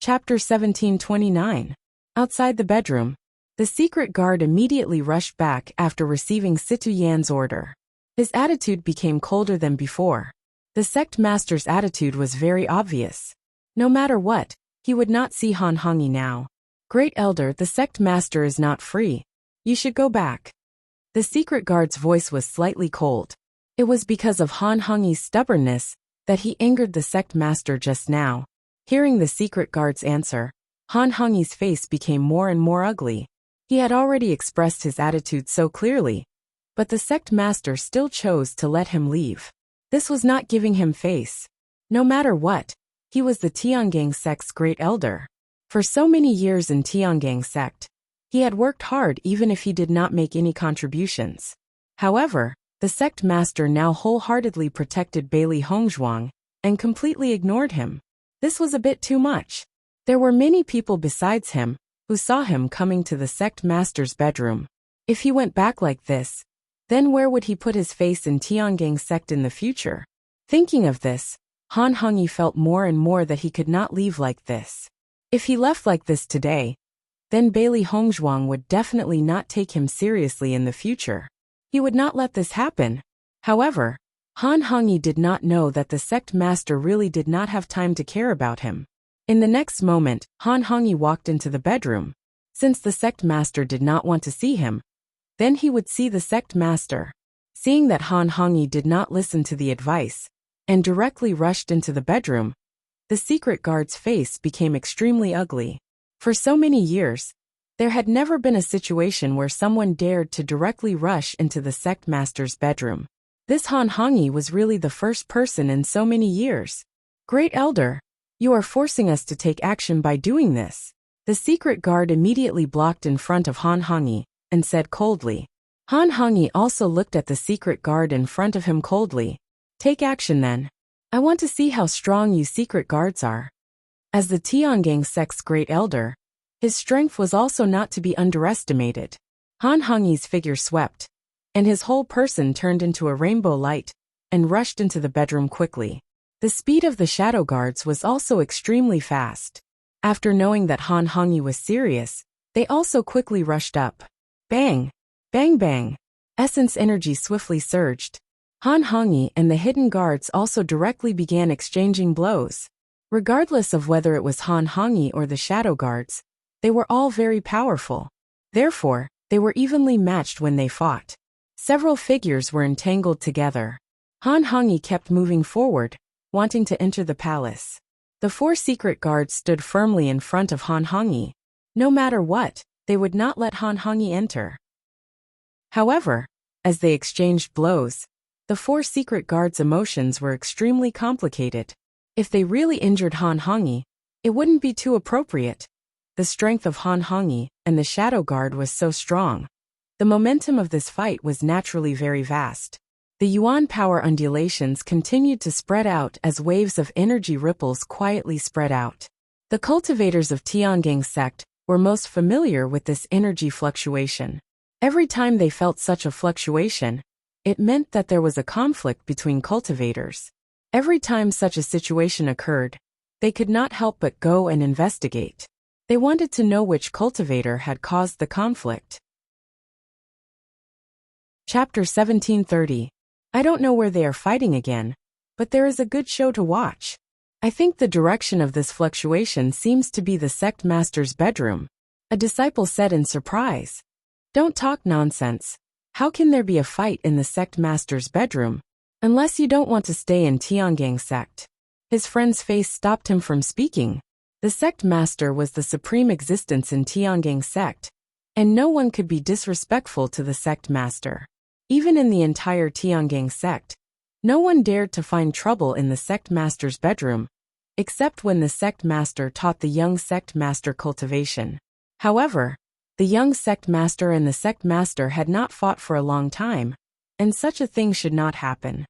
Chapter 1729. Outside the bedroom, the secret guard immediately rushed back after receiving Situ Yan's order. His attitude became colder than before. The sect master's attitude was very obvious. No matter what, he would not see Han Hongyi now. Great Elder, the sect master is not free. You should go back. The secret guard's voice was slightly cold. It was because of Han Hongyi's stubbornness that he angered the sect master just now. Hearing the secret guard's answer, Han Hongyi's face became more and more ugly. He had already expressed his attitude so clearly, but the sect master still chose to let him leave. This was not giving him face. No matter what, he was the Tiangang sect's great elder. For so many years in Tiangang sect, he had worked hard even if he did not make any contributions. However, the sect master now wholeheartedly protected Bailey Hongzhuang and completely ignored him. This was a bit too much. There were many people besides him who saw him coming to the sect master's bedroom. If he went back like this, then where would he put his face in Tiangang sect in the future? Thinking of this, Han Hongyi felt more and more that he could not leave like this. If he left like this today, then Bailey Hongzhuang would definitely not take him seriously in the future. He would not let this happen. However, Han Hongyi did not know that the sect master really did not have time to care about him. In the next moment, Han Hongyi walked into the bedroom. Since the sect master did not want to see him, then he would see the sect master. Seeing that Han Hongyi did not listen to the advice and directly rushed into the bedroom, the secret guard's face became extremely ugly. For so many years, there had never been a situation where someone dared to directly rush into the sect master's bedroom. This Han Hongyi was really the first person in so many years. Great Elder, you are forcing us to take action by doing this. The secret guard immediately blocked in front of Han Hongyi and said coldly. Han Hongyi also looked at the secret guard in front of him coldly. Take action then. I want to see how strong you secret guards are. As the Tiangang sect's great elder, his strength was also not to be underestimated. Han Hongyi's figure swept, and his whole person turned into a rainbow light and rushed into the bedroom quickly. The speed of the shadow guards was also extremely fast. After knowing that Han Hongyi was serious, they also quickly rushed up. Bang! Bang bang! Essence energy swiftly surged. Han Hongyi and the hidden guards also directly began exchanging blows. Regardless of whether it was Han Hongyi or the shadow guards, they were all very powerful. Therefore, they were evenly matched when they fought. Several figures were entangled together. Han Hongyi kept moving forward, wanting to enter the palace. The four secret guards stood firmly in front of Han Hongyi. No matter what, they would not let Han Hongyi enter. However, as they exchanged blows, the four secret guards' emotions were extremely complicated. If they really injured Han Hongyi, it wouldn't be too appropriate. The strength of Han Hongyi and the shadow guard was so strong. The momentum of this fight was naturally very vast. The yuan power undulations continued to spread out as waves of energy ripples quietly spread out. The cultivators of Tiangang sect were most familiar with this energy fluctuation. Every time they felt such a fluctuation, it meant that there was a conflict between cultivators. Every time such a situation occurred, they could not help but go and investigate. They wanted to know which cultivator had caused the conflict. Chapter 1730. I don't know where they are fighting again, but there is a good show to watch. I think the direction of this fluctuation seems to be the sect master's bedroom. A disciple said in surprise. Don't talk nonsense. How can there be a fight in the sect master's bedroom? Unless you don't want to stay in Tiangang sect. His friend's face stopped him from speaking. The sect master was the supreme existence in Tiangang sect, and no one could be disrespectful to the sect master. Even in the entire Tiangang sect, no one dared to find trouble in the sect master's bedroom, except when the sect master taught the young sect master cultivation. However, the young sect master and the sect master had not fought for a long time, and such a thing should not happen.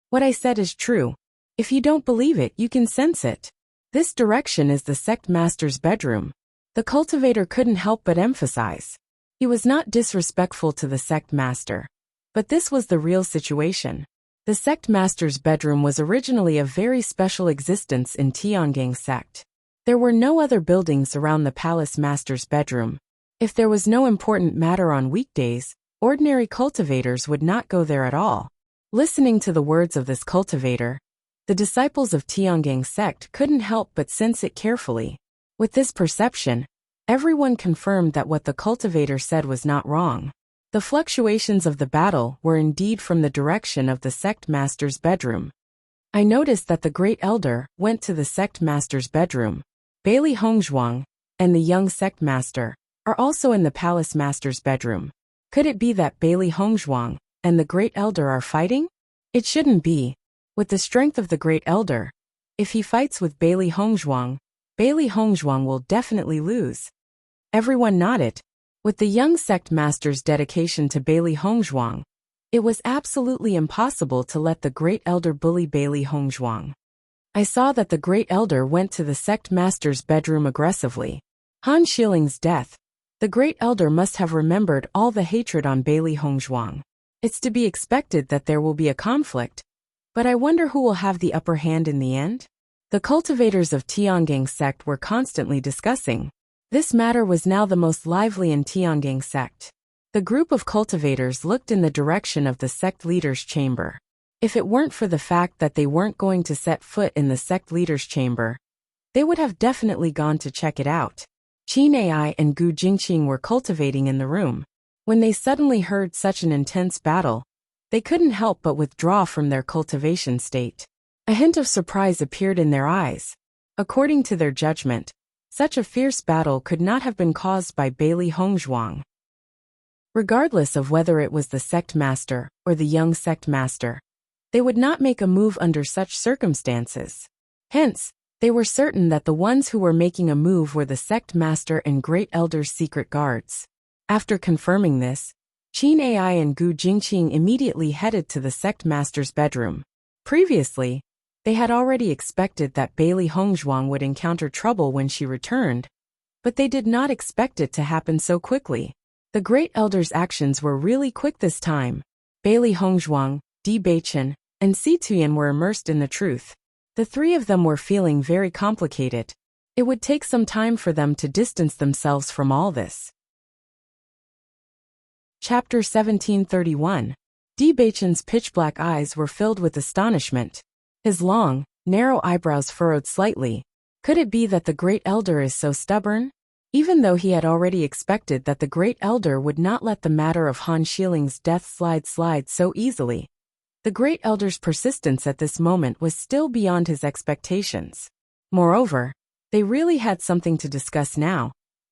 What I said is true. If you don't believe it, you can sense it. This direction is the sect master's bedroom. The cultivator couldn't help but emphasize. He was not disrespectful to the sect master. But this was the real situation. The sect master's bedroom was originally a very special existence in Tiangang sect. There were no other buildings around the palace master's bedroom. If there was no important matter on weekdays, ordinary cultivators would not go there at all. Listening to the words of this cultivator, the disciples of Tiangang sect couldn't help but sense it carefully. With this perception, everyone confirmed that what the cultivator said was not wrong. The fluctuations of the battle were indeed from the direction of the sect master's bedroom. I noticed that the great elder went to the sect master's bedroom. Bailey Hongzhuang and the young sect master are also in the palace master's bedroom. Could it be that Bailey Hongzhuang and the great elder are fighting? It shouldn't be. With the strength of the great elder, if he fights with Bailey Hongzhuang will definitely lose. Everyone nodded. With the young sect master's dedication to Bailey Hongzhuang, it was absolutely impossible to let the great elder bully Bailey Hongzhuang. I saw that the great elder went to the sect master's bedroom aggressively. Han Xiling's death. The great elder must have remembered all the hatred on Bailey Hongzhuang. It's to be expected that there will be a conflict, but I wonder who will have the upper hand in the end? The cultivators of Tiangang sect were constantly discussing. This matter was now the most lively in Tiangang sect. The group of cultivators looked in the direction of the sect leader's chamber. If it weren't for the fact that they weren't going to set foot in the sect leader's chamber, they would have definitely gone to check it out. Qin Ai and Gu Jingqing were cultivating in the room. When they suddenly heard such an intense battle, they couldn't help but withdraw from their cultivation state. A hint of surprise appeared in their eyes. According to their judgment, such a fierce battle could not have been caused by Bailey Hongzhuang. Regardless of whether it was the sect master or the young sect master, they would not make a move under such circumstances. Hence, they were certain that the ones who were making a move were the sect master and great elder's secret guards. After confirming this, Qin Ai and Gu Jingqing immediately headed to the sect master's bedroom. Previously, they had already expected that Bailey Hongzhuang would encounter trouble when she returned, but they did not expect it to happen so quickly. The great elder's actions were really quick this time. Bailey Hongzhuang, Bewitching, and Si Tuyan were immersed in the truth. The three of them were feeling very complicated. It would take some time for them to distance themselves from all this. Chapter 1731. Bewitching's pitch-black eyes were filled with astonishment. His long, narrow eyebrows furrowed slightly. Could it be that the great elder is so stubborn? Even though he had already expected that the great elder would not let the matter of Han Xiling's death slide so easily, the great elder's persistence at this moment was still beyond his expectations. Moreover, they really had something to discuss now,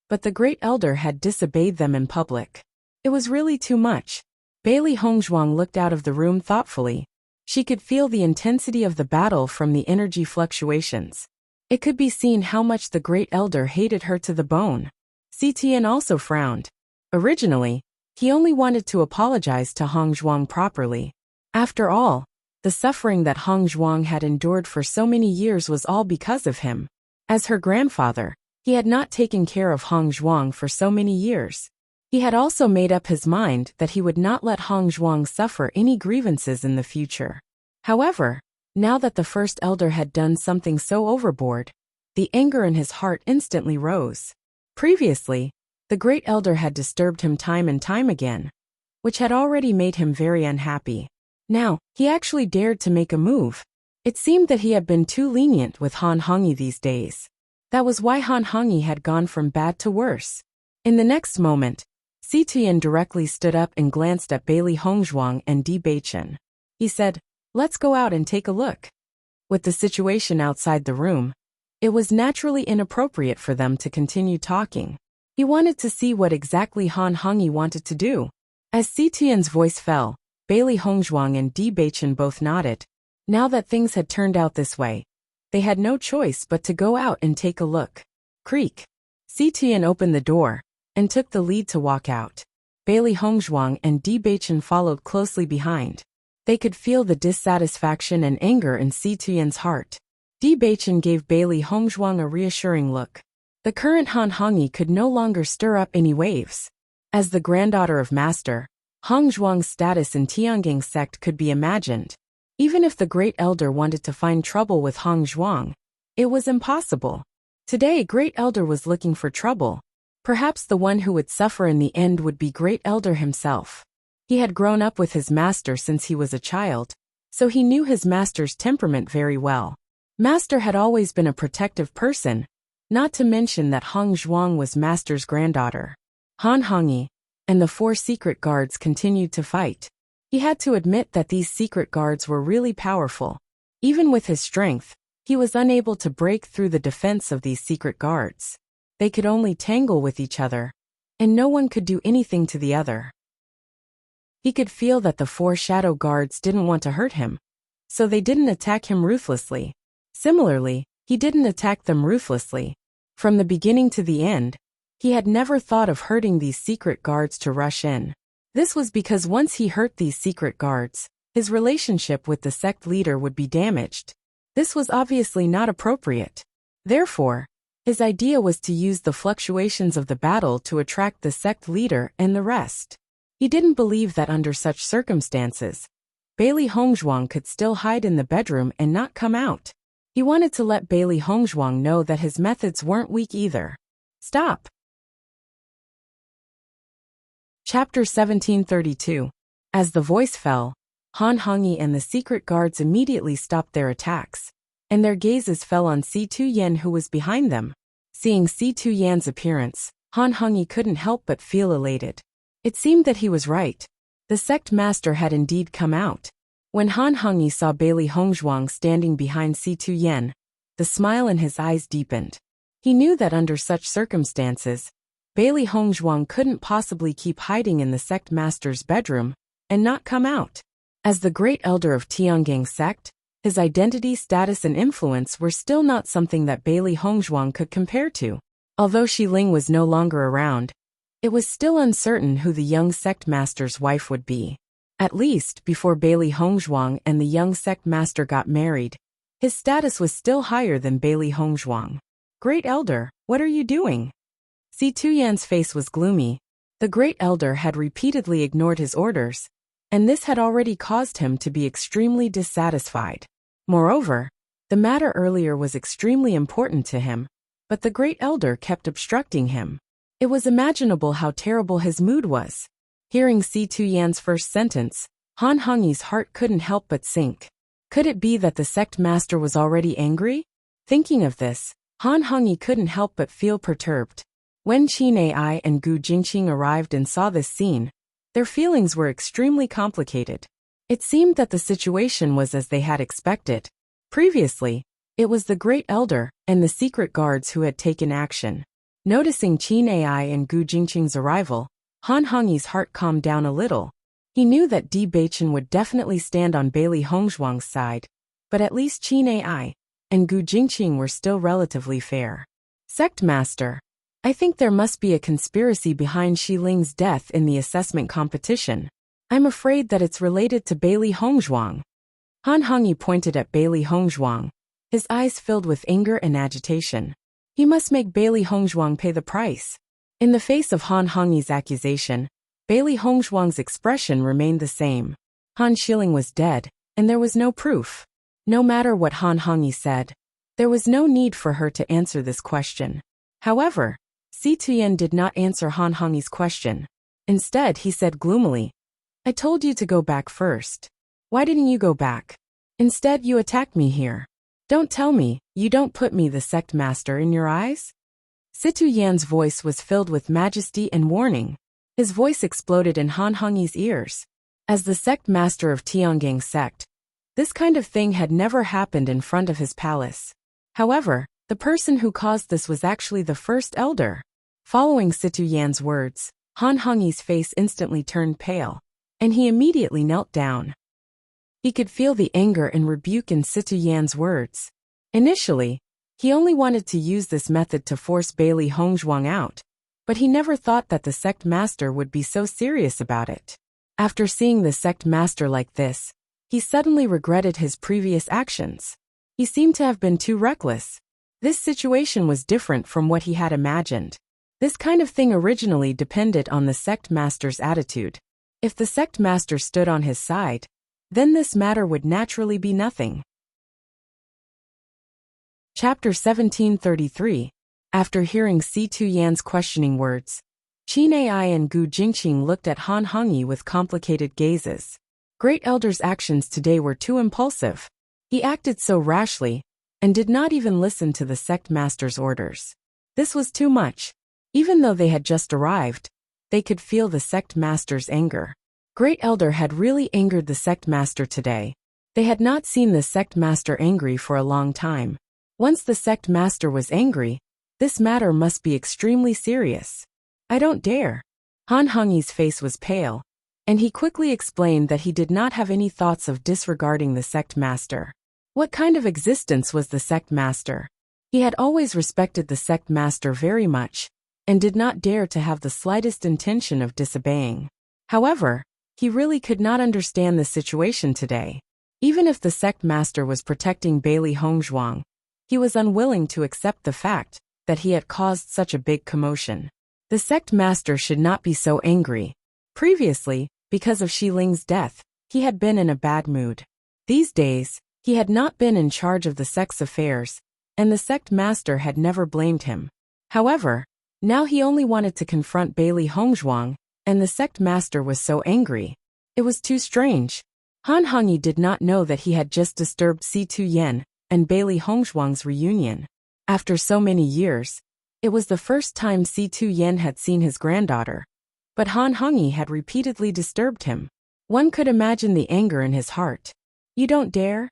but the great elder had disobeyed them in public. It was really too much. Bailey Hongzhuang looked out of the room thoughtfully. She could feel the intensity of the battle from the energy fluctuations. It could be seen how much the great elder hated her to the bone. Si Tian also frowned. Originally, he only wanted to apologize to Hongzhuang properly. After all, the suffering that Hongzhuang had endured for so many years was all because of him. As her grandfather, he had not taken care of Hongzhuang for so many years. He had also made up his mind that he would not let Hongzhuang suffer any grievances in the future. However, now that the first elder had done something so overboard, the anger in his heart instantly rose. Previously, the great elder had disturbed him time and time again, which had already made him very unhappy. Now, he actually dared to make a move. It seemed that he had been too lenient with Han Hongyi these days. That was why Han Hongyi had gone from bad to worse. In the next moment, Si Tuyan directly stood up and glanced at Bailey Hongzhuang and Bewitching. He said, "Let's go out and take a look." With the situation outside the room, it was naturally inappropriate for them to continue talking. He wanted to see what exactly Han Hongyi wanted to do. As Si Tuyan's voice fell, Bailey Hongzhuang and Bewitching both nodded. Now that things had turned out this way, they had no choice but to go out and take a look. Creak. Si Tuyan opened the door and took the lead to walk out. Bailey Hongzhuang and Bewitching followed closely behind. They could feel the dissatisfaction and anger in Si Tuyan's heart. Bewitching gave Bailey Hongzhuang a reassuring look. The current Han Hongyi could no longer stir up any waves. As the granddaughter of Master, Hongzhuang's status in Tiangang sect could be imagined. Even if the great elder wanted to find trouble with Hongzhuang, it was impossible. Today, Great Elder was looking for trouble. Perhaps the one who would suffer in the end would be Great Elder himself. He had grown up with his master since he was a child, so he knew his master's temperament very well. Master had always been a protective person, not to mention that Hong Zhuang was master's granddaughter. Han Hongyi and the 4 secret guards continued to fight. He had to admit that these secret guards were really powerful. Even with his strength, he was unable to break through the defense of these secret guards. They could only tangle with each other, and no one could do anything to the other. He could feel that the 4 shadow guards didn't want to hurt him, so they didn't attack him ruthlessly. Similarly, he didn't attack them ruthlessly. From the beginning to the end, he had never thought of hurting these secret guards to rush in. This was because once he hurt these secret guards, his relationship with the sect leader would be damaged. This was obviously not appropriate. Therefore, his idea was to use the fluctuations of the battle to attract the sect leader and the rest. He didn't believe that under such circumstances, Bailey Hongzhuang could still hide in the bedroom and not come out. He wanted to let Bailey Hongzhuang know that his methods weren't weak either. Stop! Chapter 1732. As the voice fell, Han Hongyi and the secret guards immediately stopped their attacks, and their gazes fell on Si Tuyen who was behind them. Seeing Si Tuyen's appearance, Han Hongyi couldn't help but feel elated. It seemed that he was right. The sect master had indeed come out. When Han Hongyi saw Bailey Hongzhuang standing behind Si Tuyen, the smile in his eyes deepened. He knew that under such circumstances, Bailey Hongzhuang couldn't possibly keep hiding in the sect master's bedroom and not come out. As the great elder of Tiangang sect, his identity, status and influence were still not something that Bailey Hongzhuang could compare to. Although Xi Ling was no longer around, it was still uncertain who the young sect master's wife would be. At least, before Bailey Hongzhuang and the young sect master got married, his status was still higher than Bailey Hongzhuang. Great Elder, what are you doing? Si Tuyan's face was gloomy. The Great Elder had repeatedly ignored his orders, and this had already caused him to be extremely dissatisfied. Moreover, the matter earlier was extremely important to him, but the Great Elder kept obstructing him. It was imaginable how terrible his mood was. Hearing Si Tuyan's first sentence, Han Hongyi's heart couldn't help but sink. Could it be that the sect master was already angry? Thinking of this, Han Hongyi couldn't help but feel perturbed. When Qin Ai and Gu Jingqing arrived and saw this scene, their feelings were extremely complicated. It seemed that the situation was as they had expected. Previously, it was the Great Elder and the secret guards who had taken action. Noticing Qin Ai and Gu Jingqing's arrival, Han Hongyi's heart calmed down a little. He knew that Di Beichen would definitely stand on Bailey Hongzhuang's side, but at least Qin Ai and Gu Jingqing were still relatively fair. Sect Master, I think there must be a conspiracy behind Xi Ling's death in the assessment competition. I'm afraid that it's related to Bailey Hongzhuang. Han Hongyi pointed at Bailey Hongzhuang, his eyes filled with anger and agitation. He must make Bailey Hongzhuang pay the price. In the face of Han Hongyi's accusation, Bailey Hongzhuang's expression remained the same. Han Xiling was dead, and there was no proof. No matter what Han Hongyi said, there was no need for her to answer this question. However, Si Tuyen did not answer Han Hongyi's question. Instead, he said gloomily, I told you to go back first. Why didn't you go back? Instead, you attacked me here. Don't tell me, you don't put me the sect master in your eyes? Si Tuyen's voice was filled with majesty and warning. His voice exploded in Han Hongyi's ears. As the sect master of Tiangang sect, this kind of thing had never happened in front of his palace. However, the person who caused this was actually the first elder. Following Si Tuyen's words, Han Hongyi's face instantly turned pale, and he immediately knelt down. He could feel the anger and rebuke in Si Tuyen's words. Initially, he only wanted to use this method to force Bailey Hongzhuang out, but he never thought that the sect master would be so serious about it. After seeing the sect master like this, he suddenly regretted his previous actions. He seemed to have been too reckless. This situation was different from what he had imagined. This kind of thing originally depended on the sect master's attitude. If the sect master stood on his side, then this matter would naturally be nothing. Chapter 1733. After hearing Si Tuyan's questioning words, Qin Ai and Gu Jingqing looked at Han Hongyi with complicated gazes. Great Elder's actions today were too impulsive. He acted so rashly, and did not even listen to the sect master's orders. This was too much. Even though they had just arrived, they could feel the sect master's anger. Great Elder had really angered the sect master today. They had not seen the sect master angry for a long time. Once the sect master was angry, this matter must be extremely serious. I don't dare. Han Hongyi's face was pale, and he quickly explained that he did not have any thoughts of disregarding the sect master. What kind of existence was the sect master? He had always respected the sect master very much, and did not dare to have the slightest intention of disobeying. However, he really could not understand the situation today. Even if the sect master was protecting Bailey Hongzhuang, he was unwilling to accept the fact that he had caused such a big commotion. The sect master should not be so angry. Previously, because of Xi Ling's death, he had been in a bad mood. These days, he had not been in charge of the sect's affairs, and the sect master had never blamed him. However, now he only wanted to confront Bailey Hongzhuang, and the sect master was so angry. It was too strange. Han Hongyi did not know that he had just disturbed Si Tuyan and Bailey Hongzhuang's reunion. After so many years, it was the first time Si Tuyan had seen his granddaughter, but Han Hongyi had repeatedly disturbed him. One could imagine the anger in his heart. You don't dare?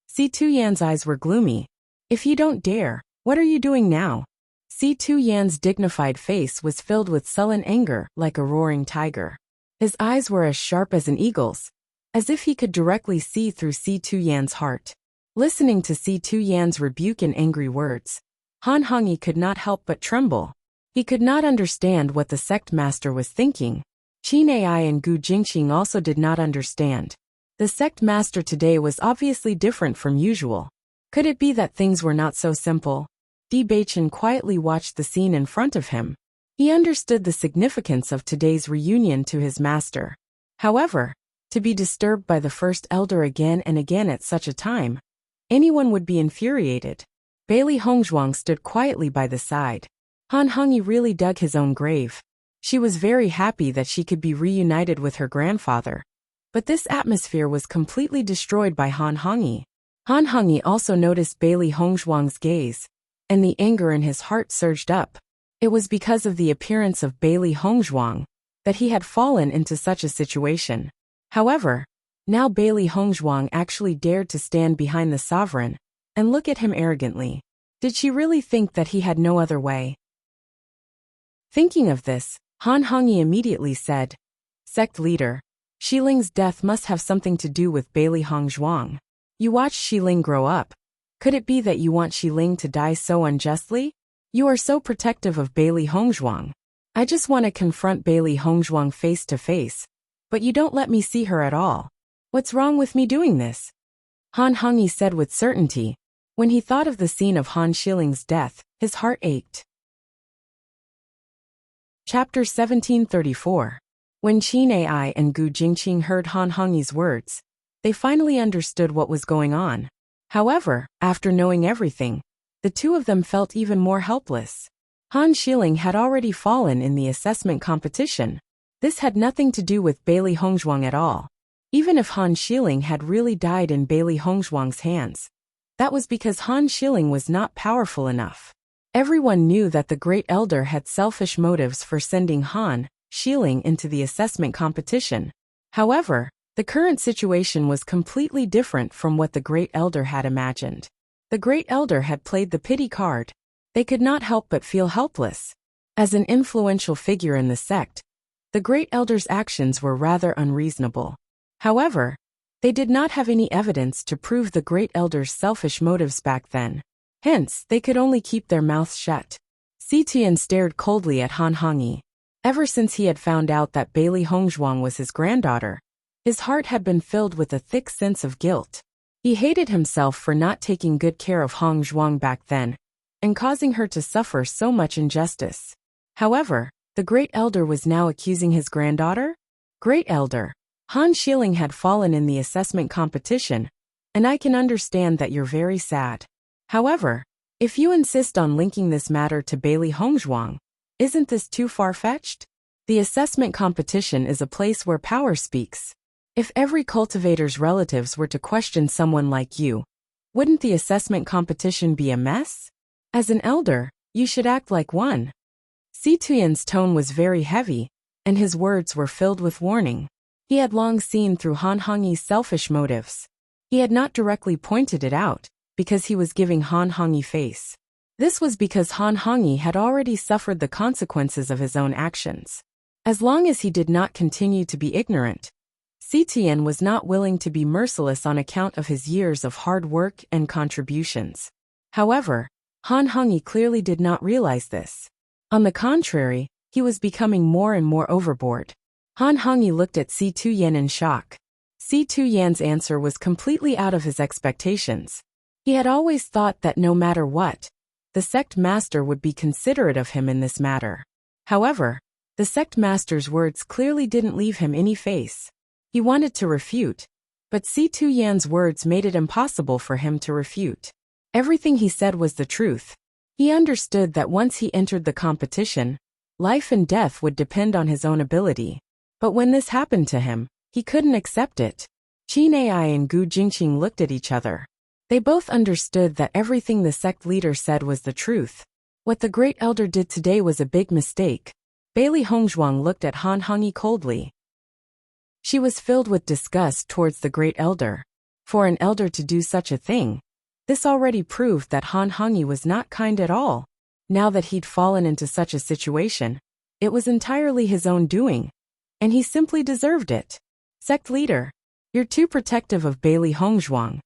Si Tuyan's eyes were gloomy. If you don't dare, what are you doing now? Si Tuyan's dignified face was filled with sullen anger like a roaring tiger. His eyes were as sharp as an eagle's, as if he could directly see through Si Tuyan's heart. Listening to Si Tuyan's rebuke and angry words, Han Hongyi could not help but tremble. He could not understand what the sect master was thinking. Qin Ai and Gu Jingqing also did not understand. The sect master today was obviously different from usual. Could it be that things were not so simple? Bewitching quietly watched the scene in front of him. He understood the significance of today's reunion to his master. However, to be disturbed by the first elder again and again at such a time, anyone would be infuriated. Bailey Hongzhuang stood quietly by the side. Han Hongyi really dug his own grave. She was very happy that she could be reunited with her grandfather. But this atmosphere was completely destroyed by Han Hongyi. Han Hongyi also noticed Bailey Hongzhuang's gaze, and the anger in his heart surged up. It was because of the appearance of Bailey Hongzhuang that he had fallen into such a situation. However, now Bailey Hongzhuang actually dared to stand behind the sovereign and look at him arrogantly. Did she really think that he had no other way? Thinking of this, Han Hongyi immediately said, "Sect leader, Xi Ling's death must have something to do with Bailey Hongzhuang. You watched Xi Ling grow up. Could it be that you want Xi Ling to die so unjustly? You are so protective of Bailey Hongzhuang. I just want to confront Bailey Hongzhuang face to face, but you don't let me see her at all. What's wrong with me doing this?" Han Hongyi said with certainty. When he thought of the scene of Han Xiling's death, his heart ached. Chapter 1734. When Qin Ai and Gu Jingqing heard Han Hongyi's words, they finally understood what was going on. However, after knowing everything, the two of them felt even more helpless. Han Xiling had already fallen in the assessment competition. This had nothing to do with Bailey Hongzhuang at all. Even if Han Xiling had really died in Bailey Hongzhuang's hands, that was because Han Xiling was not powerful enough. Everyone knew that the Great Elder had selfish motives for sending Han Xiling into the assessment competition. However, the current situation was completely different from what the Great Elder had imagined. The Great Elder had played the pity card. They could not help but feel helpless. As an influential figure in the sect, the Great Elder's actions were rather unreasonable. However, they did not have any evidence to prove the Great Elder's selfish motives back then. Hence, they could only keep their mouths shut. Si Tian stared coldly at Han Hongyi. Ever since he had found out that Bailey Hongzhuang was his granddaughter, his heart had been filled with a thick sense of guilt. He hated himself for not taking good care of Hongzhuang back then, and causing her to suffer so much injustice. However, the Great Elder was now accusing his granddaughter? Great Elder, Han Xiling had fallen in the assessment competition, and I can understand that you're very sad. However, If you insist on linking this matter to Bailey Hongzhuang, isn't this too far-fetched? The assessment competition is a place where power speaks. If every cultivator's relatives were to question someone like you, wouldn't the assessment competition be a mess? As an elder, you should act like one. Si Tuyan's tone was very heavy, and his words were filled with warning. He had long seen through Han Hongyi's selfish motives. He had not directly pointed it out, because he was giving Han Hongyi face. This was because Han Hongyi had already suffered the consequences of his own actions. As long as he did not continue to be ignorant, Si Tuyan was not willing to be merciless on account of his years of hard work and contributions. However, Han Hongyi clearly did not realize this. On the contrary, he was becoming more and more overboard. Han Hongyi looked at Si Tuyan in shock. Si Tuyan's answer was completely out of his expectations. He had always thought that no matter what, the sect master would be considerate of him in this matter. However, the sect master's words clearly didn't leave him any face. He wanted to refute, but Si Tuyan's words made it impossible for him to refute. Everything he said was the truth. He understood that once he entered the competition, life and death would depend on his own ability. But when this happened to him, he couldn't accept it. Qin Ai and Gu Jingqing looked at each other. They both understood that everything the sect leader said was the truth. What the great elder did today was a big mistake. Bailey Hongzhuang looked at Han Hongyi coldly. She was filled with disgust towards the great elder. For an elder to do such a thing, this already proved that Han Hongyi was not kind at all. Now that he'd fallen into such a situation, it was entirely his own doing, and he simply deserved it. Sect leader, you're too protective of Bailey Hongzhuang.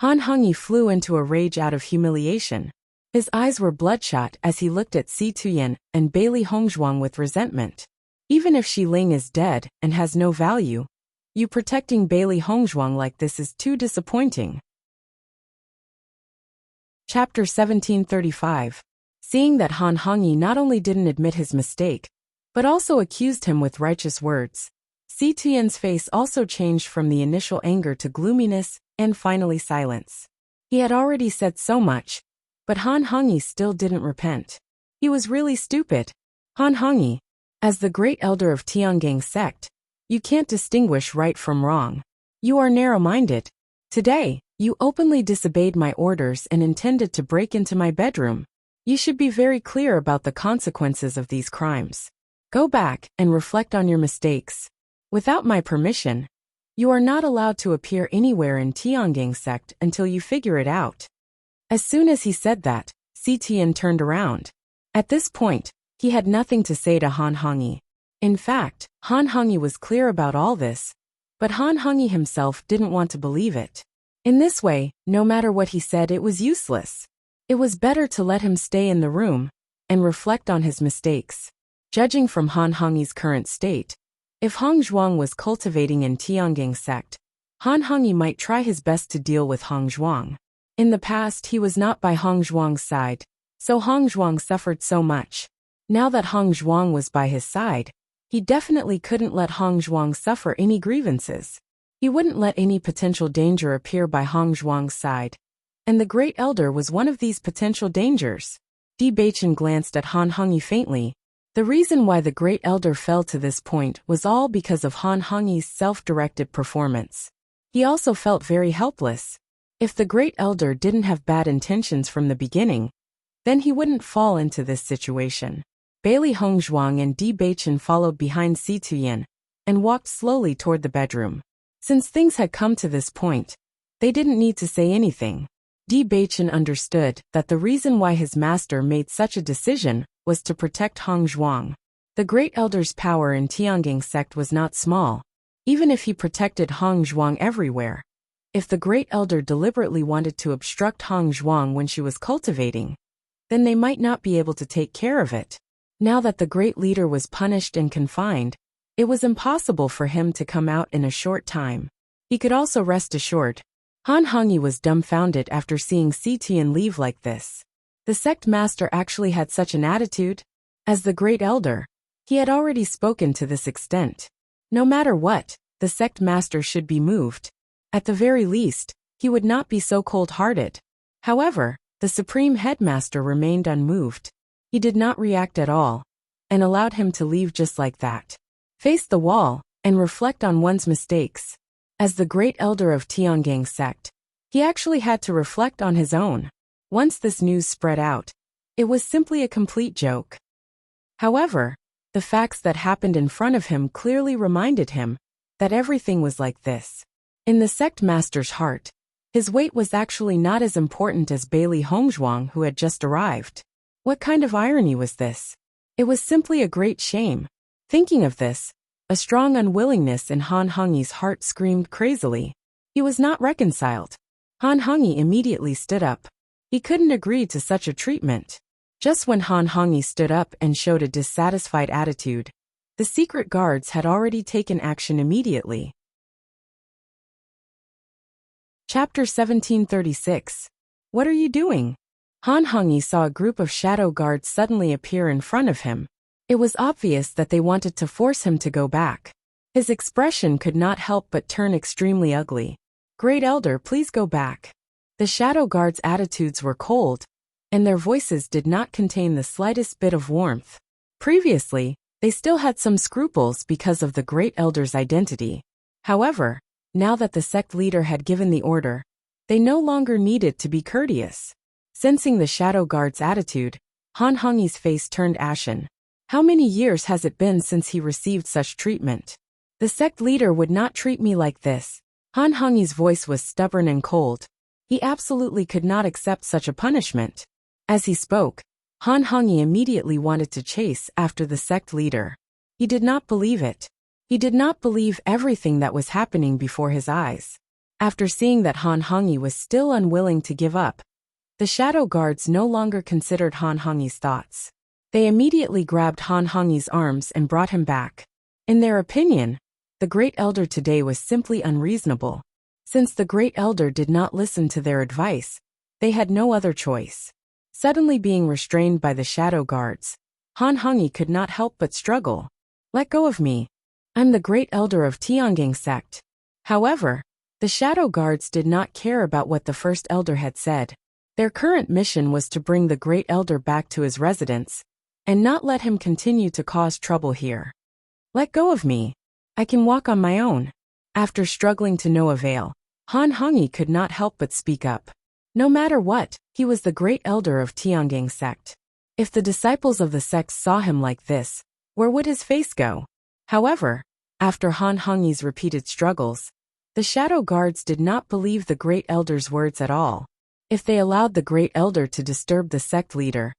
Han Hongyi flew into a rage out of humiliation. His eyes were bloodshot as he looked at Si Tuyan and Bailey Hongzhuang with resentment. Even if Shi Ling is dead and has no value, you protecting Bailey Hongzhuang like this is too disappointing. Chapter 1735. Seeing that Han Hongyi not only didn't admit his mistake, but also accused him with righteous words, Si Tuyan's face also changed from the initial anger to gloominess and finally silence. He had already said so much, but Han Hongyi still didn't repent. He was really stupid. Han Hongyi, as the great elder of Tiangang sect, you can't distinguish right from wrong. You are narrow-minded. Today, you openly disobeyed my orders and intended to break into my bedroom. You should be very clear about the consequences of these crimes. Go back and reflect on your mistakes. Without my permission, you are not allowed to appear anywhere in Tiangang sect until you figure it out. As soon as he said that, Si Tuyan turned around. At this point, he had nothing to say to Han Hongyi. In fact, Han Hongyi was clear about all this, but Han Hongyi himself didn't want to believe it. In this way, no matter what he said, it was useless. It was better to let him stay in the room and reflect on his mistakes. Judging from Han Hongyi's current state, if Hongzhuang was cultivating in Tiangang sect, Han Hongyi might try his best to deal with Hongzhuang. In the past, he was not by Hongzhuang's side, so Hongzhuang suffered so much. Now that Hongzhuang was by his side, he definitely couldn't let Hongzhuang suffer any grievances. He wouldn't let any potential danger appear by Hongzhuang's side. And the great elder was one of these potential dangers. Bewitching glanced at Han Hongyi faintly. The reason why the great elder fell to this point was all because of Han Hongyi's self-directed performance. He also felt very helpless. If the great elder didn't have bad intentions from the beginning, then he wouldn't fall into this situation. Bailey Hongzhuang and Bewitching followed behind Si Tuyan and walked slowly toward the bedroom. Since things had come to this point, they didn't need to say anything. Bewitching understood that the reason why his master made such a decision was to protect Hongzhuang. The great elder's power in Tiangang sect was not small, even if he protected Hongzhuang everywhere. If the great elder deliberately wanted to obstruct Hongzhuang when she was cultivating, then they might not be able to take care of it. Now that the great leader was punished and confined, it was impossible for him to come out in a short time. He could also rest assured. Han Hongyi was dumbfounded after seeing Si Tuyan leave like this. The sect master actually had such an attitude. As the great elder, he had already spoken to this extent. No matter what, the sect master should be moved. At the very least, he would not be so cold-hearted. However, the supreme headmaster remained unmoved. He did not react at all, and allowed him to leave just like that. Face the wall, and reflect on one's mistakes. As the great elder of Tiangang sect, he actually had to reflect on his own. Once this news spread out, it was simply a complete joke. However, the facts that happened in front of him clearly reminded him that everything was like this. In the sect master's heart, his weight was actually not as important as Bailey Hongzhuang, who had just arrived. What kind of irony was this? It was simply a great shame. Thinking of this, a strong unwillingness in Han Hongyi's heart screamed crazily. He was not reconciled. Han Hongyi immediately stood up. He couldn't agree to such a treatment. Just when Han Hongyi stood up and showed a dissatisfied attitude, the secret guards had already taken action immediately. Chapter 1736. What are you doing? Han Hongyi saw a group of shadow guards suddenly appear in front of him. It was obvious that they wanted to force him to go back. His expression could not help but turn extremely ugly. Great Elder, please go back. The shadow guards' attitudes were cold, and their voices did not contain the slightest bit of warmth. Previously, they still had some scruples because of the Great Elder's identity. However, now that the sect leader had given the order, they no longer needed to be courteous. Sensing the shadow guard's attitude, Han Hongyi's face turned ashen. How many years has it been since he received such treatment? The sect leader would not treat me like this. Han Hongyi's voice was stubborn and cold. He absolutely could not accept such a punishment. As he spoke, Han Hongyi immediately wanted to chase after the sect leader. He did not believe it. He did not believe everything that was happening before his eyes. After seeing that Han Hongyi was still unwilling to give up, the shadow guards no longer considered Han Hongyi's thoughts. They immediately grabbed Han Hongyi's arms and brought him back. In their opinion, the Great Elder today was simply unreasonable. Since the Great Elder did not listen to their advice, they had no other choice. Suddenly being restrained by the shadow guards, Han Hongyi could not help but struggle. Let go of me. I'm the Great Elder of Tiangang sect. However, the shadow guards did not care about what the first elder had said. Their current mission was to bring the Great Elder back to his residence, and not let him continue to cause trouble here. Let go of me. I can walk on my own. After struggling to no avail, Han Hongyi could not help but speak up. No matter what, he was the Great Elder of Tiangang sect. If the disciples of the sect saw him like this, where would his face go? However, after Han Hongyi's repeated struggles, the shadow guards did not believe the Great Elder's words at all. If they allowed the Great Elder to disturb the sect leader,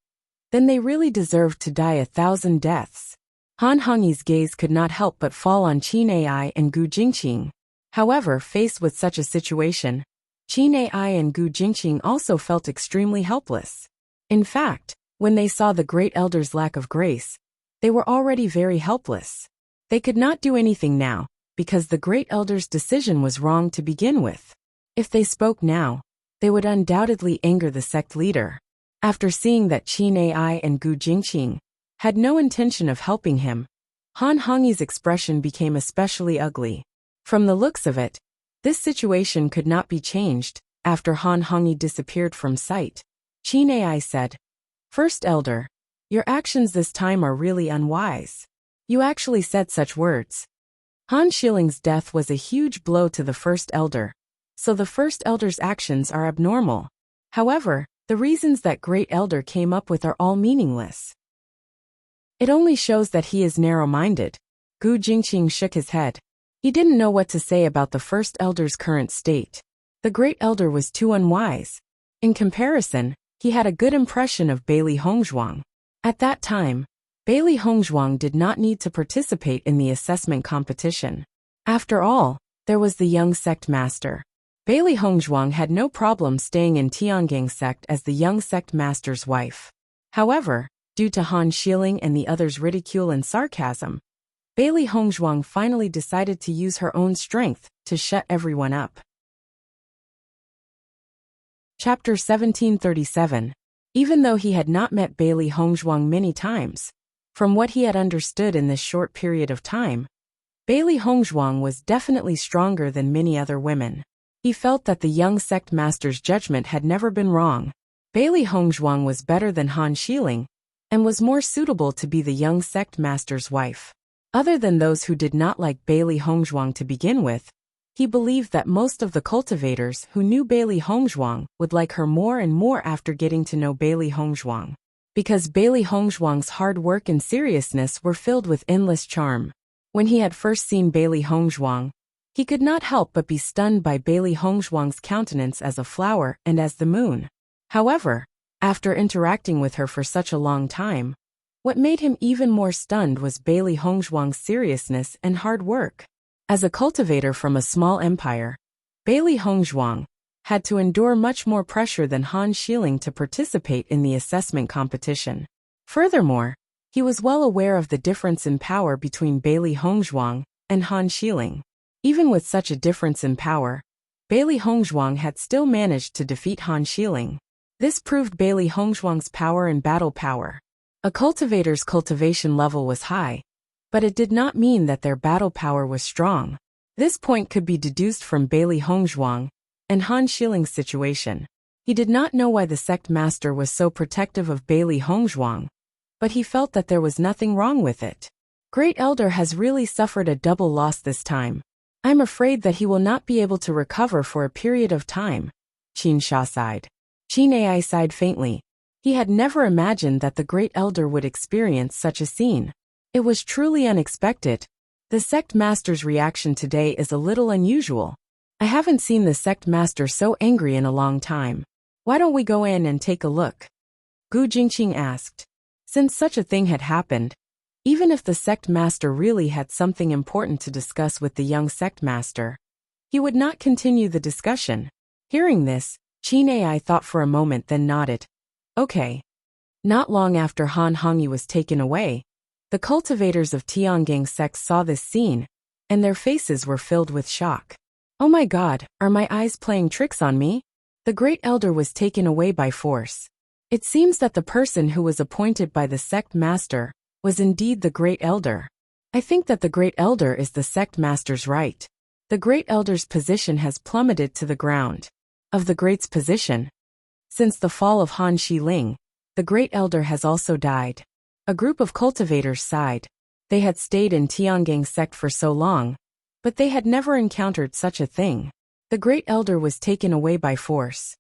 then they really deserved to die 1,000 deaths. Han Hongyi's gaze could not help but fall on Qin Ai and Gu Jingqing. However, faced with such a situation, Qin Ai and Gu Jingqing also felt extremely helpless. In fact, when they saw the Great Elder's lack of grace, they were already very helpless. They could not do anything now, because the Great Elder's decision was wrong to begin with. If they spoke now, they would undoubtedly anger the sect leader. After seeing that Qin Ai and Gu Jingqing had no intention of helping him, Han Hongyi's expression became especially ugly. From the looks of it, this situation could not be changed. After Han Hongyi disappeared from sight, Qin Ai said, "First Elder, your actions this time are really unwise. You actually said such words." Han Shiling's death was a huge blow to the First Elder, so the First Elder's actions are abnormal. However, the reasons that Great Elder came up with are all meaningless. It only shows that he is narrow-minded. Gu Jingqing shook his head. He didn't know what to say about the First Elder's current state. The Great Elder was too unwise. In comparison, he had a good impression of Bailey Hongzhuang. At that time, Bailey Hongzhuang did not need to participate in the assessment competition. After all, there was the young sect master. Bailey Hongzhuang had no problem staying in Tiangang sect as the young sect master's wife. However, due to Han Shiling and the others' ridicule and sarcasm, Bailey Hongzhuang finally decided to use her own strength to shut everyone up. Chapter 1737. Even though he had not met Bailey Hongzhuang many times, from what he had understood in this short period of time, Bailey Hongzhuang was definitely stronger than many other women. He felt that the young sect master's judgment had never been wrong. Bailey Hongzhuang was better than Han Xiling, and was more suitable to be the young sect master's wife. Other than those who did not like Bailey Hongzhuang to begin with, he believed that most of the cultivators who knew Bailey Hongzhuang would like her more and more after getting to know Bailey Hongzhuang. Because Bailey Hongzhuang's hard work and seriousness were filled with endless charm. When he had first seen Bailey Hongzhuang, he could not help but be stunned by Bailey Hongzhuang's countenance as a flower and as the moon. However, after interacting with her for such a long time, what made him even more stunned was Bailey Hongzhuang's seriousness and hard work. As a cultivator from a small empire, Bailey Hongzhuang had to endure much more pressure than Han Xiling to participate in the assessment competition. Furthermore, he was well aware of the difference in power between Bailey Hongzhuang and Han Xiling. Even with such a difference in power, Bailey Hongzhuang had still managed to defeat Han Xiling. This proved Bailey Hongzhuang's power and battle power. A cultivator's cultivation level was high, but it did not mean that their battle power was strong. This point could be deduced from Bailey Hongzhuang and Han Xiling's situation. He did not know why the sect master was so protective of Bailey Hongzhuang, but he felt that there was nothing wrong with it. Great Elder has really suffered a double loss this time. I'm afraid that he will not be able to recover for a period of time. Qin Sha sighed. Qin Ai sighed faintly. He had never imagined that the Great Elder would experience such a scene. It was truly unexpected. The sect master's reaction today is a little unusual. I haven't seen the sect master so angry in a long time. Why don't we go in and take a look? Gu Jingqing asked. Since such a thing had happened, even if the sect master really had something important to discuss with the young sect master, he would not continue the discussion. Hearing this, Qin Ai thought for a moment then nodded. Okay. Not long after Han Hongyi was taken away, the cultivators of Tiangang sect saw this scene, and their faces were filled with shock. Oh my God, are my eyes playing tricks on me? The Great Elder was taken away by force. It seems that the person who was appointed by the sect master was indeed the Great Elder. I think that the Great Elder is the sect master's right. The Great Elder's position has plummeted to the ground. Of the Great's position, since the fall of Han Xiling, the Great Elder has also died. A group of cultivators sighed. They had stayed in Tiangang sect for so long, but they had never encountered such a thing. The Great Elder was taken away by force.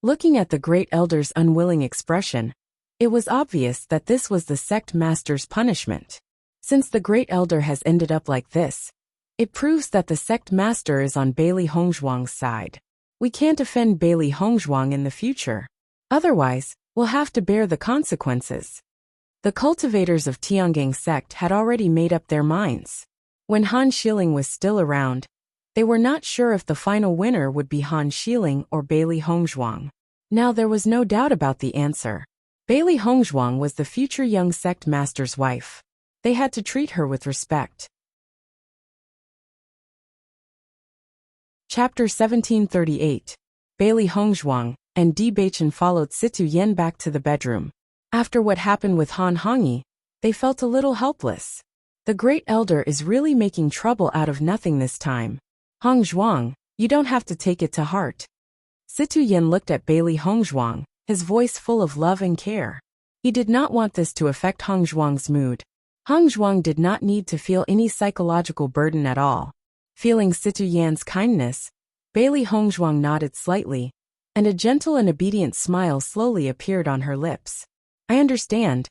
Looking at the Great Elder's unwilling expression, it was obvious that this was the sect master's punishment. Since the Great Elder has ended up like this, it proves that the sect master is on Bailey Hongzhuang's side. We can't offend Bailey Hongzhuang in the future. Otherwise, we'll have to bear the consequences. The cultivators of Tiangang sect had already made up their minds. When Han Xiling was still around, they were not sure if the final winner would be Han Xiling or Bailey Hongzhuang. Now there was no doubt about the answer. Bailey Hongzhuang was the future young sect master's wife. They had to treat her with respect. Chapter 1738. Bailey Hongzhuang and Bewitching followed Situ Yen back to the bedroom. After what happened with Han Hongyi, they felt a little helpless. The Great Elder is really making trouble out of nothing this time. Hongzhuang, you don't have to take it to heart. Situ Yen looked at Bailey Hongzhuang, his voice full of love and care. He did not want this to affect Hongzhuang's mood. Hongzhuang did not need to feel any psychological burden at all. Feeling Situ Yan's kindness, Bailey Hongzhuang nodded slightly, and a gentle and obedient smile slowly appeared on her lips. I understand.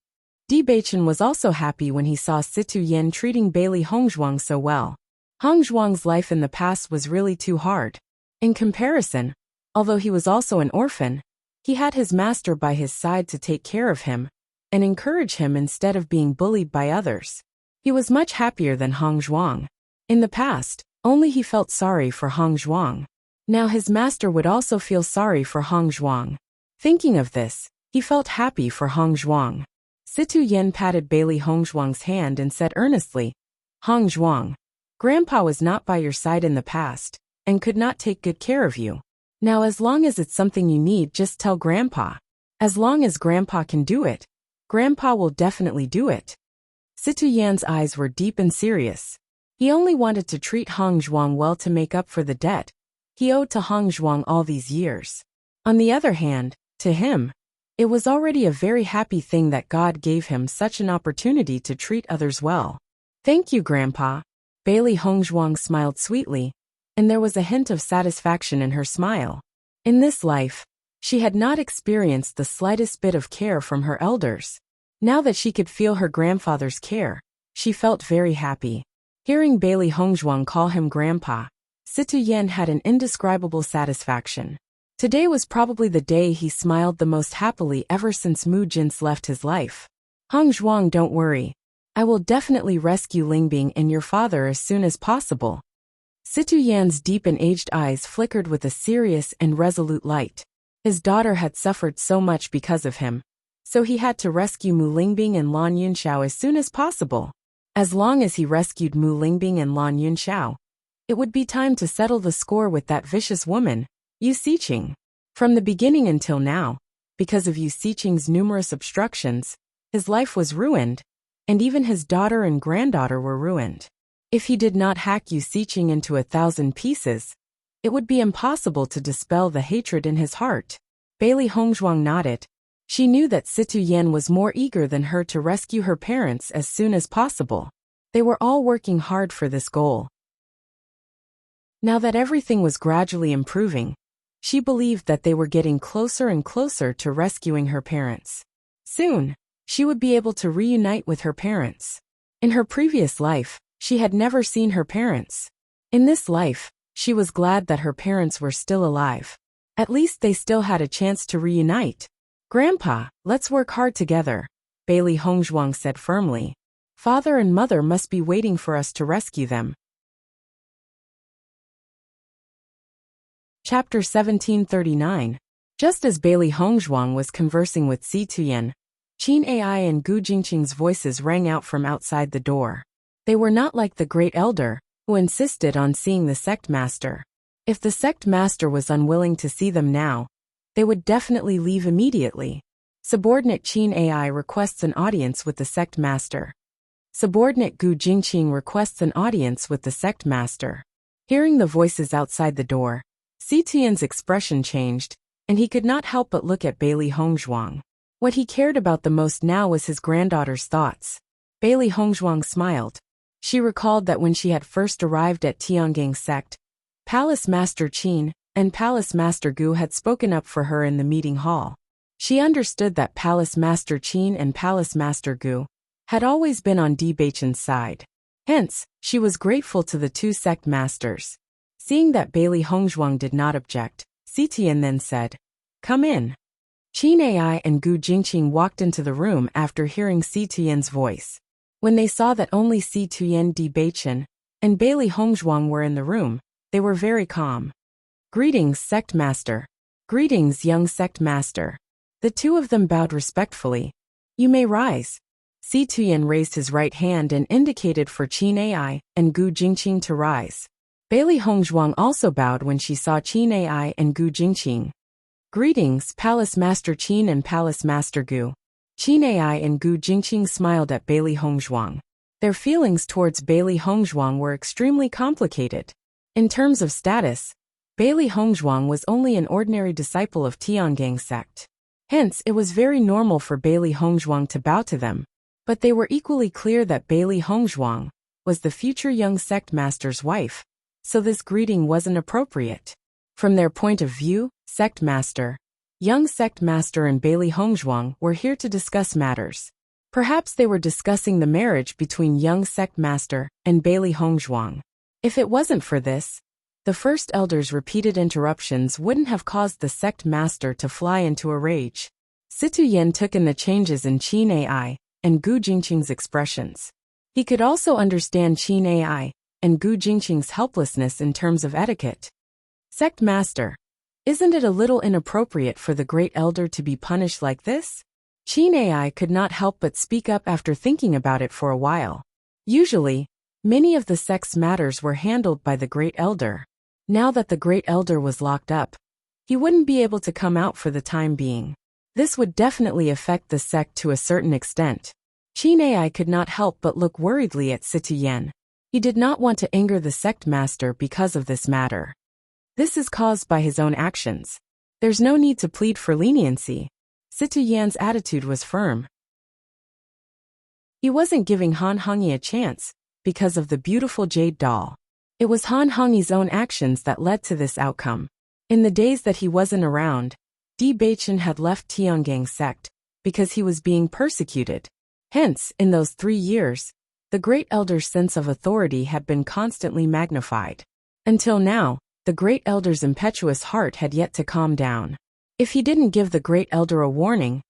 Bewitching was also happy when he saw Situ Yen treating Bailey Hongzhuang so well. Hongzhuang's life in the past was really too hard. In comparison, although he was also an orphan, he had his master by his side to take care of him and encourage him instead of being bullied by others. He was much happier than Hongzhuang. In the past, only he felt sorry for Hongzhuang. Now his master would also feel sorry for Hongzhuang. Thinking of this, he felt happy for Hongzhuang. Situ Yen patted Bailey Hongzhuang's hand and said earnestly, Hongzhuang, Grandpa was not by your side in the past, and could not take good care of you. Now as long as it's something you need, just tell Grandpa. As long as Grandpa can do it, Grandpa will definitely do it. Situ Yan's eyes were deep and serious. He only wanted to treat Hongzhuang well to make up for the debt he owed to Hongzhuang all these years. On the other hand, to him, it was already a very happy thing that God gave him such an opportunity to treat others well. Thank you, Grandpa. Bailey Hongzhuang smiled sweetly, and there was a hint of satisfaction in her smile. In this life, she had not experienced the slightest bit of care from her elders. Now that she could feel her grandfather's care, she felt very happy. Hearing Bailey Hongzhuang call him Grandpa, Situ Yan had an indescribable satisfaction. Today was probably the day he smiled the most happily ever since Mu Jin's left his life. Hongzhuang, don't worry. I will definitely rescue Lingbing and your father as soon as possible. Situ Yan's deep and aged eyes flickered with a serious and resolute light. His daughter had suffered so much because of him, so he had to rescue Mu Lingbing and Lan Yunxiao as soon as possible. As long as he rescued Mu Lingbing and Lan Yunxiao, it would be time to settle the score with that vicious woman, Yu Siqing. From the beginning until now, because of Yu Siqing's numerous obstructions, his life was ruined, and even his daughter and granddaughter were ruined. If he did not hack Yu Siqing into 1,000 pieces, it would be impossible to dispel the hatred in his heart. Bailey Hongzhuang nodded. She knew that Situ Yan was more eager than her to rescue her parents as soon as possible. They were all working hard for this goal. Now that everything was gradually improving, she believed that they were getting closer and closer to rescuing her parents. Soon, she would be able to reunite with her parents. In her previous life, she had never seen her parents. In this life, she was glad that her parents were still alive. At least they still had a chance to reunite. Grandpa, let's work hard together, Bailey Hongzhuang said firmly. Father and mother must be waiting for us to rescue them. Chapter 1739. Just as Bailey Hongzhuang was conversing with Si Tuyen, Qin Ai and Gu Jingqing's voices rang out from outside the door. They were not like the great elder, who insisted on seeing the sect master. If the sect master was unwilling to see them now, they would definitely leave immediately. Subordinate Qin Ai requests an audience with the sect master. Subordinate Gu Jingqing requests an audience with the sect master. Hearing the voices outside the door, Si Tian's expression changed, and he could not help but look at Bailey Hongzhuang. What he cared about the most now was his granddaughter's thoughts. Bailey Hongzhuang smiled. She recalled that when she had first arrived at Tiangang sect, Palace Master Qin and Palace Master Gu had spoken up for her in the meeting hall. She understood that Palace Master Qin and Palace Master Gu had always been on Bewitching's side. Hence, she was grateful to the two sect masters. Seeing that Bailey Hongzhuang did not object, Si Tian then said, "Come in." Qin Ai and Gu Jingqing walked into the room after hearing Si Tian's voice. When they saw that only Si Tian Bewitching and Bailey Hongzhuang were in the room, they were very calm. "Greetings, sect master." "Greetings, young sect master." The two of them bowed respectfully. "You may rise." Si Tian raised his right hand and indicated for Qin Ai and Gu Jingqing to rise. Bailey Hongzhuang also bowed when she saw Qin Ai and Gu Jingqing. "Greetings, Palace Master Qin and Palace Master Gu." Qin Ai and Gu Jingqing smiled at Bailey Hongzhuang. Their feelings towards Bailey Hongzhuang were extremely complicated. In terms of status, Bailey Hongzhuang was only an ordinary disciple of Tiangang sect. Hence, it was very normal for Bailey Hongzhuang to bow to them. But they were equally clear that Bailey Hongzhuang was the future young sect master's wife, so this greeting wasn't appropriate. From their point of view, sect master, young sect master and Bailey Hongzhuang were here to discuss matters. Perhaps they were discussing the marriage between young sect master and Bailey Hongzhuang. If it wasn't for this, the first elder's repeated interruptions wouldn't have caused the sect master to fly into a rage. Situ Yen took in the changes in Qin Ai and Gu Jingqing's expressions. He could also understand Qin Ai and Gu Jingqing's helplessness in terms of etiquette. "Sect master, isn't it a little inappropriate for the great elder to be punished like this?" Qin Ai could not help but speak up after thinking about it for a while. Usually, many of the sect's matters were handled by the great elder. Now that the great elder was locked up, he wouldn't be able to come out for the time being. This would definitely affect the sect to a certain extent. Qin Ai could not help but look worriedly at Situ Yen. He did not want to anger the sect master because of this matter. This is caused by his own actions. There's no need to plead for leniency. Situ Yan's attitude was firm. He wasn't giving Han Hongyi a chance because of the beautiful jade doll. It was Han Hongyi's own actions that led to this outcome. In the days that he wasn't around, Bewitching had left Tiangang's sect because he was being persecuted. Hence, in those 3 years, the Great Elder's sense of authority had been constantly magnified. Until now, the Great Elder's impetuous heart had yet to calm down. If he didn't give the Great Elder a warning,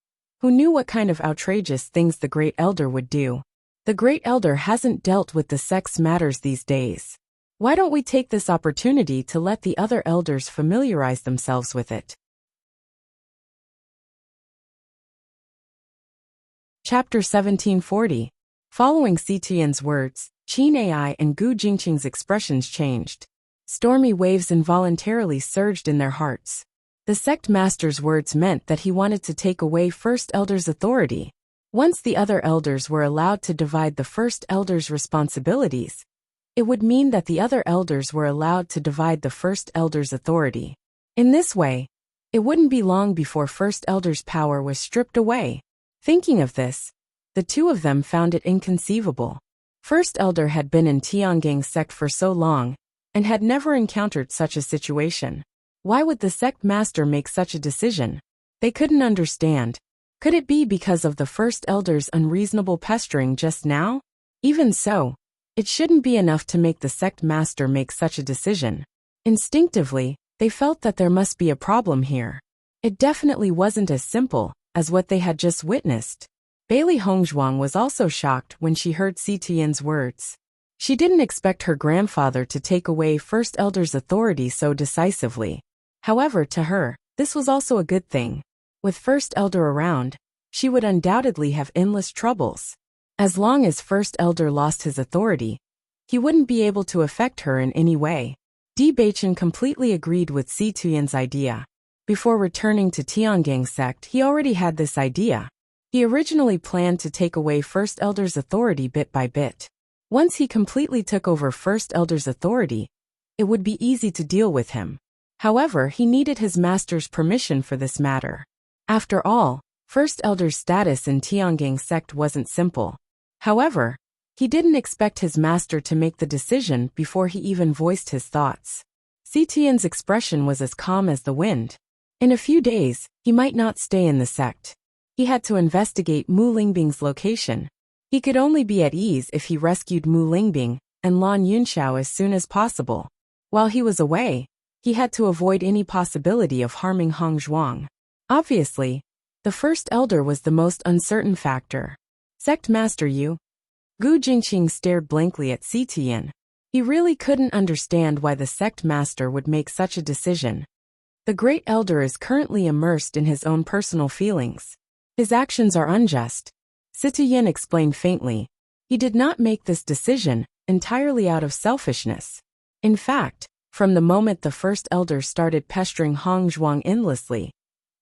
who knew what kind of outrageous things the Great Elder would do? The Great Elder hasn't dealt with the sex matters these days. Why don't we take this opportunity to let the other elders familiarize themselves with it? Chapter 1740. Following Situ Yan's words, Qin Ai and Gu Jingqing's expressions changed. Stormy waves involuntarily surged in their hearts. The sect master's words meant that he wanted to take away First Elder's authority. Once the other elders were allowed to divide the First Elder's responsibilities, it would mean that the other elders were allowed to divide the First Elder's authority. In this way, it wouldn't be long before First Elder's power was stripped away. Thinking of this, the two of them found it inconceivable. First Elder had been in Tiangang's sect for so long, and had never encountered such a situation. Why would the sect master make such a decision? They couldn't understand. Could it be because of the First Elder's unreasonable pestering just now? Even so, it shouldn't be enough to make the sect master make such a decision. Instinctively, they felt that there must be a problem here. It definitely wasn't as simple as what they had just witnessed. Bailey Hongzhuang was also shocked when she heard Situ Yan's words. She didn't expect her grandfather to take away First Elder's authority so decisively. However, to her, this was also a good thing. With First Elder around, she would undoubtedly have endless troubles. As long as First Elder lost his authority, he wouldn't be able to affect her in any way. Bewitching completely agreed with Situ Yan's idea. Before returning to Tiangang's sect, he already had this idea. He originally planned to take away First Elder's authority bit by bit. Once he completely took over First Elder's authority, it would be easy to deal with him. However, he needed his master's permission for this matter. After all, First Elder's status in Tiangang's sect wasn't simple. However, he didn't expect his master to make the decision before he even voiced his thoughts. Situ Yan's expression was as calm as the wind. In a few days, he might not stay in the sect. He had to investigate Mu Lingbing's location. He could only be at ease if he rescued Mu Lingbing and Lan Yunxiao as soon as possible. While he was away, he had to avoid any possibility of harming Hongzhuang. Obviously, the First Elder was the most uncertain factor. Sect Master Yu. Gu Jingqing stared blankly at Situ Yan. He really couldn't understand why the sect master would make such a decision. The Great Elder is currently immersed in his own personal feelings. His actions are unjust. Situ Yan explained faintly. He did not make this decision entirely out of selfishness. In fact, from the moment the First Elder started pestering Hongzhuang endlessly,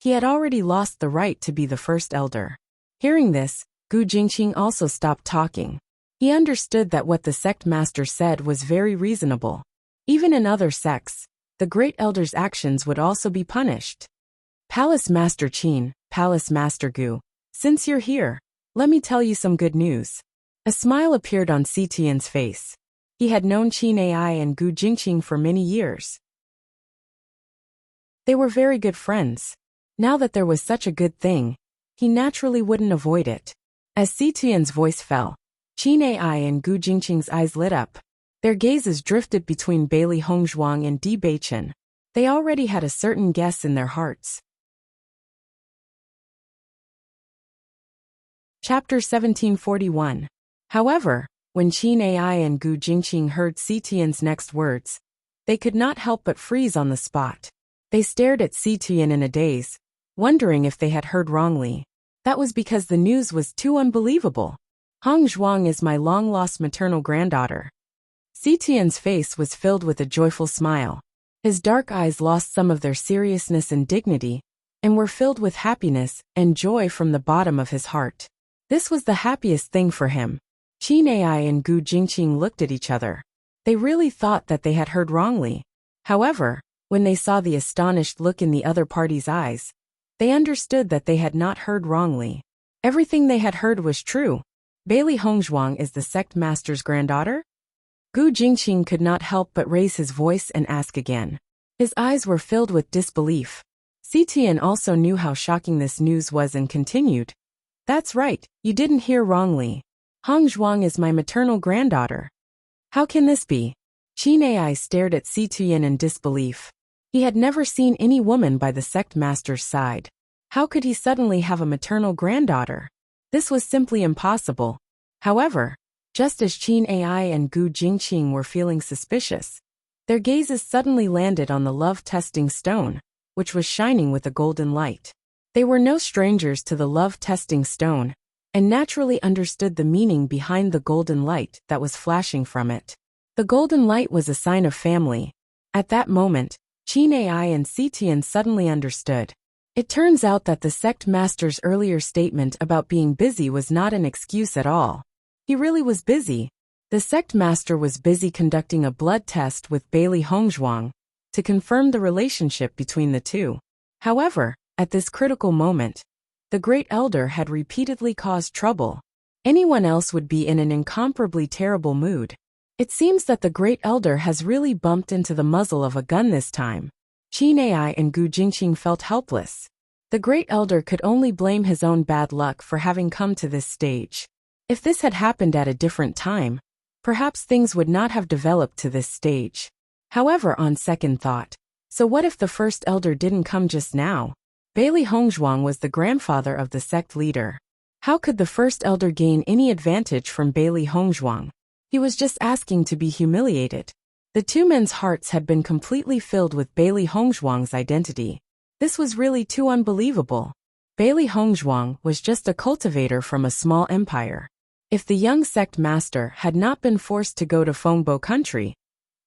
he had already lost the right to be the First Elder. Hearing this, Gu Jingqing also stopped talking. He understood that what the sect master said was very reasonable. Even in other sects, the Great Elder's actions would also be punished. Palace Master Qin, Palace Master Gu, since you're here, let me tell you some good news. A smile appeared on Situ Yan's face. He had known Qin Ai and Gu Jingqing for many years. They were very good friends. Now that there was such a good thing, he naturally wouldn't avoid it. As Situ Yan's voice fell, Qin Ai and Gu Jingqing's eyes lit up. Their gazes drifted between Bailey Hongzhuang and Bewitching. They already had a certain guess in their hearts. Chapter 1741. However, when Qin Ai and Gu Jingqing heard Situ Yan's next words, they could not help but freeze on the spot. They stared at Situ Yan in a daze, wondering if they had heard wrongly. That was because the news was too unbelievable. Hongzhuang is my long-lost maternal granddaughter. Situ Yan's face was filled with a joyful smile. His dark eyes lost some of their seriousness and dignity, and were filled with happiness and joy from the bottom of his heart. This was the happiest thing for him. Qin Ai and Gu Jingqing looked at each other. They really thought that they had heard wrongly. However, When they saw the astonished look in the other party's eyes, they understood that they had not heard wrongly. Everything they had heard was true. Bailey Hongzhuang is the sect master's granddaughter? Gu Jingqing could not help but raise his voice and ask again. His eyes were filled with disbelief. Tian also knew how shocking this news was and continued. That's right, you didn't hear wrongly. Hongzhuang is my maternal granddaughter. How can this be? Qin Ai stared at Tian in disbelief. He had never seen any woman by the sect master's side. How could he suddenly have a maternal granddaughter? This was simply impossible. However, just as Qin Ai and Gu Jingqing were feeling suspicious, their gazes suddenly landed on the love-testing stone, which was shining with a golden light. They were no strangers to the love-testing stone, and naturally understood the meaning behind the golden light that was flashing from it. The golden light was a sign of family. At that moment, Qin Ai and Tian suddenly understood. It turns out that the sect master's earlier statement about being busy was not an excuse at all. He really was busy. The sect master was busy conducting a blood test with Bailey Hongzhuang to confirm the relationship between the two. However, at this critical moment, the great elder had repeatedly caused trouble. Anyone else would be in an incomparably terrible mood. It seems that the great elder has really bumped into the muzzle of a gun this time. Qin Ai and Gu Jingqing felt helpless. The great elder could only blame his own bad luck for having come to this stage. If this had happened at a different time, perhaps things would not have developed to this stage. However, on second thought, so what if the first elder didn't come just now? Bailey Hongzhuang was the grandfather of the sect leader. How could the first elder gain any advantage from Bailey Hongzhuang? He was just asking to be humiliated. The two men's hearts had been completely filled with Bailey Hongzhuang's identity. This was really too unbelievable. Bailey Hongzhuang was just a cultivator from a small empire. If the young sect master had not been forced to go to Fengbo country,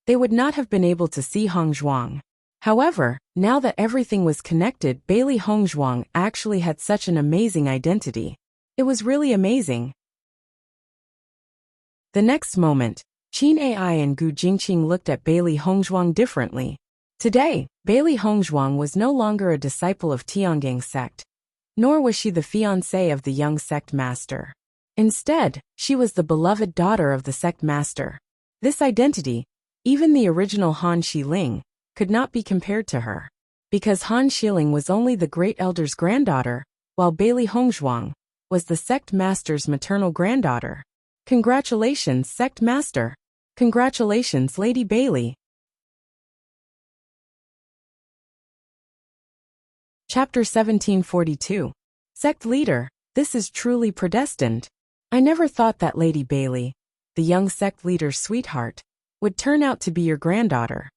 they would not have been able to see Hongzhuang. However, now that everything was connected, Bailey Hongzhuang actually had such an amazing identity. It was really amazing. The next moment, Qin Ai and Gu Jingqing looked at Bailey Hongzhuang differently. Today, Bailey Hongzhuang was no longer a disciple of Tiangang sect, nor was she the fiancée of the young sect master. Instead, she was the beloved daughter of the sect master. This identity, even the original Han Xiling, could not be compared to her. Because Han Xiling was only the great elder's granddaughter, while Bailey Hongzhuang was the sect master's maternal granddaughter. Congratulations, sect master. Congratulations, Lady Bailey. Chapter 1742. Sect leader, this is truly predestined. I never thought that Lady Bailey, the young sect leader's sweetheart, would turn out to be your granddaughter.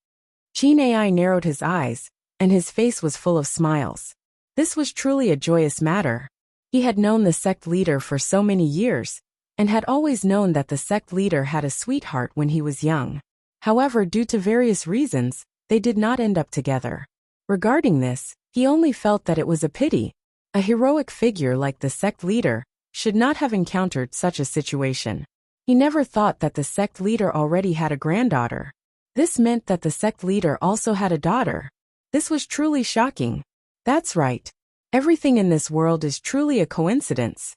Qin Ai narrowed his eyes, and his face was full of smiles. This was truly a joyous matter. He had known the sect leader for so many years, and had always known that the sect leader had a sweetheart when he was young. However, due to various reasons, they did not end up together. Regarding this, he only felt that it was a pity. A heroic figure like the sect leader should not have encountered such a situation. He never thought that the sect leader already had a granddaughter. This meant that the sect leader also had a daughter. This was truly shocking. That's right. Everything in this world is truly a coincidence.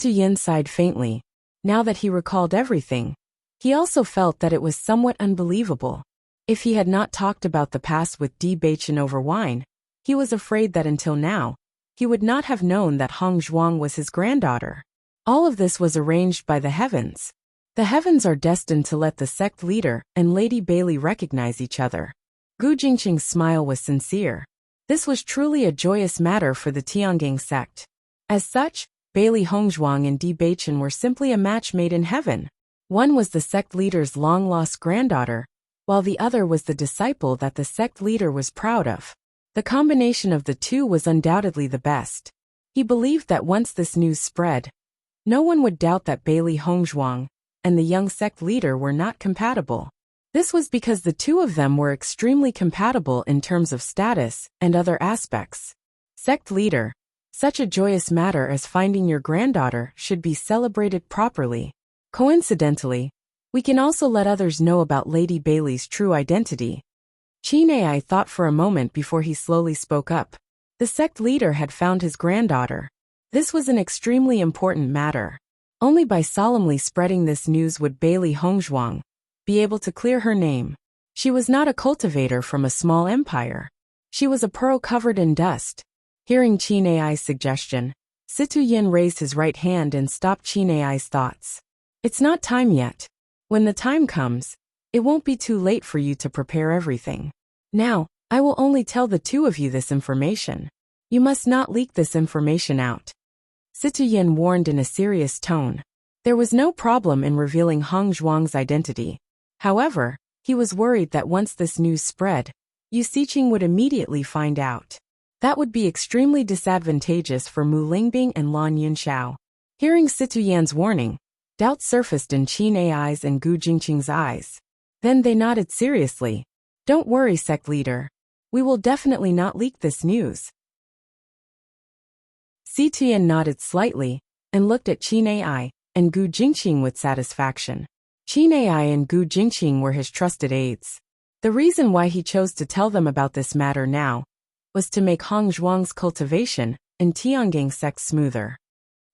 Yen sighed faintly. Now that he recalled everything, he also felt that it was somewhat unbelievable. If he had not talked about the past with Bewitching over wine, he was afraid that until now, he would not have known that Hongzhuang was his granddaughter. All of this was arranged by the heavens. The heavens are destined to let the sect leader and Lady Bailey recognize each other. Gu Jingqing's smile was sincere. This was truly a joyous matter for the Tiangang sect. As such, Bailey Hongzhuang and Bewitching were simply a match made in heaven. One was the sect leader's long-lost granddaughter, while the other was the disciple that the sect leader was proud of. The combination of the two was undoubtedly the best. He believed that once this news spread, no one would doubt that Bailey Hongzhuang and the young sect leader were not compatible. This was because the two of them were extremely compatible in terms of status and other aspects. Sect leader, such a joyous matter as finding your granddaughter should be celebrated properly. Coincidentally, we can also let others know about Lady Bailey's true identity. Qin Ai thought for a moment before he slowly spoke up. The sect leader had found his granddaughter. This was an extremely important matter. Only by solemnly spreading this news would Bailey Hongzhuang be able to clear her name. She was not a cultivator from a small empire. She was a pearl covered in dust. Hearing Qin Ai's suggestion, Situ Yin raised his right hand and stopped Qin Ai's thoughts. It's not time yet. When the time comes, it won't be too late for you to prepare everything. Now, I will only tell the two of you this information. You must not leak this information out. Situ Yin warned in a serious tone. There was no problem in revealing Hong Zhuang's identity. However, he was worried that once this news spread, Yu Xiqing would immediately find out. That would be extremely disadvantageous for Mu Lingbing and Lan Yunxiao. Hearing Situ Yan's warning, doubt surfaced in Qin Ai's and Gu Jingqing's eyes. Then they nodded seriously. Don't worry, sect leader. We will definitely not leak this news. Situ Yan nodded slightly and looked at Qin Ai and Gu Jingqing with satisfaction. Qin Ai and Gu Jingqing were his trusted aides. The reason why he chose to tell them about this matter now was to make Hong Zhuang's cultivation in Tiangang sect smoother.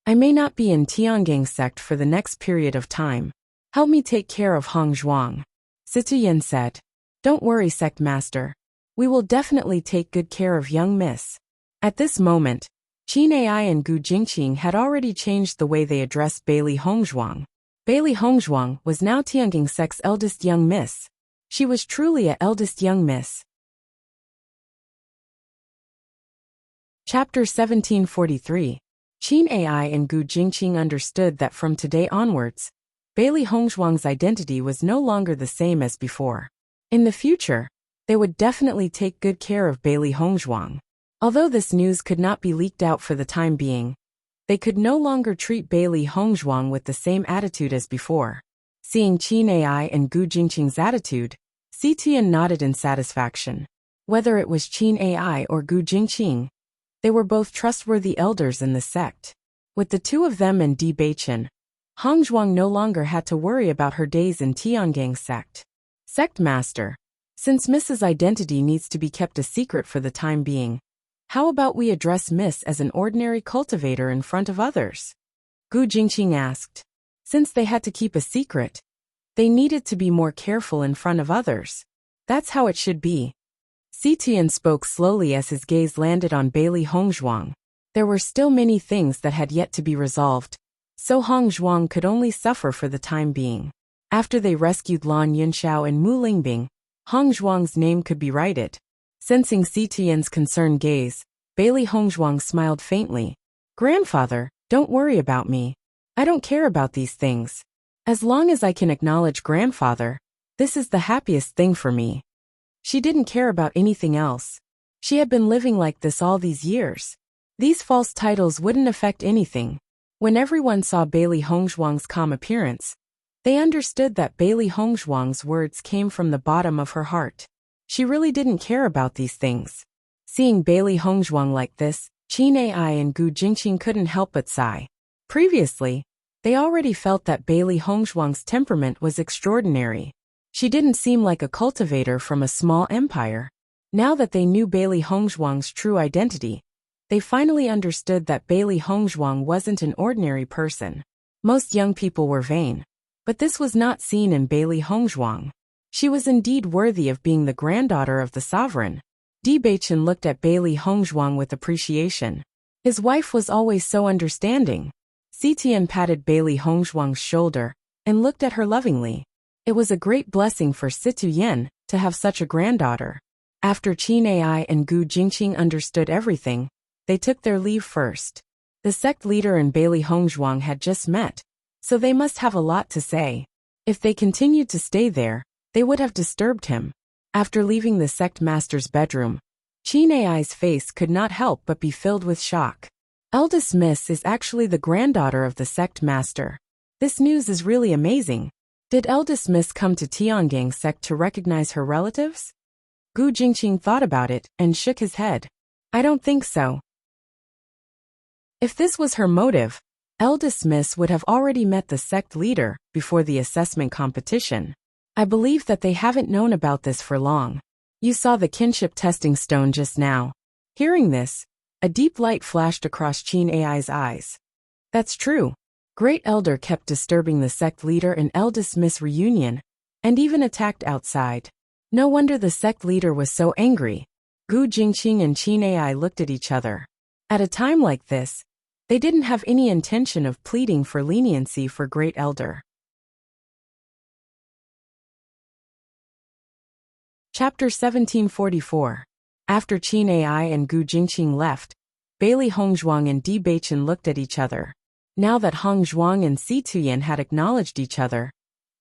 I may not be in Tiangang sect for the next period of time. Help me take care of Hong Zhuang. Situ Yin said. Don't worry, sect master. We will definitely take good care of young miss. At this moment, Qin Ai and Gu Jingqing had already changed the way they addressed Bailey Hongzhuang. Bailey Hongzhuang was now Tiangang sect's eldest young miss. She was truly a eldest young miss. Chapter 1743. Qin Ai and Gu Jingqing understood that from today onwards, Bailey Hongzhuang's identity was no longer the same as before. In the future, they would definitely take good care of Bailey Hongzhuang. Although this news could not be leaked out for the time being, they could no longer treat Bailey Hongzhuang with the same attitude as before. Seeing Qin Ai and Gu Jingqing's attitude, Situ Yan nodded in satisfaction. Whether it was Qin Ai or Gu Jingqing, they were both trustworthy elders in the sect. With the two of them and Bewitching, Hongzhuang no longer had to worry about her days in Tiangang sect. Sect master, since Miss's identity needs to be kept a secret for the time being, how about we address Miss as an ordinary cultivator in front of others? Gu Jingqing asked. Since they had to keep a secret, they needed to be more careful in front of others. That's how it should be. Situ Yan spoke slowly as his gaze landed on Bailey Hongzhuang. There were still many things that had yet to be resolved, so Hongzhuang could only suffer for the time being. After they rescued Lan Yunxiao and Mu Lingbing, Hongzhuang's name could be righted. Sensing Situ Yan's concerned gaze, Bailey Hongzhuang smiled faintly. Grandfather, don't worry about me. I don't care about these things. As long as I can acknowledge grandfather, this is the happiest thing for me. She didn't care about anything else. She had been living like this all these years. These false titles wouldn't affect anything. When everyone saw Bailey Hongzhuang's calm appearance, they understood that Bailey Hongzhuang's words came from the bottom of her heart. She really didn't care about these things. Seeing Bailey Hongzhuang like this, Qin Ai and Gu Jingqing couldn't help but sigh. Previously, they already felt that Bailey Hongzhuang's temperament was extraordinary. She didn't seem like a cultivator from a small empire. Now that they knew Bailey Hongzhuang's true identity, they finally understood that Bailey Hongzhuang wasn't an ordinary person. Most young people were vain, but this was not seen in Bailey Hongzhuang. She was indeed worthy of being the granddaughter of the sovereign. Bewitching looked at Bailey Hongzhuang with appreciation. His wife was always so understanding. Situ Yan patted Bailey Hongzhuang's shoulder and looked at her lovingly. It was a great blessing for Situ Yan to have such a granddaughter. After Qin Ai and Gu Jingqing understood everything, they took their leave first. The sect leader and Bailey Hongzhuang had just met, so they must have a lot to say. If they continued to stay there, they would have disturbed him. After leaving the sect master's bedroom, Qin Ai's face could not help but be filled with shock. Eldest Miss is actually the granddaughter of the sect master. This news is really amazing. Did Eldest Miss come to Tiangang sect to recognize her relatives? Gu Jingqing thought about it and shook his head. I don't think so. If this was her motive, Eldest Miss would have already met the sect leader before the assessment competition. I believe that they haven't known about this for long. You saw the kinship testing stone just now. Hearing this, a deep light flashed across Qin Ai's eyes. That's true. Great Elder kept disturbing the sect leader and eldest miss reunion, and even attacked outside. No wonder the sect leader was so angry. Gu Jingqing and Qin Ai looked at each other. At a time like this, they didn't have any intention of pleading for leniency for Great Elder. Chapter 1744. After Qin Ai and Gu Jingqing left, Bailey Hongzhuang and Di Beichen looked at each other. Now that Hongzhuang and Si Tuyen had acknowledged each other,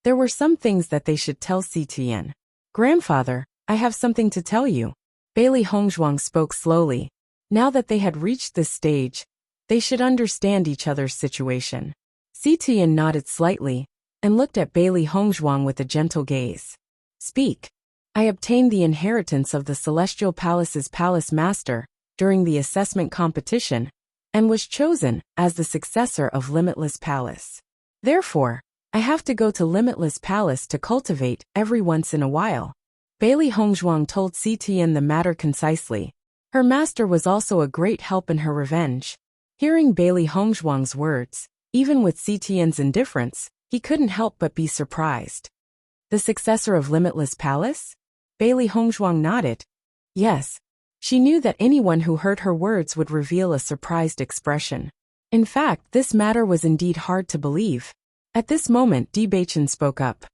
there were some things that they should tell Si Tuyen. Grandfather, I have something to tell you. Bailey Hongzhuang spoke slowly. Now that they had reached this stage, they should understand each other's situation. Si Tuyen nodded slightly and looked at Bailey Hongzhuang with a gentle gaze. Speak. I obtained the inheritance of the Celestial Palace's palace master during the assessment competition and was chosen as the successor of Limitless Palace. Therefore, I have to go to Limitless Palace to cultivate every once in a while. Bailey Hongzhuang told Si Tuyen the matter concisely. Her master was also a great help in her revenge. Hearing Bailey Hongzhuang's words, even with Si Tuyen's indifference, he couldn't help but be surprised. The successor of Limitless Palace? Bailey Hongzhuang nodded. Yes. She knew that anyone who heard her words would reveal a surprised expression. In fact, this matter was indeed hard to believe. At this moment, Di Beichen spoke up.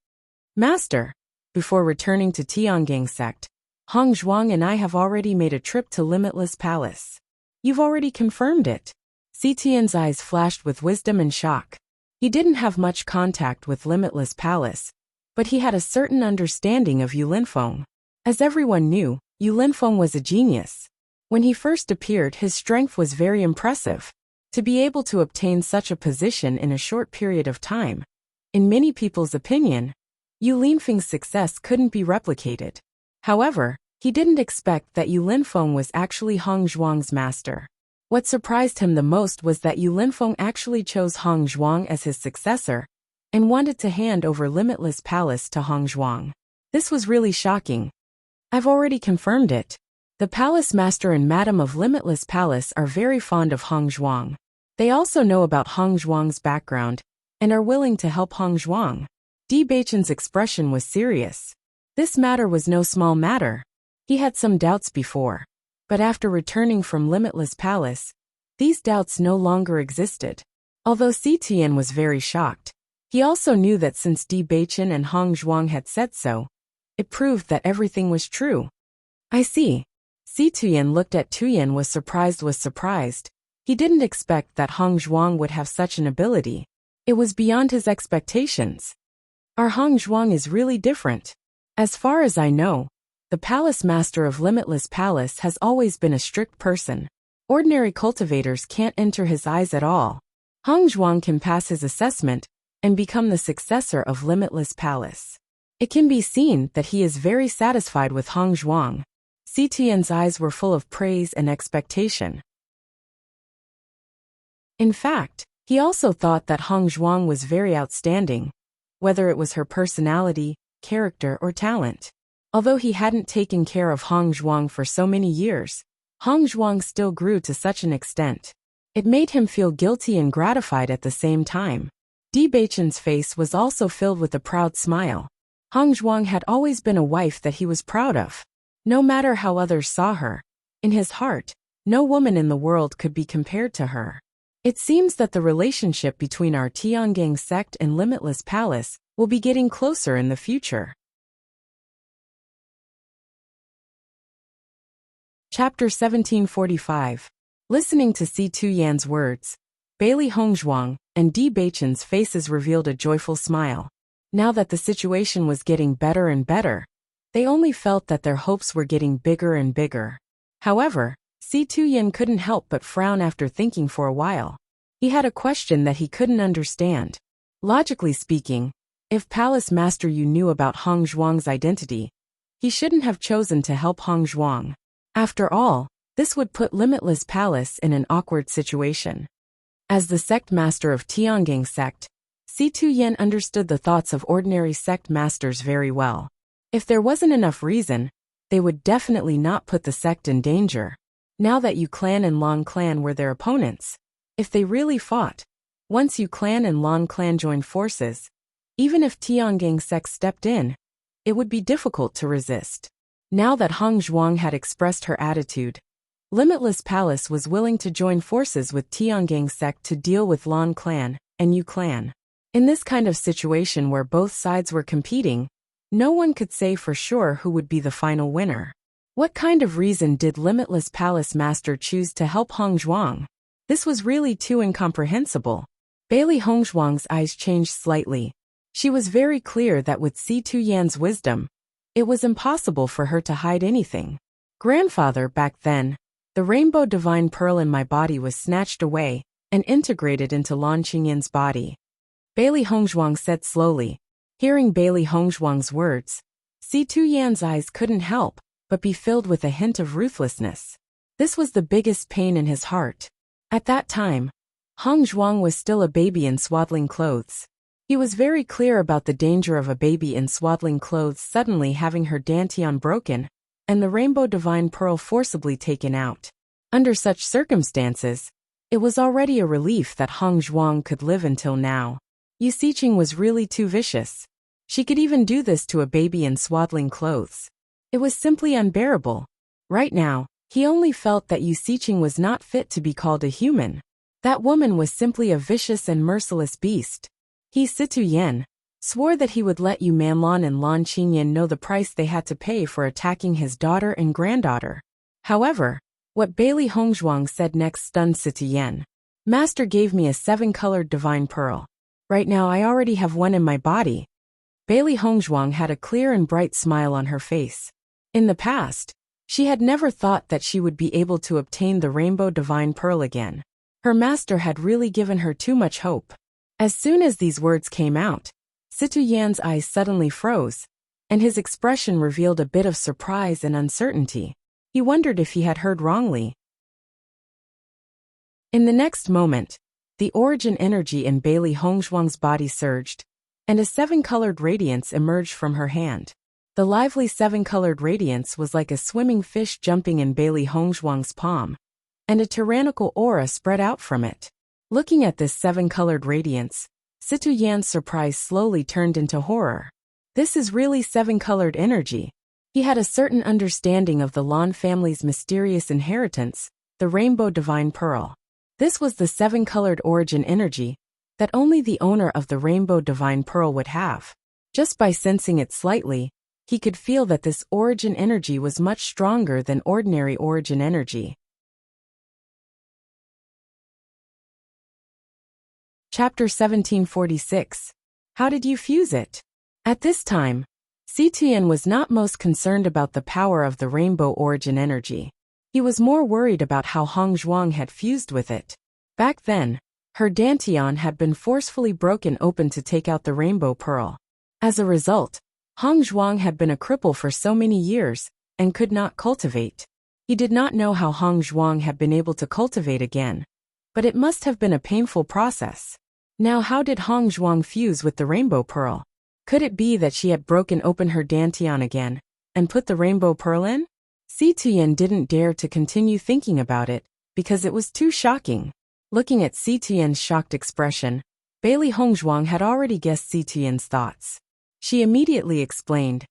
Master, before returning to Tiangang sect, Hongzhuang and I have already made a trip to Limitless Palace. You've already confirmed it. Si Tian's eyes flashed with wisdom and shock. He didn't have much contact with Limitless Palace, but he had a certain understanding of Yu Linfeng. As everyone knew, Yu Linfeng was a genius. When he first appeared, his strength was very impressive. To be able to obtain such a position in a short period of time, in many people's opinion, Yu Linfeng's success couldn't be replicated. However, he didn't expect that Yu Linfeng was actually Hongzhuang's master. What surprised him the most was that Yu Linfeng actually chose Hongzhuang as his successor and wanted to hand over Limitless Palace to Hongzhuang. This was really shocking. I've already confirmed it. The palace master and madam of Limitless Palace are very fond of Hongzhuang. They also know about Hongzhuang's background and are willing to help Hongzhuang. Di Beichen's expression was serious. This matter was no small matter. He had some doubts before, but after returning from Limitless Palace, these doubts no longer existed. Although Si Tuyen was very shocked, he also knew that since Di Beichen and Hongzhuang had said so, it proved that everything was true. I see. Si Tuyen looked at Tuyen was surprised. He didn't expect that Hongzhuang would have such an ability. It was beyond his expectations. Our Hongzhuang is really different. As far as I know, the palace master of Limitless Palace has always been a strict person. Ordinary cultivators can't enter his eyes at all. Hongzhuang can pass his assessment and become the successor of Limitless Palace. It can be seen that he is very satisfied with Hongzhuang. Si Tuyen's eyes were full of praise and expectation. In fact, he also thought that Hongzhuang was very outstanding, whether it was her personality, character, or talent. Although he hadn't taken care of Hongzhuang for so many years, Hongzhuang still grew to such an extent. It made him feel guilty and gratified at the same time. Di Beichen's face was also filled with a proud smile. Hongzhuang had always been a wife that he was proud of. No matter how others saw her, in his heart, no woman in the world could be compared to her. It seems that the relationship between our Tiangang sect and Limitless Palace will be getting closer in the future. Chapter 1745. Listening to Si Tuyen's words, Bailey Hongzhuang and Di Beichen's faces revealed a joyful smile. Now that the situation was getting better and better, they only felt that their hopes were getting bigger and bigger. However, Si Tuyen couldn't help but frown after thinking for a while. He had a question that he couldn't understand. Logically speaking, if Palace Master Yu knew about Hongzhuang's identity, he shouldn't have chosen to help Hongzhuang. After all, this would put Limitless Palace in an awkward situation. As the sect master of Tiangang sect, Si Tuyen understood the thoughts of ordinary sect masters very well. If there wasn't enough reason, they would definitely not put the sect in danger. Now that Yu clan and Long clan were their opponents, if they really fought, once Yu clan and Long clan joined forces, even if Tiangang sect stepped in, it would be difficult to resist. Now that Hong Zhuang had expressed her attitude, Limitless Palace was willing to join forces with Tiangang sect to deal with Long clan and Yu clan. In this kind of situation where both sides were competing, no one could say for sure who would be the final winner. What kind of reason did Limitless Palace Master choose to help Hong Zhuang? This was really too incomprehensible. Bailey Hong Zhuang's eyes changed slightly. She was very clear that with Si Tuyan's wisdom, it was impossible for her to hide anything. Grandfather, back then, the Rainbow Divine Pearl in my body was snatched away and integrated into Lan Qingyin's body. Bailey Hong Zhuang said slowly. Hearing Bailey Hong Zhuang's words, Si Tuyan's eyes couldn't help but be filled with a hint of ruthlessness. This was the biggest pain in his heart. At that time, Hong Zhuang was still a baby in swaddling clothes. He was very clear about the danger of a baby in swaddling clothes suddenly having her dantian broken and the Rainbow Divine Pearl forcibly taken out. Under such circumstances, it was already a relief that Hong Zhuang could live until now. Yu Xiqing was really too vicious. She could even do this to a baby in swaddling clothes. It was simply unbearable. Right now, he only felt that Yu Xiqing was not fit to be called a human. That woman was simply a vicious and merciless beast. He, Si Tuyan, swore that he would let Yu Manlan and Lan Qinyin know the price they had to pay for attacking his daughter and granddaughter. However, what Bailey Hong Zhuang said next stunned Si Tuyan. Master gave me a 7-colored divine pearl. Right now I already have one in my body. Bailey Hong Zhuang had a clear and bright smile on her face. In the past, she had never thought that she would be able to obtain the Rainbow Divine Pearl again. Her master had really given her too much hope. As soon as these words came out, Si Tuyan's eyes suddenly froze, and his expression revealed a bit of surprise and uncertainty. He wondered if he had heard wrongly. In the next moment, the origin energy in Bailey Hong Zhuang's body surged, and a 7-colored radiance emerged from her hand. The lively 7-colored radiance was like a swimming fish jumping in Bailey Hong Zhuang's palm, and a tyrannical aura spread out from it. Looking at this 7-colored radiance, Si Tuyan's surprise slowly turned into horror. This is really 7-colored energy. He had a certain understanding of the Lan family's mysterious inheritance, the Rainbow Divine Pearl. This was the 7-colored origin energy that only the owner of the Rainbow Divine Pearl would have. Just by sensing it slightly, he could feel that this origin energy was much stronger than ordinary origin energy. Chapter 1746. How did you fuse it? At this time, Si Tuyan was not most concerned about the power of the rainbow origin energy. He was more worried about how Hong Zhuang had fused with it. Back then, her dantian had been forcefully broken open to take out the rainbow pearl. As a result, Hong Zhuang had been a cripple for so many years and could not cultivate. He did not know how Hong Zhuang had been able to cultivate again, but it must have been a painful process. Now how did Hong Zhuang fuse with the rainbow pearl? Could it be that she had broken open her dantian again and put the rainbow pearl in? Si Tuyan didn't dare to continue thinking about it because it was too shocking. Looking at Si Tuyan's shocked expression, Bailey Hong Zhuang had already guessed Si Tuyan's thoughts. She immediately explained,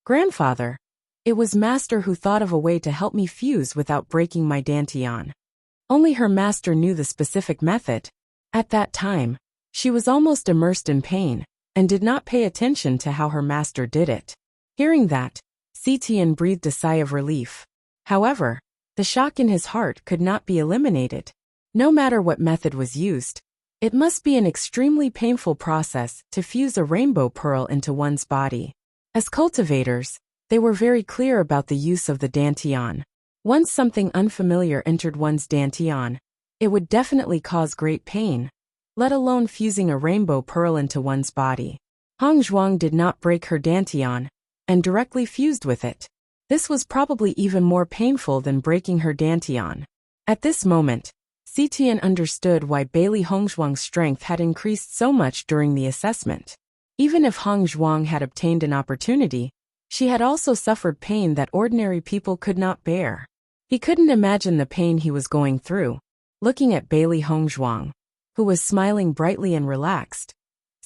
"Grandfather, it was Master who thought of a way to help me fuse without breaking my dantian." Only her master knew the specific method. At that time, she was almost immersed in pain and did not pay attention to how her master did it. Hearing that, Si Tuyan breathed a sigh of relief. However, the shock in his heart could not be eliminated. No matter what method was used, it must be an extremely painful process to fuse a rainbow pearl into one's body. As cultivators, they were very clear about the use of the dantian. Once something unfamiliar entered one's dantian, it would definitely cause great pain, let alone fusing a rainbow pearl into one's body. Hong Zhuang did not break her dantian and directly fused with it. This was probably even more painful than breaking her dantian. At this moment, Si Tuyan understood why Bailey Hong Zhuang's strength had increased so much during the assessment. Even if Hong Zhuang had obtained an opportunity, She had also suffered pain that ordinary people could not bear. He couldn't imagine the pain he was going through. Looking at Bailey Hongzhuang, who was smiling brightly and relaxed,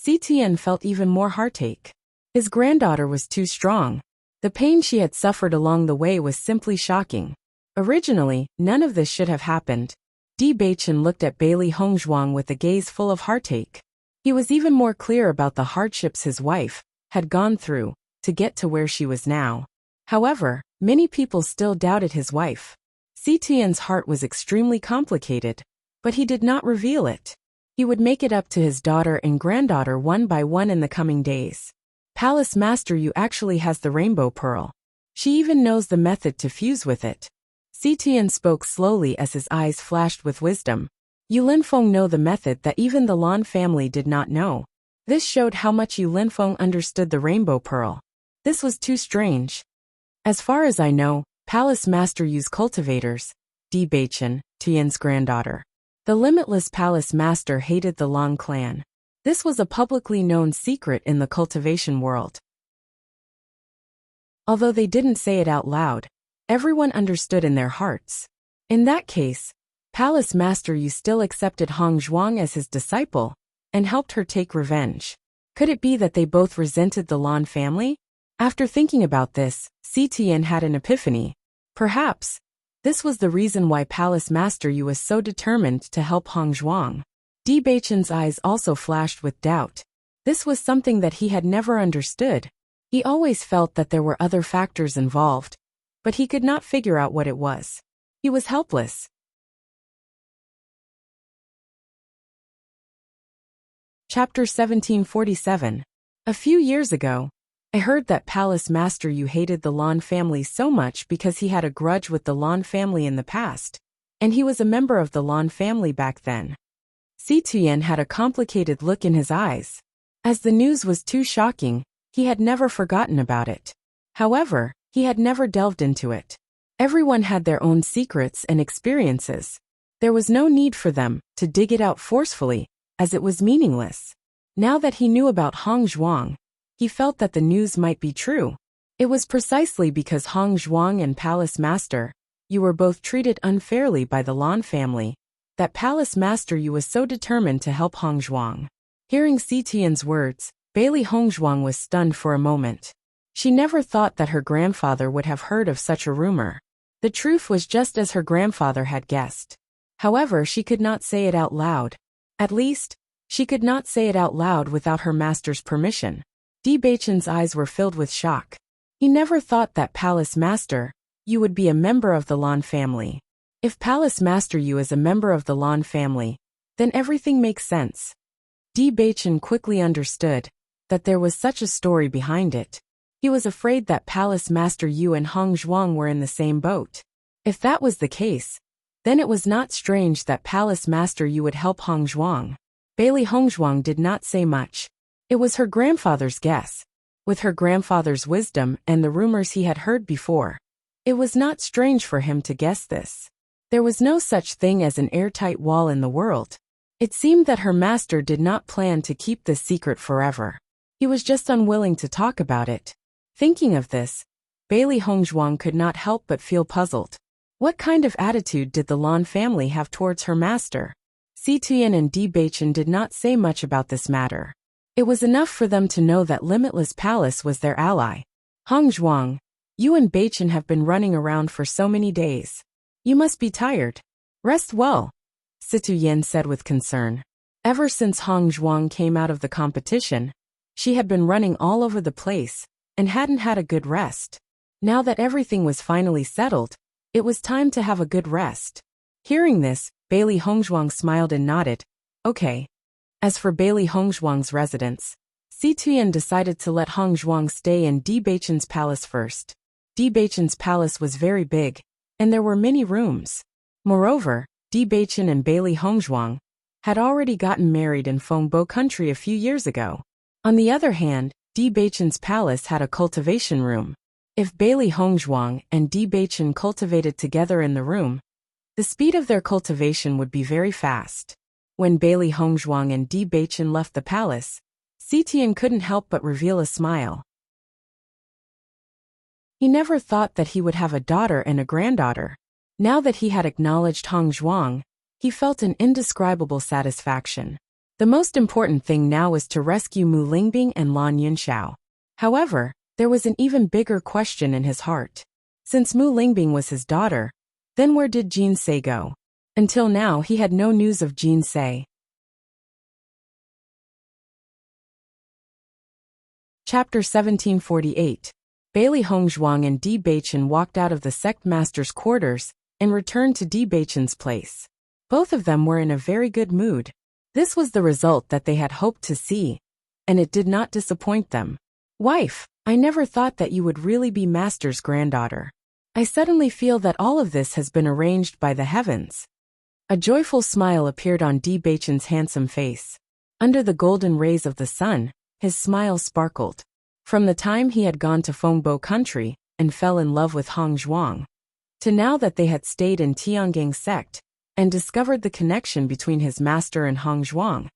Tian felt even more heartache. His granddaughter was too strong. The pain she had suffered along the way was simply shocking. Originally, none of this should have happened. Bewitching looked at Bailey Hongzhuang with a gaze full of heartache. He was even more clear about the hardships his wife had gone through to get to where she was now. However, many people still doubted his wife. Tian's heart was extremely complicated, but he did not reveal it. He would make it up to his daughter and granddaughter one by one in the coming days. Palace Master Yu actually has the rainbow pearl. She even knows the method to fuse with it. Tian spoke slowly as his eyes flashed with wisdom. Yu Linfeng know the method that even the Lan family did not know. This showed how much Yu Linfeng understood the rainbow pearl. This was too strange. As far as I know, Palace Master Yu's cultivators, Bewitching, Tian's granddaughter. The Limitless Palace Master hated the Lan clan. This was a publicly known secret in the cultivation world. Although they didn't say it out loud, everyone understood in their hearts. In that case, Palace Master Yu still accepted Hongzhuang as his disciple and helped her take revenge. Could it be that they both resented the Lan family? After thinking about this, Tian had an epiphany. Perhaps this was the reason why Palace Master Yu was so determined to help Hongzhuang. Bewitching's eyes also flashed with doubt. This was something that he had never understood. He always felt that there were other factors involved, but he could not figure out what it was. He was helpless. Chapter 1747. A few years ago, I heard that Palace Master Yu hated the Lan family so much because he had a grudge with the Lan family in the past, and he was a member of the Lan family back then. Tian had a complicated look in his eyes. As the news was too shocking, he had never forgotten about it. However, he had never delved into it. Everyone had their own secrets and experiences. There was no need for them to dig it out forcefully, as it was meaningless. Now that he knew about Hongzhuang, he felt that the news might be true. It was precisely because Hongzhuang and Palace Master Yu were both treated unfairly by the Lan family that Palace Master Yu was so determined to help Hongzhuang. Hearing Tian's words, Bailey Hongzhuang was stunned for a moment. She never thought that her grandfather would have heard of such a rumor. The truth was just as her grandfather had guessed. However, she could not say it out loud. At least, she could not say it out loud without her master's permission. Bewitching's eyes were filled with shock. He never thought that Palace Master Yu would be a member of the Lan family. If Palace Master Yu is a member of the Lan family, then everything makes sense. Bewitching quickly understood that there was such a story behind it. He was afraid that Palace Master Yu and Hongzhuang were in the same boat. If that was the case, then it was not strange that Palace Master Yu would help Hongzhuang. Bailey Hongzhuang did not say much. It was her grandfather's guess. With her grandfather's wisdom and the rumors he had heard before, it was not strange for him to guess this. There was no such thing as an airtight wall in the world. It seemed that her master did not plan to keep this secret forever. He was just unwilling to talk about it. Thinking of this, Bailey Hongzhuang could not help but feel puzzled. What kind of attitude did the Lan family have towards her master? Tian and Bewitching did not say much about this matter. It was enough for them to know that Limitless Palace was their ally. Hongzhuang, you and Bewitching have been running around for so many days. You must be tired. Rest well, Tian said with concern. Ever since Hongzhuang came out of the competition, she had been running all over the place and hadn't had a good rest. Now that everything was finally settled, it was time to have a good rest. Hearing this, Bailey Hongzhuang smiled and nodded. Okay. As for Bailey Hongzhuang's residence, Tian decided to let Hongzhuang stay in Bewitching's palace first. Bewitching's palace was very big, and there were many rooms. Moreover, Bewitching and Bailey Hongzhuang had already gotten married in Fengbo country a few years ago. On the other hand, Bewitching's palace had a cultivation room. If Bailey Hongzhuang and Bewitching cultivated together in the room, the speed of their cultivation would be very fast. When Bailey Hongzhuang and Bewitching left the palace, Tian couldn't help but reveal a smile. He never thought that he would have a daughter and a granddaughter. Now that he had acknowledged Hong Zhuang, he felt an indescribable satisfaction. The most important thing now was to rescue Mu Lingbing and Lan Yunxiao. However, there was an even bigger question in his heart. Since Mu Lingbing was his daughter, then where did Jin Se go? Until now he had no news of Jin Se. Chapter 1748. Bailey Hongzhuang and Di Beichen walked out of the sect master's quarters and returned to Di Beichen's place. Both of them were in a very good mood. This was the result that they had hoped to see, and it did not disappoint them. Wife, I never thought that you would really be master's granddaughter. I suddenly feel that all of this has been arranged by the heavens. A joyful smile appeared on Di Beichen's handsome face. Under the golden rays of the sun, his smile sparkled. From the time he had gone to Fengbo country and fell in love with Hong Zhuang, to now that they had stayed in Tiangang sect and discovered the connection between his master and Hong Zhuang.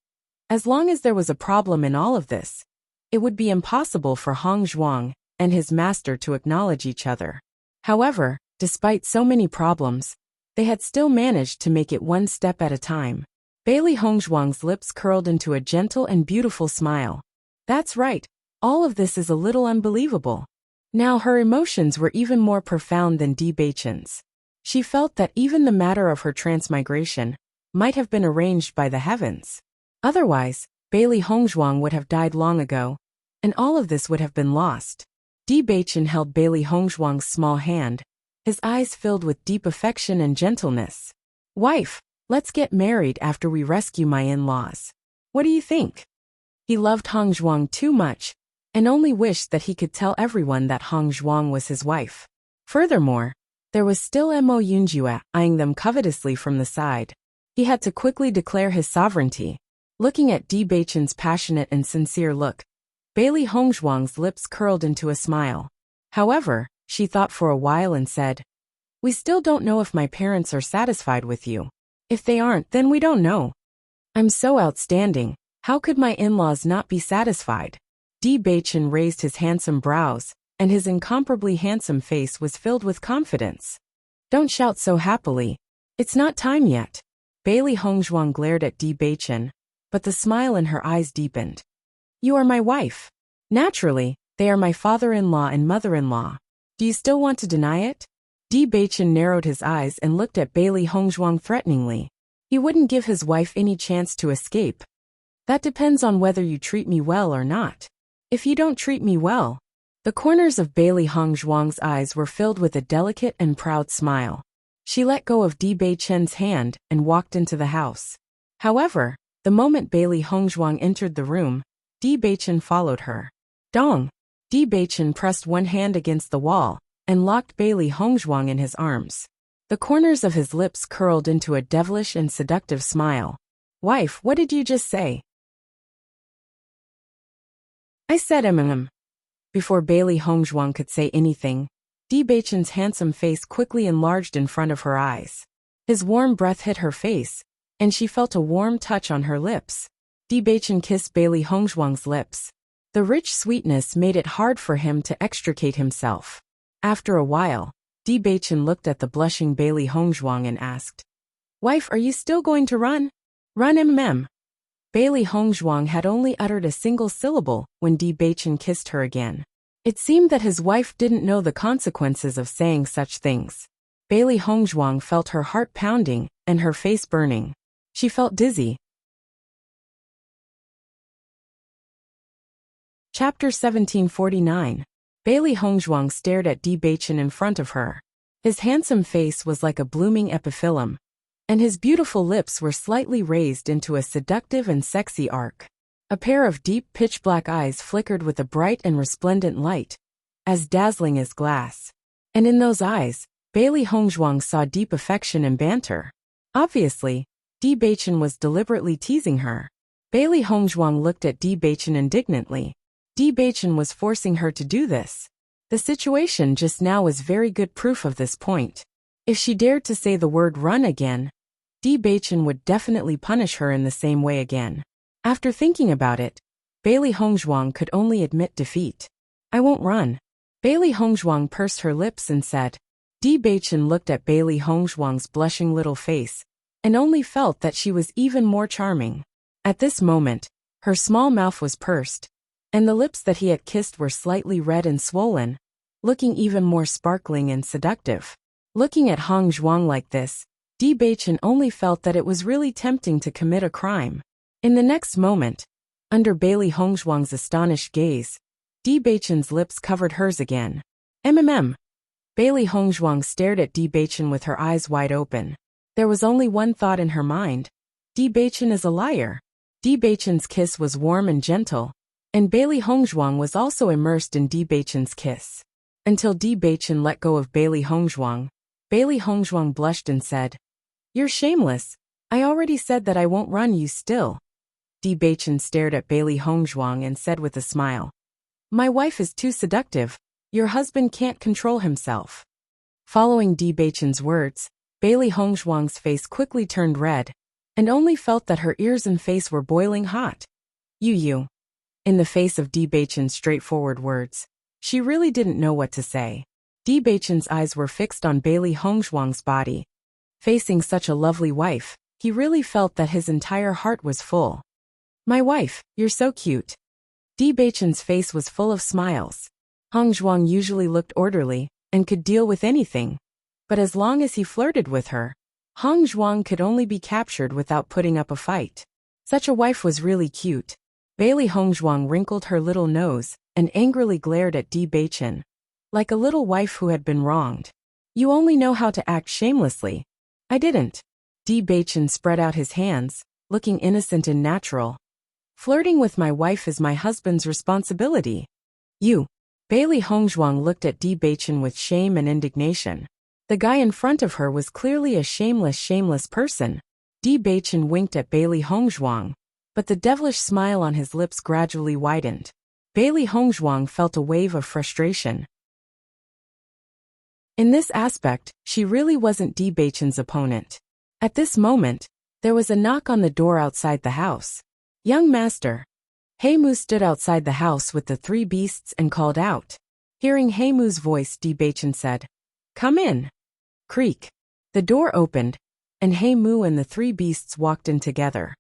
As long as there was a problem in all of this, it would be impossible for Hong Zhuang and his master to acknowledge each other. However, despite so many problems, they had still managed to make it one step at a time. Bailey Hongzhuang's lips curled into a gentle and beautiful smile. That's right, all of this is a little unbelievable. Now her emotions were even more profound than Di Beichen's. She felt that even the matter of her transmigration might have been arranged by the heavens. Otherwise, Bailey Hongzhuang would have died long ago, and all of this would have been lost. Di Beichen held Bailey Hongzhuang's small hand, his eyes filled with deep affection and gentleness. Wife, let's get married after we rescue my in-laws. What do you think? He loved Hong Zhuang too much, and only wished that he could tell everyone that Hong Zhuang was his wife. Furthermore, there was still Mo Yunjue eyeing them covetously from the side. He had to quickly declare his sovereignty. Looking at Di Beichen's passionate and sincere look, Bailey Hongzhuang's lips curled into a smile. However, she thought for a while and said, "We still don't know if my parents are satisfied with you. If they aren't, then we don't know. I'm so outstanding, how could my in-laws not be satisfied?" Di Beichen raised his handsome brows, and his incomparably handsome face was filled with confidence. Don't shout so happily. It's not time yet. Bailey Hongzhuang glared at Di Beichen, but the smile in her eyes deepened. You are my wife. Naturally, they are my father-in-law and mother-in-law. Do you still want to deny it? Di Beichen narrowed his eyes and looked at Bailey Hongzhuang threateningly. He wouldn't give his wife any chance to escape. That depends on whether you treat me well or not. If you don't treat me well. The corners of Bailey Hongzhuang's eyes were filled with a delicate and proud smile. She let go of Di Beichen's hand and walked into the house. However, the moment Bailey Hongzhuang entered the room, Di Beichen followed her. Dong! Di Beichen pressed one hand against the wall and locked Bailey Hongzhuang in his arms. The corners of his lips curled into a devilish and seductive smile. Wife, what did you just say? I said Before Bailey Hongzhuang could say anything, Di Beichen's handsome face quickly enlarged in front of her eyes. His warm breath hit her face, and she felt a warm touch on her lips. Di Beichen kissed Bailey Hongzhuang's lips. The rich sweetness made it hard for him to extricate himself. After a while, Di Beichen looked at the blushing Bailey Hongzhuang and asked, Wife, are you still going to run? Run. Bailey Hongzhuang had only uttered a single syllable when Di Beichen kissed her again. It seemed that his wife didn't know the consequences of saying such things. Bailey Hongzhuang felt her heart pounding and her face burning. She felt dizzy. Chapter 1749. Bailey Hongzhuang stared at Di Beichen in front of her. His handsome face was like a blooming epiphyllum, and his beautiful lips were slightly raised into a seductive and sexy arc. A pair of deep pitch-black eyes flickered with a bright and resplendent light, as dazzling as glass. And in those eyes, Bailey Hongzhuang saw deep affection and banter. Obviously, Di Beichen was deliberately teasing her. Bailey Hongzhuang looked at Di Beichen indignantly. Di Beichen was forcing her to do this. The situation just now was very good proof of this point. If she dared to say the word run again, Di Beichen would definitely punish her in the same way again. After thinking about it, Bailey Hongzhuang could only admit defeat. I won't run. Bailey Hongzhuang pursed her lips and said. Di Beichen looked at Bailey Hongzhuang's blushing little face, and only felt that she was even more charming. At this moment, her small mouth was pursed, and the lips that he had kissed were slightly red and swollen, looking even more sparkling and seductive. Looking at Hongzhuang like this, Di Beichen only felt that it was really tempting to commit a crime. In the next moment, under Bailey Hongzhuang's astonished gaze, Di Beichen's lips covered hers again. Bailey Hongzhuang stared at Di Beichen with her eyes wide open. There was only one thought in her mind. Di Beichen is a liar. Di Beichen's kiss was warm and gentle, and Bailey Hongzhuang was also immersed in Di Beichen's kiss. Until Di Beichen let go of Bailey Hongzhuang, Bailey Hongzhuang blushed and said, "You're shameless. I already said that I won't run you still." Di Beichen stared at Bailey Hongzhuang and said with a smile, "My wife is too seductive. Your husband can't control himself." Following Di Beichen's words, Bailey Hongzhuang's face quickly turned red, and only felt that her ears and face were boiling hot. You. In the face of Di Beichen's straightforward words, she really didn't know what to say. Di Beichen's eyes were fixed on Bailey Hongzhuang's body. Facing such a lovely wife, he really felt that his entire heart was full. "My wife, you're so cute." Di Beichen's face was full of smiles. Hongzhuang usually looked orderly and could deal with anything, but as long as he flirted with her, Hongzhuang could only be captured without putting up a fight. Such a wife was really cute. Bailey Hongzhuang wrinkled her little nose and angrily glared at Di Beichen, like a little wife who had been wronged. "You only know how to act shamelessly." "I didn't." Di Beichen spread out his hands, looking innocent and natural. "Flirting with my wife is my husband's responsibility." "You." Bailey Hongzhuang looked at Di Beichen with shame and indignation. The guy in front of her was clearly a shameless person. Di Beichen winked at Bailey Hongzhuang, but the devilish smile on his lips gradually widened. Bailey Hongzhuang felt a wave of frustration. In this aspect, she really wasn't Di Beichen's opponent. At this moment, there was a knock on the door outside the house. "Young master." Heimu stood outside the house with the three beasts and called out. Hearing Heimu's voice, Di Beichen said, "Come in." Creak. The door opened, and Heimu and the three beasts walked in together.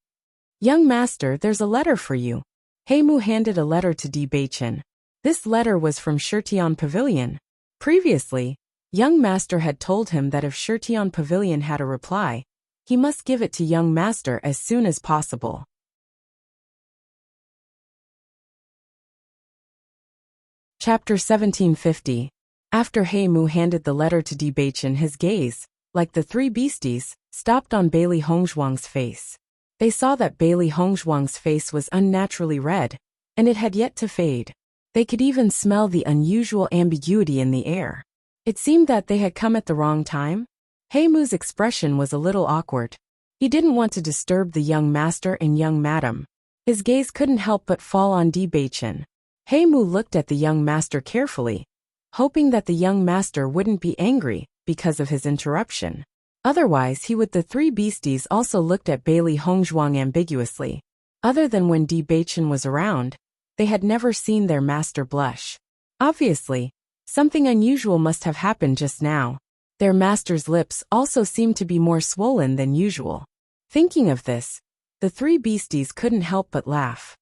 "Young master, there's a letter for you." Heimu handed a letter to Di Beichen. This letter was from Shirtian Pavilion. Previously, young master had told him that if Shirtian Pavilion had a reply, he must give it to young master as soon as possible. Chapter 1750. After Heimu handed the letter to Di Beichen, his gaze, like the three beasties, stopped on Bailey Hongzhuang's face. They saw that Bailey Hongzhuang's face was unnaturally red, and it had yet to fade. They could even smell the unusual ambiguity in the air. It seemed that they had come at the wrong time. Heimu's expression was a little awkward. He didn't want to disturb the young master and young madam. His gaze couldn't help but fall on Di Beichen. Heimu looked at the young master carefully, hoping that the young master wouldn't be angry because of his interruption. Otherwise he would. The three beasties also looked at Bailey Hongzhuang ambiguously. Other than when Di Beichen was around, they had never seen their master blush. Obviously, something unusual must have happened just now. Their master's lips also seemed to be more swollen than usual. Thinking of this, the three beasties couldn't help but laugh.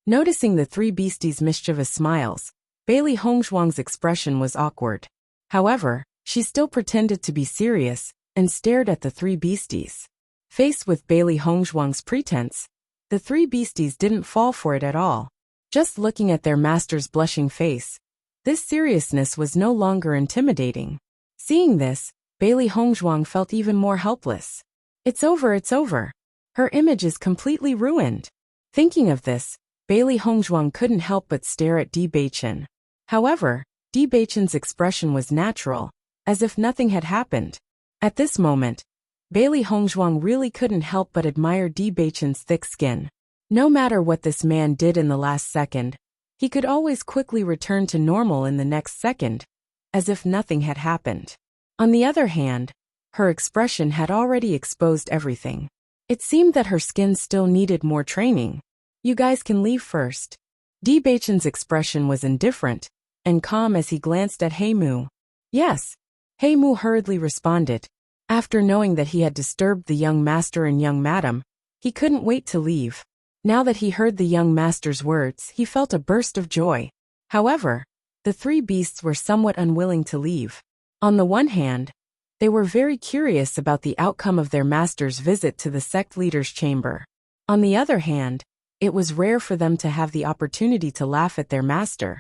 Noticing the three beasties' mischievous smiles, Bailey Hongzhuang's expression was awkward. However, she still pretended to be serious and stared at the three beasties. Faced with Bailey Hongzhuang's pretense, the three beasties didn't fall for it at all. Just looking at their master's blushing face, this seriousness was no longer intimidating. Seeing this, Bailey Hongzhuang felt even more helpless. It's over. Her image is completely ruined. Thinking of this, Bailey Hongzhuang couldn't help but stare at Di Beichen. However, Di Beichen's expression was natural, as if nothing had happened. At this moment, Bailey Hongzhuang really couldn't help but admire Di Beichen's thick skin. No matter what this man did in the last second, he could always quickly return to normal in the next second, as if nothing had happened. On the other hand, her expression had already exposed everything. It seemed that her skin still needed more training. "You guys can leave first." Di Beichen's expression was indifferent, and calm as he glanced at Heimu. Yes. Heimu hurriedly responded. After knowing that he had disturbed the young master and young madam, he couldn't wait to leave. Now that he heard the young master's words, he felt a burst of joy. However, the three beasts were somewhat unwilling to leave. On the one hand, they were very curious about the outcome of their master's visit to the sect leader's chamber. On the other hand, it was rare for them to have the opportunity to laugh at their master,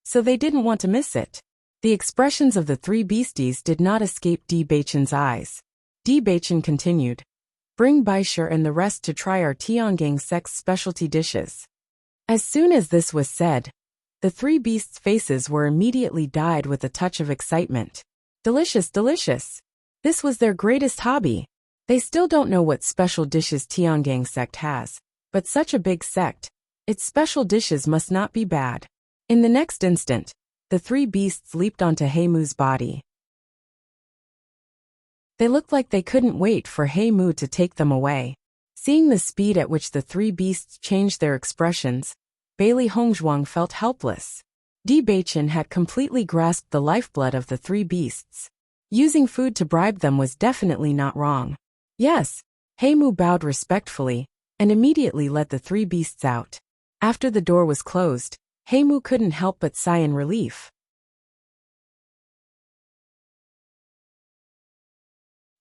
so they didn't want to miss it. The expressions of the three beasties did not escape Bewitching's eyes. Bewitching continued. Bring Baisher and the rest to try our Tiangang sect's specialty dishes. As soon as this was said, the three beasts' faces were immediately dyed with a touch of excitement. Delicious, delicious. This was their greatest hobby. They still don't know what special dishes Tiangang sect has, but such a big sect, its special dishes must not be bad. In the next instant, the three beasts leaped onto Heimu's body. They looked like they couldn't wait for Heimu to take them away. Seeing the speed at which the three beasts changed their expressions, Bailey Hongzhuang felt helpless. Bewitching had completely grasped the lifeblood of the three beasts. Using food to bribe them was definitely not wrong. Yes, Heimu bowed respectfully, and immediately let the three beasts out. After the door was closed, Heimu couldn't help but sigh in relief.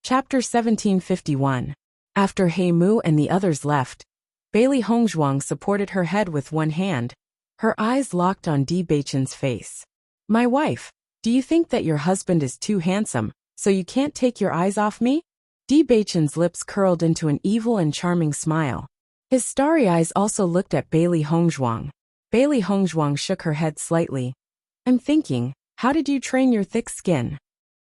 Chapter 1751. After Heimu and the others left, Bailey Hongzhuang supported her head with one hand, her eyes locked on Bewitching's face. My wife, do you think that your husband is too handsome, so you can't take your eyes off me? Bewitching's lips curled into an evil and charming smile. His starry eyes also looked at Bailey Hongzhuang. Bailey Hongzhuang shook her head slightly. I'm thinking, how did you train your thick skin?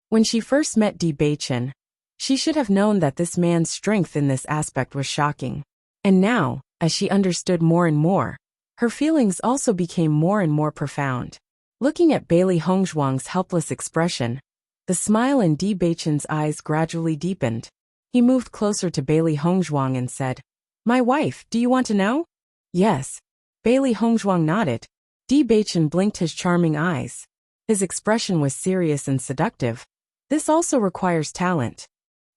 When she first met Bewitching, she should have known that this man's strength in this aspect was shocking. And now, as she understood more and more, her feelings also became more and more profound. Looking at Bailey Hongzhuang's helpless expression, the smile in Bewitching's eyes gradually deepened. He moved closer to Bailey Hongzhuang and said, My wife, do you want to know? Yes. Bailey Hongzhuang nodded. Bewitching blinked his charming eyes. His expression was serious and seductive. This also requires talent.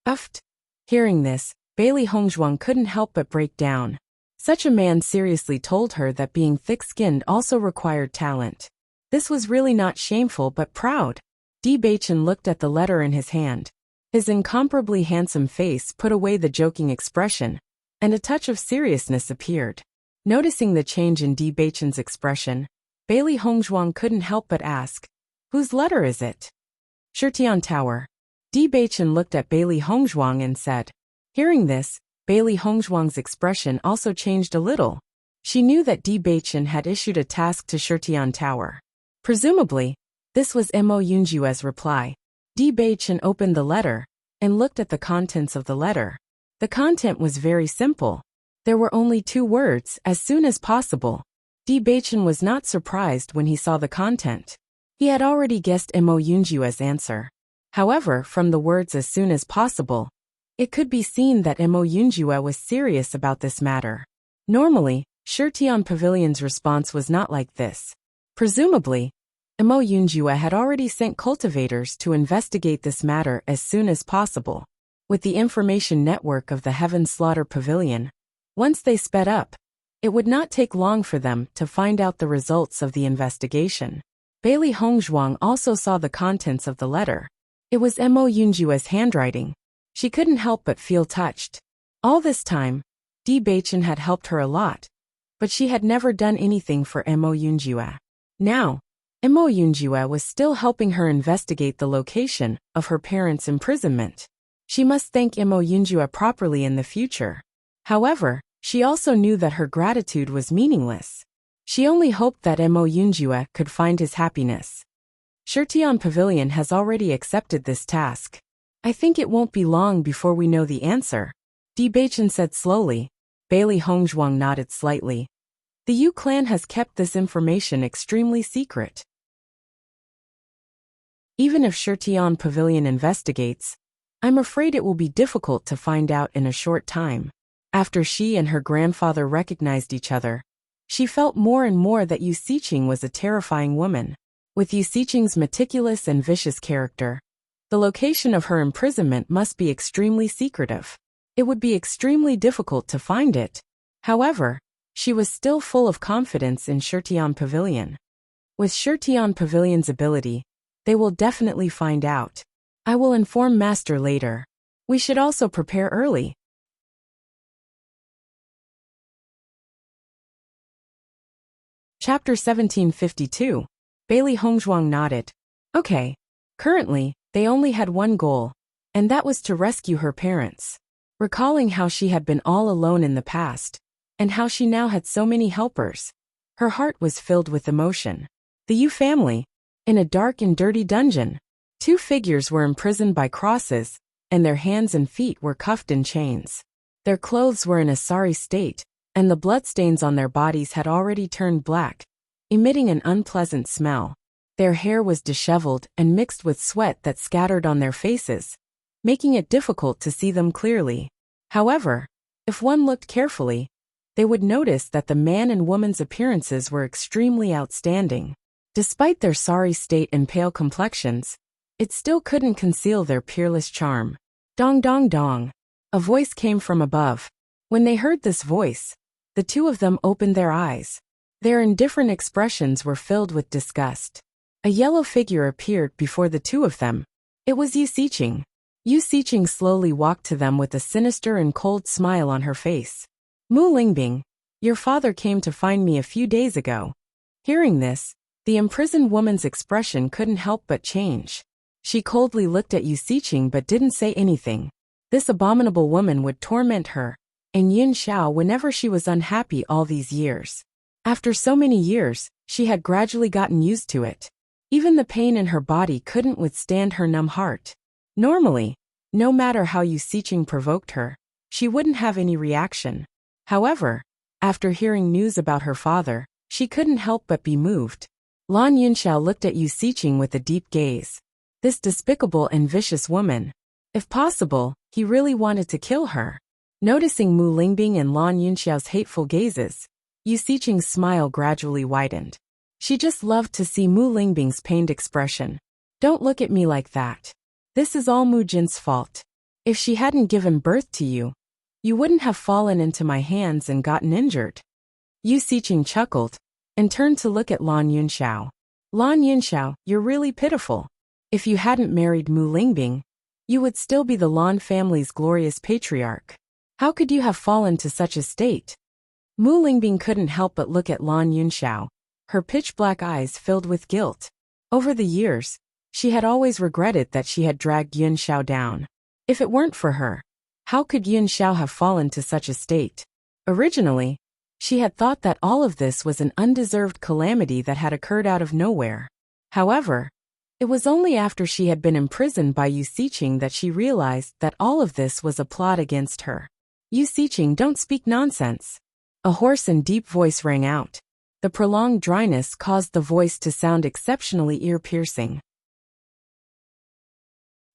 Uffed. Hearing this, Bailey Hongzhuang couldn't help but break down. Such a man seriously told her that being thick-skinned also required talent. This was really not shameful but proud. Bewitching looked at the letter in his hand. His incomparably handsome face put away the joking expression, and a touch of seriousness appeared. Noticing the change in Bewitching's expression, Bailey Hongzhuang couldn't help but ask, Whose letter is it? Shirtian Tower. Bewitching looked at Bailey Hongzhuang and said. Hearing this, Bailey Hongzhuang's expression also changed a little. She knew that Bewitching had issued a task to Shirtian Tower. Presumably, this was Mo Yunjue's reply. Bewitching opened the letter and looked at the contents of the letter. The content was very simple. There were only 2 words, as soon as possible. Bewitching was not surprised when he saw the content. He had already guessed Mo Yunjue's answer. However, from the words as soon as possible, it could be seen that Mo Yunjue was serious about this matter. Normally, Shirtian Pavilion's response was not like this. Presumably, Mo Yunjue had already sent cultivators to investigate this matter as soon as possible. With the information network of the Heaven Slaughter Pavilion, once they sped up, it would not take long for them to find out the results of the investigation. Bailey Hongzhuang also saw the contents of the letter. It was Mo Yunjue's handwriting. She couldn't help but feel touched. All this time, Bewitching had helped her a lot, but she had never done anything for Mo Yunjue. Now, Mo Yunjue was still helping her investigate the location of her parents' imprisonment. She must thank Mo Yunjue properly in the future. However, she also knew that her gratitude was meaningless. She only hoped that Mo Yunjue could find his happiness. Shirtian Pavilion has already accepted this task. I think it won't be long before we know the answer, Bewitching said slowly. Bailey Hongzhuang nodded slightly. The Yu clan has kept this information extremely secret. Even if Shirtian Pavilion investigates, I'm afraid it will be difficult to find out in a short time. After she and her grandfather recognized each other, she felt more and more that Yu Siqing was a terrifying woman. With Yu Siqing's meticulous and vicious character, the location of her imprisonment must be extremely secretive. It would be extremely difficult to find it. However, she was still full of confidence in Shirtian Pavilion. With Shirtian Pavilion's ability, they will definitely find out. I will inform Master later. We should also prepare early. Chapter 1752. Bailey Hongzhuang nodded. Okay. Currently, they only had one goal, and that was to rescue her parents. Recalling how she had been all alone in the past, and how she now had so many helpers, her heart was filled with emotion. The Yu family, in a dark and dirty dungeon. Two figures were imprisoned by crosses, and their hands and feet were cuffed in chains. Their clothes were in a sorry state, and the bloodstains on their bodies had already turned black, emitting an unpleasant smell. Their hair was disheveled and mixed with sweat that scattered on their faces, making it difficult to see them clearly. However, if one looked carefully, they would notice that the man and woman's appearances were extremely outstanding. Despite their sorry state and pale complexions, it still couldn't conceal their peerless charm. Dong dong dong. A voice came from above. When they heard this voice, the two of them opened their eyes. Their indifferent expressions were filled with disgust. A yellow figure appeared before the two of them. It was Yu Siqing. Yu Siqing slowly walked to them with a sinister and cold smile on her face. Mu Lingbing, your father came to find me a few days ago. Hearing this, the imprisoned woman's expression couldn't help but change. She coldly looked at Yu Siqing but didn't say anything. This abominable woman would torment her, and Yun Xiao whenever she was unhappy all these years. After so many years, she had gradually gotten used to it. Even the pain in her body couldn't withstand her numb heart. Normally, no matter how Yu Siqing provoked her, she wouldn't have any reaction. However, after hearing news about her father, she couldn't help but be moved. Lan Yunxiao looked at Yu Siqing with a deep gaze. This despicable and vicious woman. If possible, he really wanted to kill her. Noticing Mu Lingbing and Lan Yunxiao's hateful gazes, Yu Siqing's smile gradually widened. She just loved to see Mu Lingbing's pained expression. Don't look at me like that. This is all Mu Jin's fault. If she hadn't given birth to you, you wouldn't have fallen into my hands and gotten injured. Yu Siqing chuckled, and turned to look at Lan Yunxiao. Lan Yunxiao, you're really pitiful. If you hadn't married Mu Lingbing, you would still be the Lan family's glorious patriarch. How could you have fallen to such a state? Mu Lingbing couldn't help but look at Lan Yunxiao, her pitch-black eyes filled with guilt. Over the years, she had always regretted that she had dragged Yun Xiao down. If it weren't for her, how could Yun Xiao have fallen to such a state? Originally, she had thought that all of this was an undeserved calamity that had occurred out of nowhere. However, it was only after she had been imprisoned by Yu Siqing that she realized that all of this was a plot against her. Yu Siqing, don't speak nonsense. A hoarse and deep voice rang out. The prolonged dryness caused the voice to sound exceptionally ear-piercing.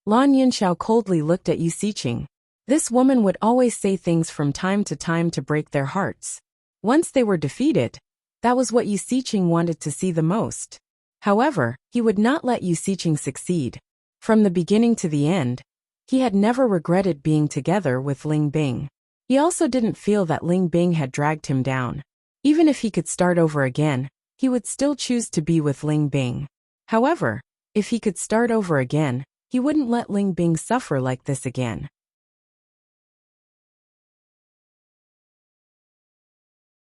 Lan Yunxiao coldly looked at Yu Siqing. This woman would always say things from time to break their hearts. Once they were defeated, that was what Yu Siqing wanted to see the most. However, he would not let Yu Siqing succeed. From the beginning to the end, he had never regretted being together with Ling Bing. He also didn't feel that Ling Bing had dragged him down. Even if he could start over again, he would still choose to be with Ling Bing. However, if he could start over again, he wouldn't let Ling Bing suffer like this again.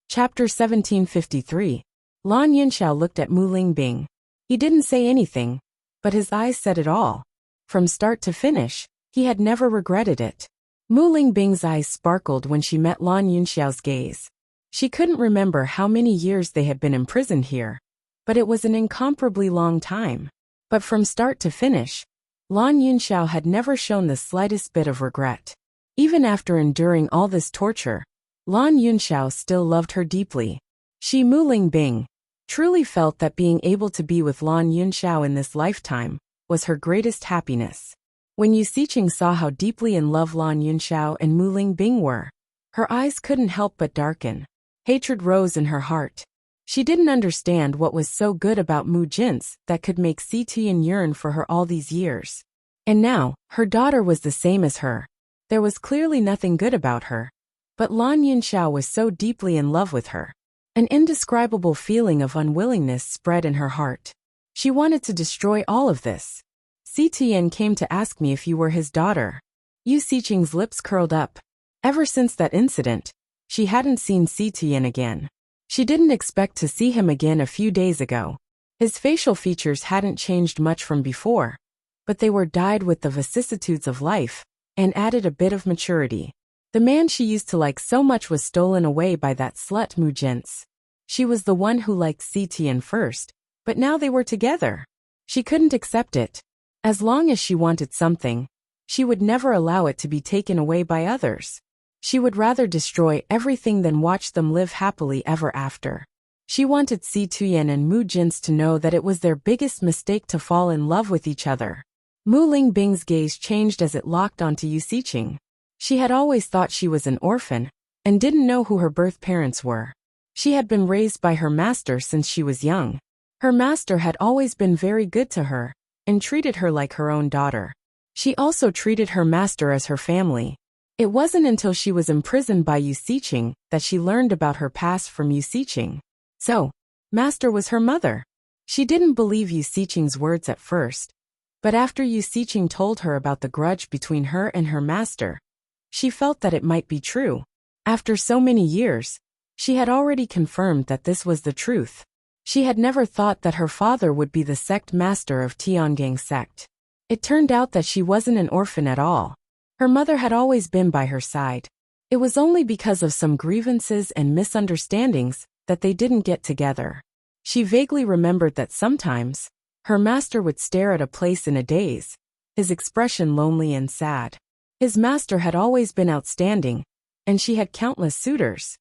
Chapter 1753. Lan Yunxiao looked at Mu Lingbing. He didn't say anything, but his eyes said it all. From start to finish, he had never regretted it. Mu Lingbing's eyes sparkled when she met Lan Yunxiao's gaze. She couldn't remember how many years they had been imprisoned here, but it was an incomparably long time. But from start to finish, Lan Yunxiao had never shown the slightest bit of regret. Even after enduring all this torture, Lan Yunxiao still loved her deeply. She, Mu Lingbing, truly felt that being able to be with Lan Yunxiao in this lifetime was her greatest happiness. When Yu Siqing saw how deeply in love Lan Yunxiao and Mu Lingbing were, her eyes couldn't help but darken. Hatred rose in her heart. She didn't understand what was so good about Mu Jin's that could make Si Tuyen yearn for her all these years. And now, her daughter was the same as her. There was clearly nothing good about her. But Lan Yunxiao was so deeply in love with her. An indescribable feeling of unwillingness spread in her heart. She wanted to destroy all of this. Si Tuyen came to ask me if you were his daughter. Yu Siqing's lips curled up. Ever since that incident, she hadn't seen Si Tuyen again. She didn't expect to see him again a few days ago. His facial features hadn't changed much from before, but they were dyed with the vicissitudes of life and added a bit of maturity. The man she used to like so much was stolen away by that slut Mu Jin's. She was the one who liked Si Tuyen first, but now they were together. She couldn't accept it. As long as she wanted something, she would never allow it to be taken away by others. She would rather destroy everything than watch them live happily ever after. She wanted Si Tuyen and Mu Jin's to know that it was their biggest mistake to fall in love with each other. Mu Lingbing's gaze changed as it locked onto Yu Siqing. She had always thought she was an orphan, and didn't know who her birth parents were. She had been raised by her master since she was young. Her master had always been very good to her, and treated her like her own daughter. She also treated her master as her family. It wasn't until she was imprisoned by Yu Siqing that she learned about her past from Yu Siqing. So, master was her mother. She didn't believe Yu Siqing's words at first, but after Yu Siqing told her about the grudge between her and her master, she felt that it might be true. After so many years, she had already confirmed that this was the truth. She had never thought that her father would be the sect master of Tiangang sect. It turned out that she wasn't an orphan at all. Her mother had always been by her side. It was only because of some grievances and misunderstandings that they didn't get together. She vaguely remembered that sometimes, her master would stare at a place in a daze, his expression lonely and sad. His master had always been outstanding, and she had countless suitors.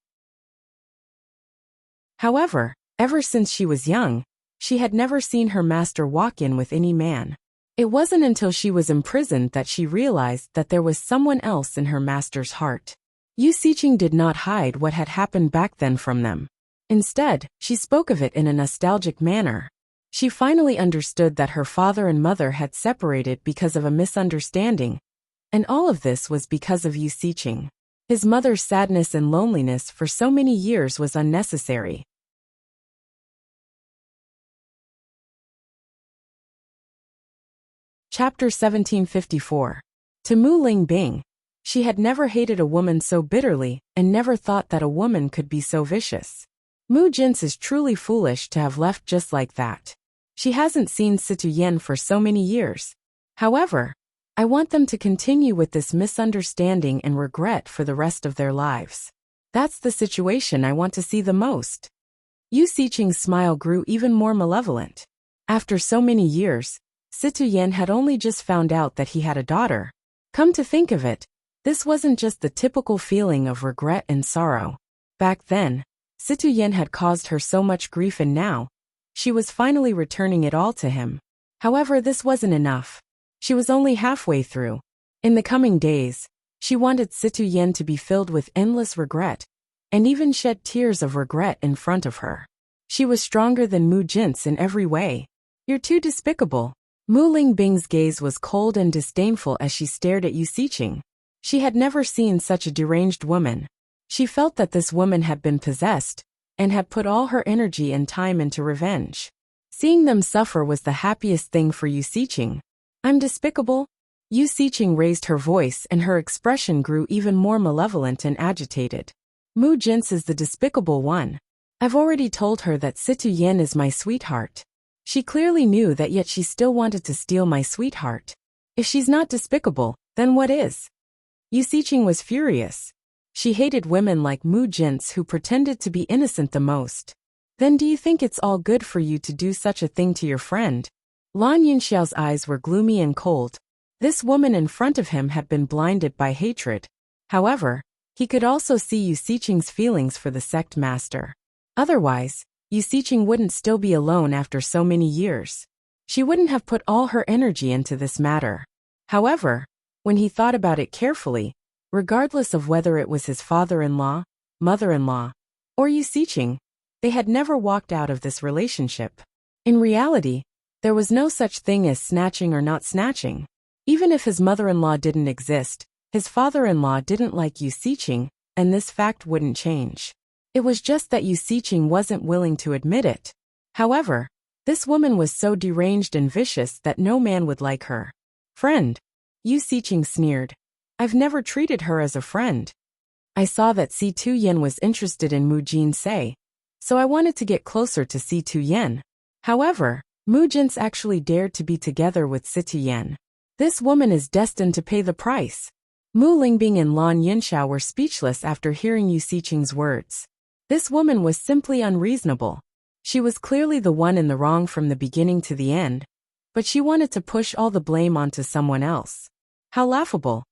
However, ever since she was young, she had never seen her master walk in with any man. It wasn't until she was imprisoned that she realized that there was someone else in her master's heart. Yu Siqing did not hide what had happened back then from them. Instead, she spoke of it in a nostalgic manner. She finally understood that her father and mother had separated because of a misunderstanding, and all of this was because of Yu Siqing. His mother's sadness and loneliness for so many years was unnecessary. Chapter 1754. To Mu Lingbing, she had never hated a woman so bitterly and never thought that a woman could be so vicious. Mu Jin's is truly foolish to have left just like that. She hasn't seen Si Tuyen for so many years. However, I want them to continue with this misunderstanding and regret for the rest of their lives. That's the situation I want to see the most. Yu Siqing's smile grew even more malevolent. After so many years, Si Tuyen had only just found out that he had a daughter. Come to think of it, this wasn't just the typical feeling of regret and sorrow. Back then, Si Tuyen had caused her so much grief, and now, she was finally returning it all to him. However, this wasn't enough. She was only halfway through. In the coming days, she wanted Si Tuyen to be filled with endless regret, and even shed tears of regret in front of her. She was stronger than Mu Jin's in every way. You're too despicable. Mu Lingbing's gaze was cold and disdainful as she stared at Yu Siqing. She had never seen such a deranged woman. She felt that this woman had been possessed, and had put all her energy and time into revenge. Seeing them suffer was the happiest thing for Yu Siqing. I'm despicable? Yu Siqing raised her voice and her expression grew even more malevolent and agitated. Mu Jin's is the despicable one. I've already told her that Si Tuyen is my sweetheart. She clearly knew that, yet she still wanted to steal my sweetheart. If she's not despicable, then what is? Yu Siqing was furious. She hated women like Mu Jin's who pretended to be innocent the most. Then do you think it's all good for you to do such a thing to your friend? Lan Yunxiao's eyes were gloomy and cold. This woman in front of him had been blinded by hatred. However, he could also see Yu Siqing's feelings for the sect master. Otherwise, Yu Siqing wouldn't still be alone after so many years. She wouldn't have put all her energy into this matter. However, when he thought about it carefully, regardless of whether it was his father-in-law, mother-in-law, or Yu Siqing, They had never walked out of this relationship. In reality, there was no such thing as snatching or not snatching. Even if his mother-in-law didn't exist, his father-in-law didn't like Wuxia, and this fact wouldn't change. It was just that Wuxia wasn't willing to admit it. However, this woman was so deranged and vicious that no man would like her. Friend, Wuxia sneered. I've never treated her as a friend. I saw that Situyen was interested in Mu Jinsei, so I wanted to get closer to Situyen. However, Mu Jins actually dared to be together with Situyen. This woman is destined to pay the price. Mu Lingbing and Lan Yunxiao were speechless after hearing Wuxia's words. This woman was simply unreasonable. She was clearly the one in the wrong from the beginning to the end, but she wanted to push all the blame onto someone else. How laughable.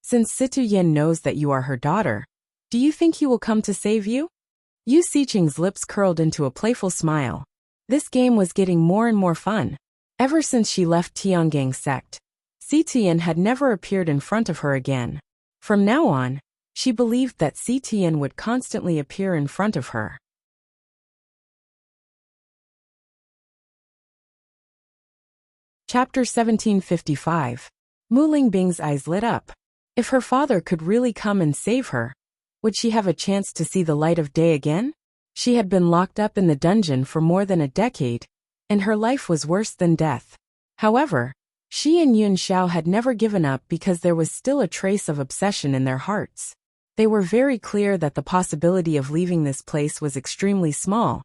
Since Situyen knows that you are her daughter, do you think he will come to save you? Wuxia's lips curled into a playful smile. This game was getting more and more fun. Ever since she left Tiangang sect, Situyen had never appeared in front of her again. From now on, she believed that Situyen would constantly appear in front of her. Chapter 1755. Mu Lingbing's eyes lit up. If her father could really come and save her, would she have a chance to see the light of day again? She had been locked up in the dungeon for more than a decade, and her life was worse than death. However, she and Yun Xiao had never given up because there was still a trace of obsession in their hearts. They were very clear that the possibility of leaving this place was extremely small,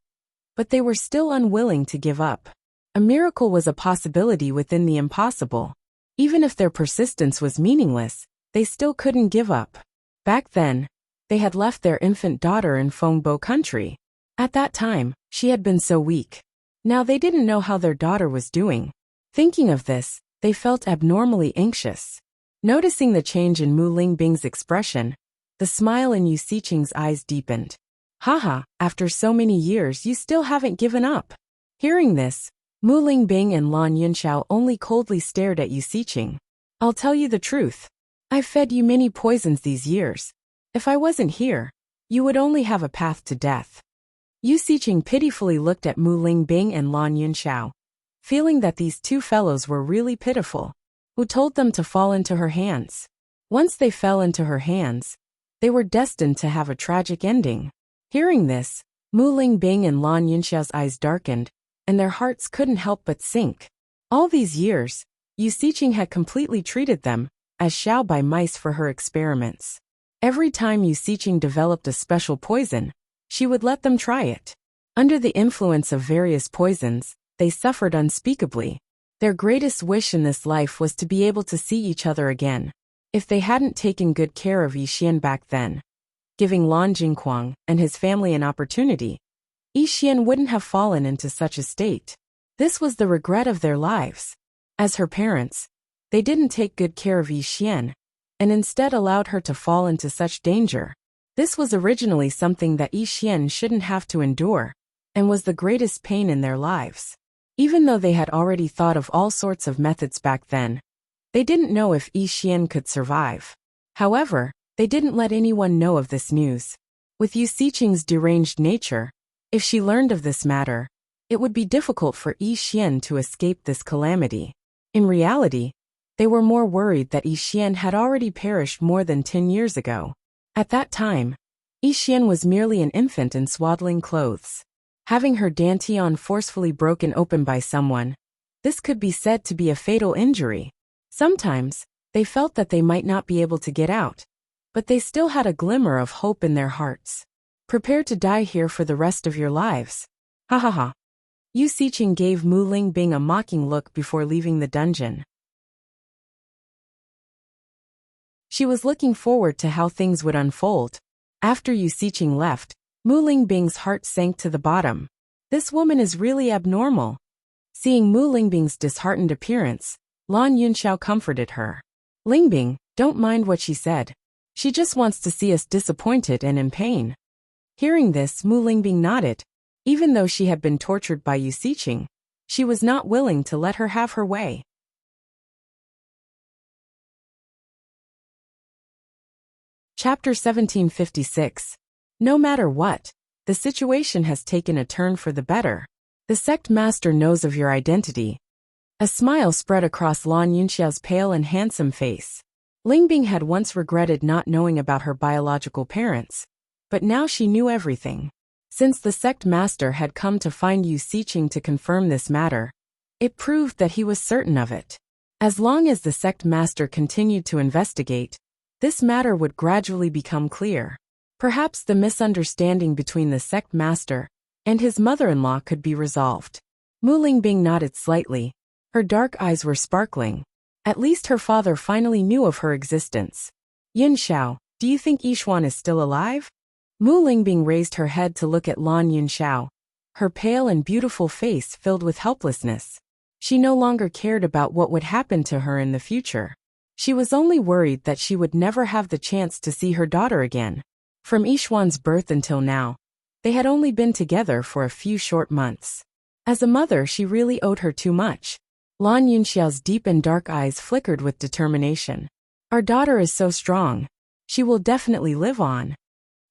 but they were still unwilling to give up. A miracle was a possibility within the impossible. Even if their persistence was meaningless, they still couldn't give up. Back then, they had left their infant daughter in Fengbo country. At that time, she had been so weak. Now they didn't know how their daughter was doing. Thinking of this, they felt abnormally anxious. Noticing the change in Mu Lingbing's expression, the smile in Wuxia's eyes deepened. Haha, after so many years you still haven't given up. Hearing this, Mu Lingbing and Lan Yunxiao only coldly stared at Wuxia. I'll tell you the truth. I've fed you many poisons these years. If I wasn't here, you would only have a path to death. Wuxia pitifully looked at Mu Lingbing and Lan Yunxiao, feeling that these two fellows were really pitiful. Who told them to fall into her hands? Once they fell into her hands, they were destined to have a tragic ending. Hearing this, Mu Lingbing and Lan Yunxiao's eyes darkened, and their hearts couldn't help but sink. All these years, Wuxia had completely treated them as Xiao by mice for her experiments. Every time Wuxia developed a special poison, she would let them try it. Under the influence of various poisons, they suffered unspeakably. Their greatest wish in this life was to be able to see each other again. If they hadn't taken good care of Yixian back then, giving Lan Jingquang and his family an opportunity, Yixian wouldn't have fallen into such a state. This was the regret of their lives. As her parents, they didn't take good care of Yixian, and instead allowed her to fall into such danger. This was originally something that Yixian shouldn't have to endure, and was the greatest pain in their lives. Even though they had already thought of all sorts of methods back then, they didn't know if Yixian could survive. However, they didn't let anyone know of this news. With Wuxia's deranged nature, if she learned of this matter, it would be difficult for Yixian to escape this calamity. In reality, they were more worried that Yixian had already perished more than 10 years ago. At that time, Yixian was merely an infant in swaddling clothes. Having her dantian forcefully broken open by someone, this could be said to be a fatal injury. Sometimes, they felt that they might not be able to get out, but they still had a glimmer of hope in their hearts. Prepare to die here for the rest of your lives. Ha ha ha. Wuxia gave Mu Lingbing a mocking look before leaving the dungeon. She was looking forward to how things would unfold. After Wuxia left, Mu Lingbing's heart sank to the bottom. This woman is really abnormal. Seeing Mu Lingbing's disheartened appearance, Lan Yunxiao comforted her. Lingbing, don't mind what she said. She just wants to see us disappointed and in pain. Hearing this, Mu Lingbing nodded. Even though she had been tortured by Wuxia, she was not willing to let her have her way. Chapter 1756. No matter what, the situation has taken a turn for the better. The sect master knows of your identity. A smile spread across Lan Yunxiao's pale and handsome face. Lingbing had once regretted not knowing about her biological parents, but now she knew everything. Since the sect master had come to find Yu Siqing to confirm this matter, it proved that he was certain of it. As long as the sect master continued to investigate, this matter would gradually become clear. Perhaps the misunderstanding between the sect master and his mother-in-law could be resolved. Mu Lingbing nodded slightly. Her dark eyes were sparkling. At least her father finally knew of her existence. Yin Xiao, do you think Yixuan is still alive? Mu Lingbing raised her head to look at Lan Yunxiao, her pale and beautiful face filled with helplessness. She no longer cared about what would happen to her in the future. She was only worried that she would never have the chance to see her daughter again. From Yixuan's birth until now, they had only been together for a few short months. As a mother, she really owed her too much. Lan Yunxiao's deep and dark eyes flickered with determination. Our daughter is so strong. She will definitely live on.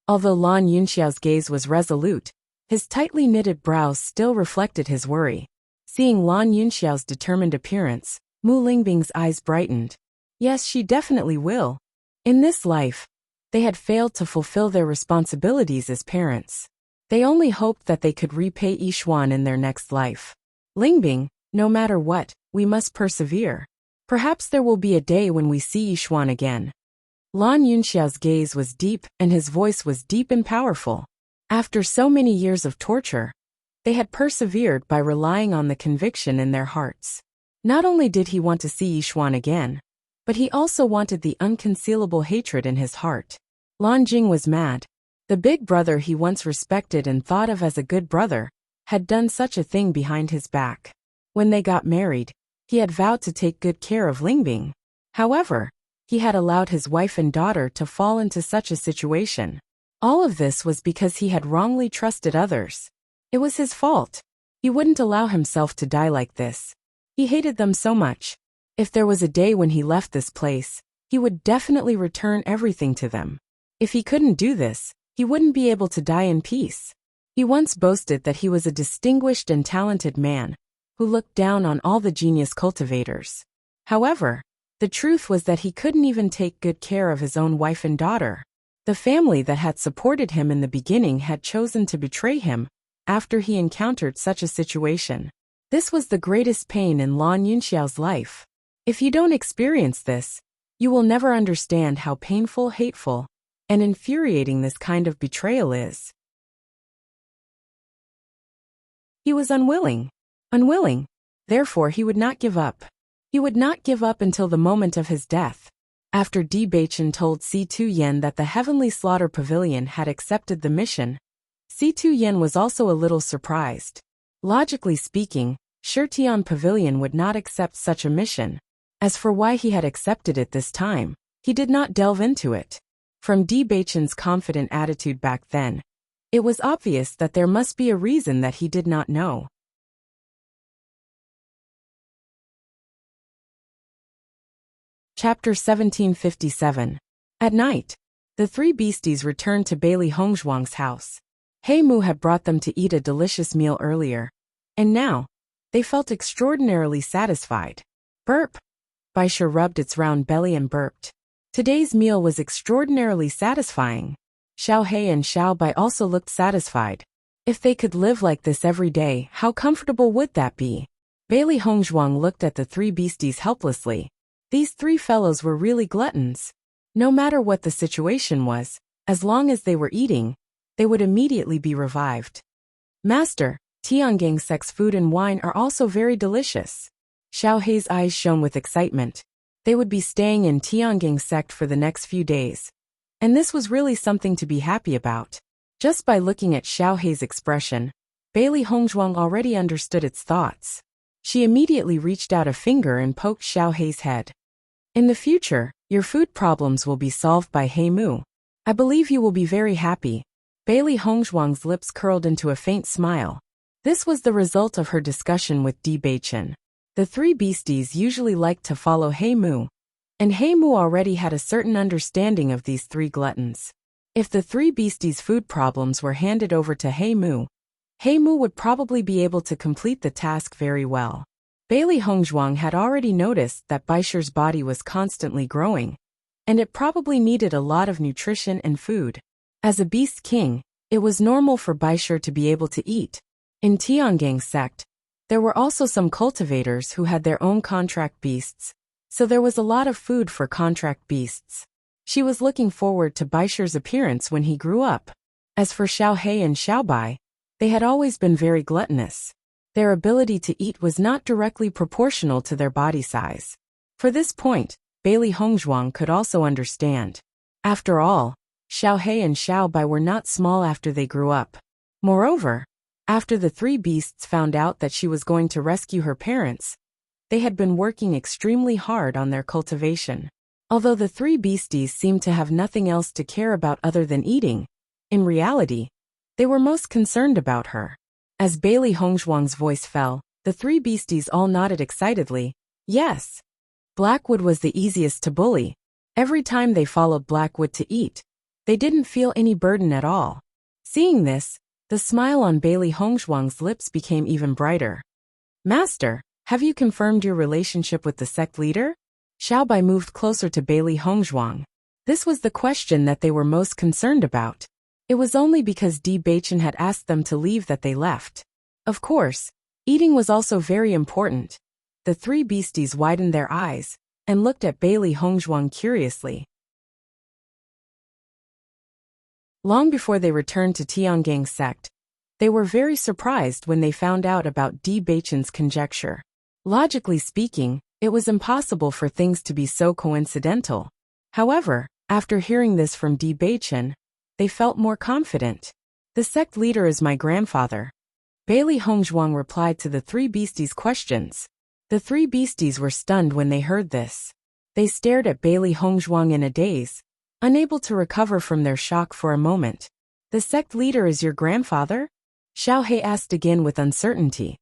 Although Lan Yunxiao's gaze was resolute, his tightly knitted brows still reflected his worry. Seeing Lan Yunxiao's determined appearance, Mu Lingbing's eyes brightened. Yes, she definitely will. In this life, they had failed to fulfill their responsibilities as parents. They only hoped that they could repay Yixuan in their next life. Lingbing, no matter what, we must persevere. Perhaps there will be a day when we see Yixuan again. Lan Yunxiao's gaze was deep and his voice was deep and powerful. After so many years of torture, they had persevered by relying on the conviction in their hearts. Not only did he want to see Yixuan again, but he also wanted the unconcealable hatred in his heart. Lan Jing was mad. The big brother he once respected and thought of as a good brother had done such a thing behind his back. When they got married, he had vowed to take good care of Lingbing. However, he had allowed his wife and daughter to fall into such a situation. All of this was because he had wrongly trusted others. It was his fault. He wouldn't allow himself to die like this. He hated them so much. If there was a day when he left this place, he would definitely return everything to them. If he couldn't do this, he wouldn't be able to die in peace. He once boasted that he was a distinguished and talented man, who looked down on all the genius cultivators. However, the truth was that he couldn't even take good care of his own wife and daughter. The family that had supported him in the beginning had chosen to betray him after he encountered such a situation. This was the greatest pain in Lan Yunxiao's life. If you don't experience this, you will never understand how painful, hateful, and infuriating this kind of betrayal is. He was unwilling. Therefore he would not give up. He would not give up until the moment of his death. After Bewitching told Si Tu-Yen that the Heavenly Slaughter Pavilion had accepted the mission, Si Tu-Yen was also a little surprised. Logically speaking, Shirtian Pavilion would not accept such a mission. As for why he had accepted it this time, he did not delve into it. From Bewitching's confident attitude back then, it was obvious that there must be a reason that he did not know. Chapter 1757. At night, the three beasties returned to Bailey Hongzhuang's house. He Mu had brought them to eat a delicious meal earlier, and now, they felt extraordinarily satisfied. Burp! Baisha rubbed its round belly and burped. Today's meal was extraordinarily satisfying. Xiao He and Xiao Bai also looked satisfied. If they could live like this every day, how comfortable would that be? Bailey Hongzhuang looked at the three beasties helplessly. These three fellows were really gluttons. No matter what the situation was, as long as they were eating, they would immediately be revived. Master, Tiangang sect's food and wine are also very delicious. Xiao Hei's eyes shone with excitement. They would be staying in Tiangang sect for the next few days. And this was really something to be happy about. Just by looking at Xiao Hei's expression, Bailey Hongzhuang already understood its thoughts. She immediately reached out a finger and poked Xiao Hei's head. In the future, your food problems will be solved by He Mu. I believe you will be very happy. Bailey Hongzhuang's lips curled into a faint smile. This was the result of her discussion with Bewitching. The three beasties usually liked to follow He Mu, and He Mu already had a certain understanding of these three gluttons. If the three beasties' food problems were handed over to He Mu would probably be able to complete the task very well. Bailey Hongzhuang had already noticed that Baisher's body was constantly growing, and it probably needed a lot of nutrition and food. As a beast king, it was normal for Baisher to be able to eat. In Tiangang's sect, there were also some cultivators who had their own contract beasts, so there was a lot of food for contract beasts. She was looking forward to Baisher's appearance when he grew up. As for Xiao He and Xiao Bai, they had always been very gluttonous. Their ability to eat was not directly proportional to their body size. For this point, Bailey Hongzhuang could also understand. After all, Xiao He and Xiao Bai were not small after they grew up. Moreover, after the three beasts found out that she was going to rescue her parents, they had been working extremely hard on their cultivation. Although the three beasties seemed to have nothing else to care about other than eating, in reality, they were most concerned about her. As Bailey Hongzhuang's voice fell, the three beasties all nodded excitedly. Yes. Blackwood was the easiest to bully. Every time they followed Blackwood to eat, they didn't feel any burden at all. Seeing this, the smile on Bailey Hongzhuang's lips became even brighter. Master, have you confirmed your relationship with the sect leader? Xiao Bai moved closer to Bailey Hongzhuang. This was the question that they were most concerned about. It was only because Bewitching had asked them to leave that they left. Of course, eating was also very important. The three beasties widened their eyes and looked at Bailey Hongzhuang curiously. Long before they returned to Tiangang's sect, they were very surprised when they found out about Bewitching's conjecture. Logically speaking, it was impossible for things to be so coincidental. However, after hearing this from Bewitching, they felt more confident. The sect leader is my grandfather. Bailey Hongzhuang replied to the three beasties' questions. The three beasties were stunned when they heard this. They stared at Bailey Hongzhuang in a daze, unable to recover from their shock for a moment. The sect leader is your grandfather? Xiao He asked again with uncertainty.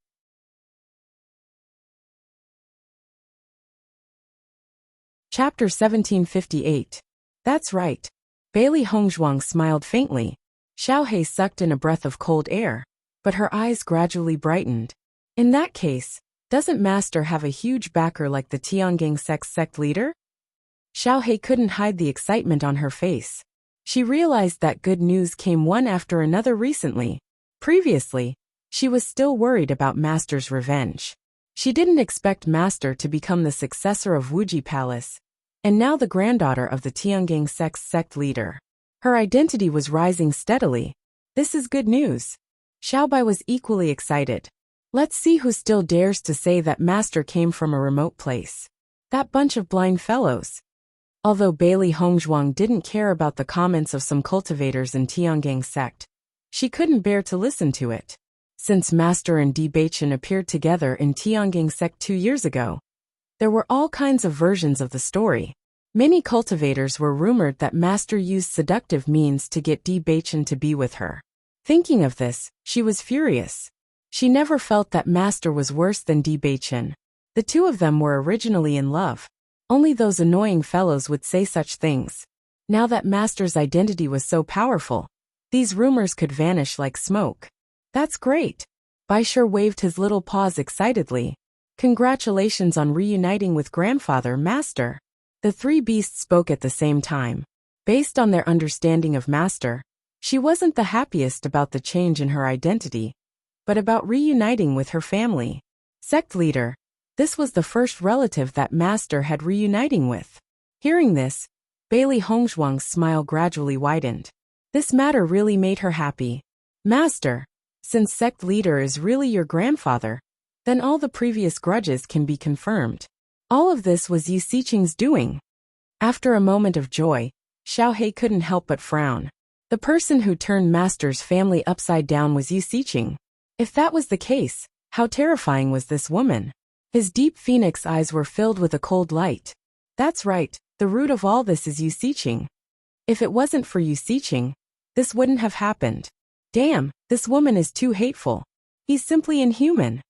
Chapter 1758. That's right. Bailey Hongzhuang smiled faintly. Xiao He sucked in a breath of cold air, but her eyes gradually brightened. In that case, doesn't Master have a huge backer like the Tiangang sect leader? Xiao He couldn't hide the excitement on her face. She realized that good news came one after another recently. Previously, she was still worried about Master's revenge. She didn't expect Master to become the successor of Wuji Palace, and now the granddaughter of the Tiangang sect leader. Her identity was rising steadily. This is good news. Xiao Bai was equally excited. Let's see who still dares to say that Master came from a remote place. That bunch of blind fellows. Although Bailey Hongzhuang didn't care about the comments of some cultivators in Tiangang sect, she couldn't bear to listen to it. Since Master and Bewitching appeared together in Tiangang sect 2 years ago, there were all kinds of versions of the story. Many cultivators were rumored that Master used seductive means to get Bewitching to be with her. Thinking of this, she was furious. She never felt that Master was worse than Bewitching. The two of them were originally in love. Only those annoying fellows would say such things. Now that Master's identity was so powerful, these rumors could vanish like smoke. That's great. Baisher waved his little paws excitedly. Congratulations on reuniting with grandfather, Master. The three beasts spoke at the same time. Based on their understanding of Master, she wasn't the happiest about the change in her identity, but about reuniting with her family. Sect leader. This was the first relative that Master had reuniting with. Hearing this, Bailey Hongzhuang's smile gradually widened. This matter really made her happy. Master, since sect leader is really your grandfather, then all the previous grudges can be confirmed. All of this was Yu Siqing's doing. After a moment of joy, Xiao He couldn't help but frown. The person who turned Master's family upside down was Yu Siqing. If that was the case, how terrifying was this woman? His deep phoenix eyes were filled with a cold light. That's right, the root of all this is Yu Siqing. If it wasn't for Yu Siqing, this wouldn't have happened. Damn, this woman is too hateful. He's simply inhuman.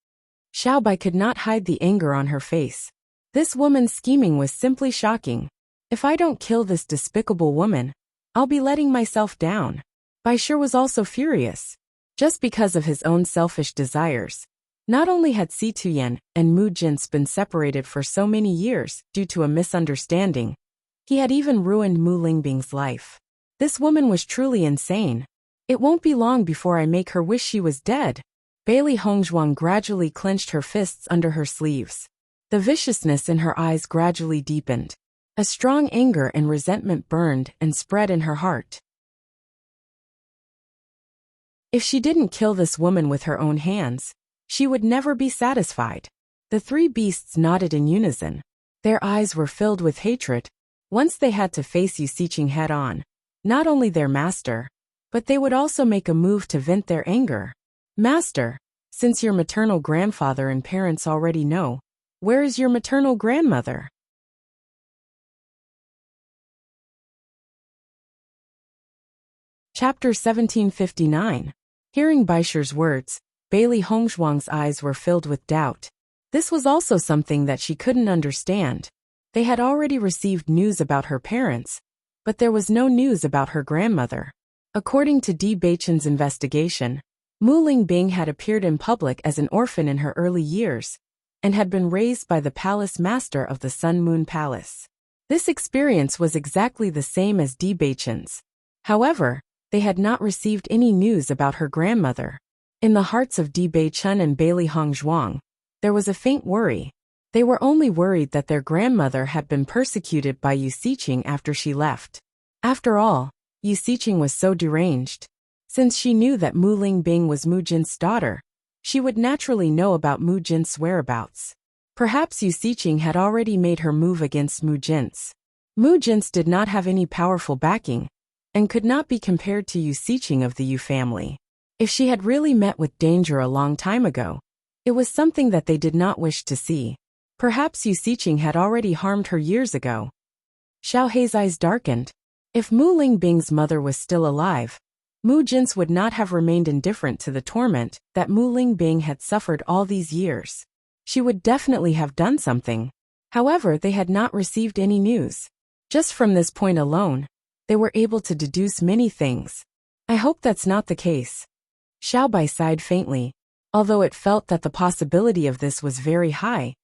Xiao Bai could not hide the anger on her face. This woman's scheming was simply shocking. If I don't kill this despicable woman, I'll be letting myself down. Bai Shi was also furious. Just because of his own selfish desires. Not only had Si Tuyen and Mu Jin's been separated for so many years due to a misunderstanding, he had even ruined Mu Lingbing's life. This woman was truly insane. It won't be long before I make her wish she was dead. Bailey Hongzhuang gradually clenched her fists under her sleeves. The viciousness in her eyes gradually deepened. A strong anger and resentment burned and spread in her heart. If she didn't kill this woman with her own hands, she would never be satisfied. The three beasts nodded in unison. Their eyes were filled with hatred. Once they had to face Wuxia head-on, not only their master, but they would also make a move to vent their anger. Master, since your maternal grandfather and parents already know, where is your maternal grandmother? Chapter 1759. Hearing Bai Shi's words, Bailey Hongzhuang's eyes were filled with doubt. This was also something that she couldn't understand. They had already received news about her parents, but there was no news about her grandmother. According to Bewitching's investigation, Mu Lingbing had appeared in public as an orphan in her early years, and had been raised by the palace master of the Sun Moon Palace. This experience was exactly the same as Bewitching's. However, they had not received any news about her grandmother. In the hearts of Bewitching and Bailey Hongzhuang, there was a faint worry. They were only worried that their grandmother had been persecuted by Wuxia after she left. After all, Wuxia was so deranged. Since she knew that Mu Lingbing was Mu Jin's daughter, she would naturally know about Mu Jin's whereabouts. Perhaps Wuxia had already made her move against Mu Jin's. Mu Jin's did not have any powerful backing, and could not be compared to Wuxia of the Yu family. If she had really met with danger a long time ago, it was something that they did not wish to see. Perhaps Wuxia had already harmed her years ago. Xiao Hei's eyes darkened. If Mu Lingbing's mother was still alive, Mu Jin's would not have remained indifferent to the torment that Mu Lingbing had suffered all these years. She would definitely have done something. However, they had not received any news. Just from this point alone, they were able to deduce many things. I hope that's not the case. Xiao Bai sighed faintly. Although it felt that the possibility of this was very high,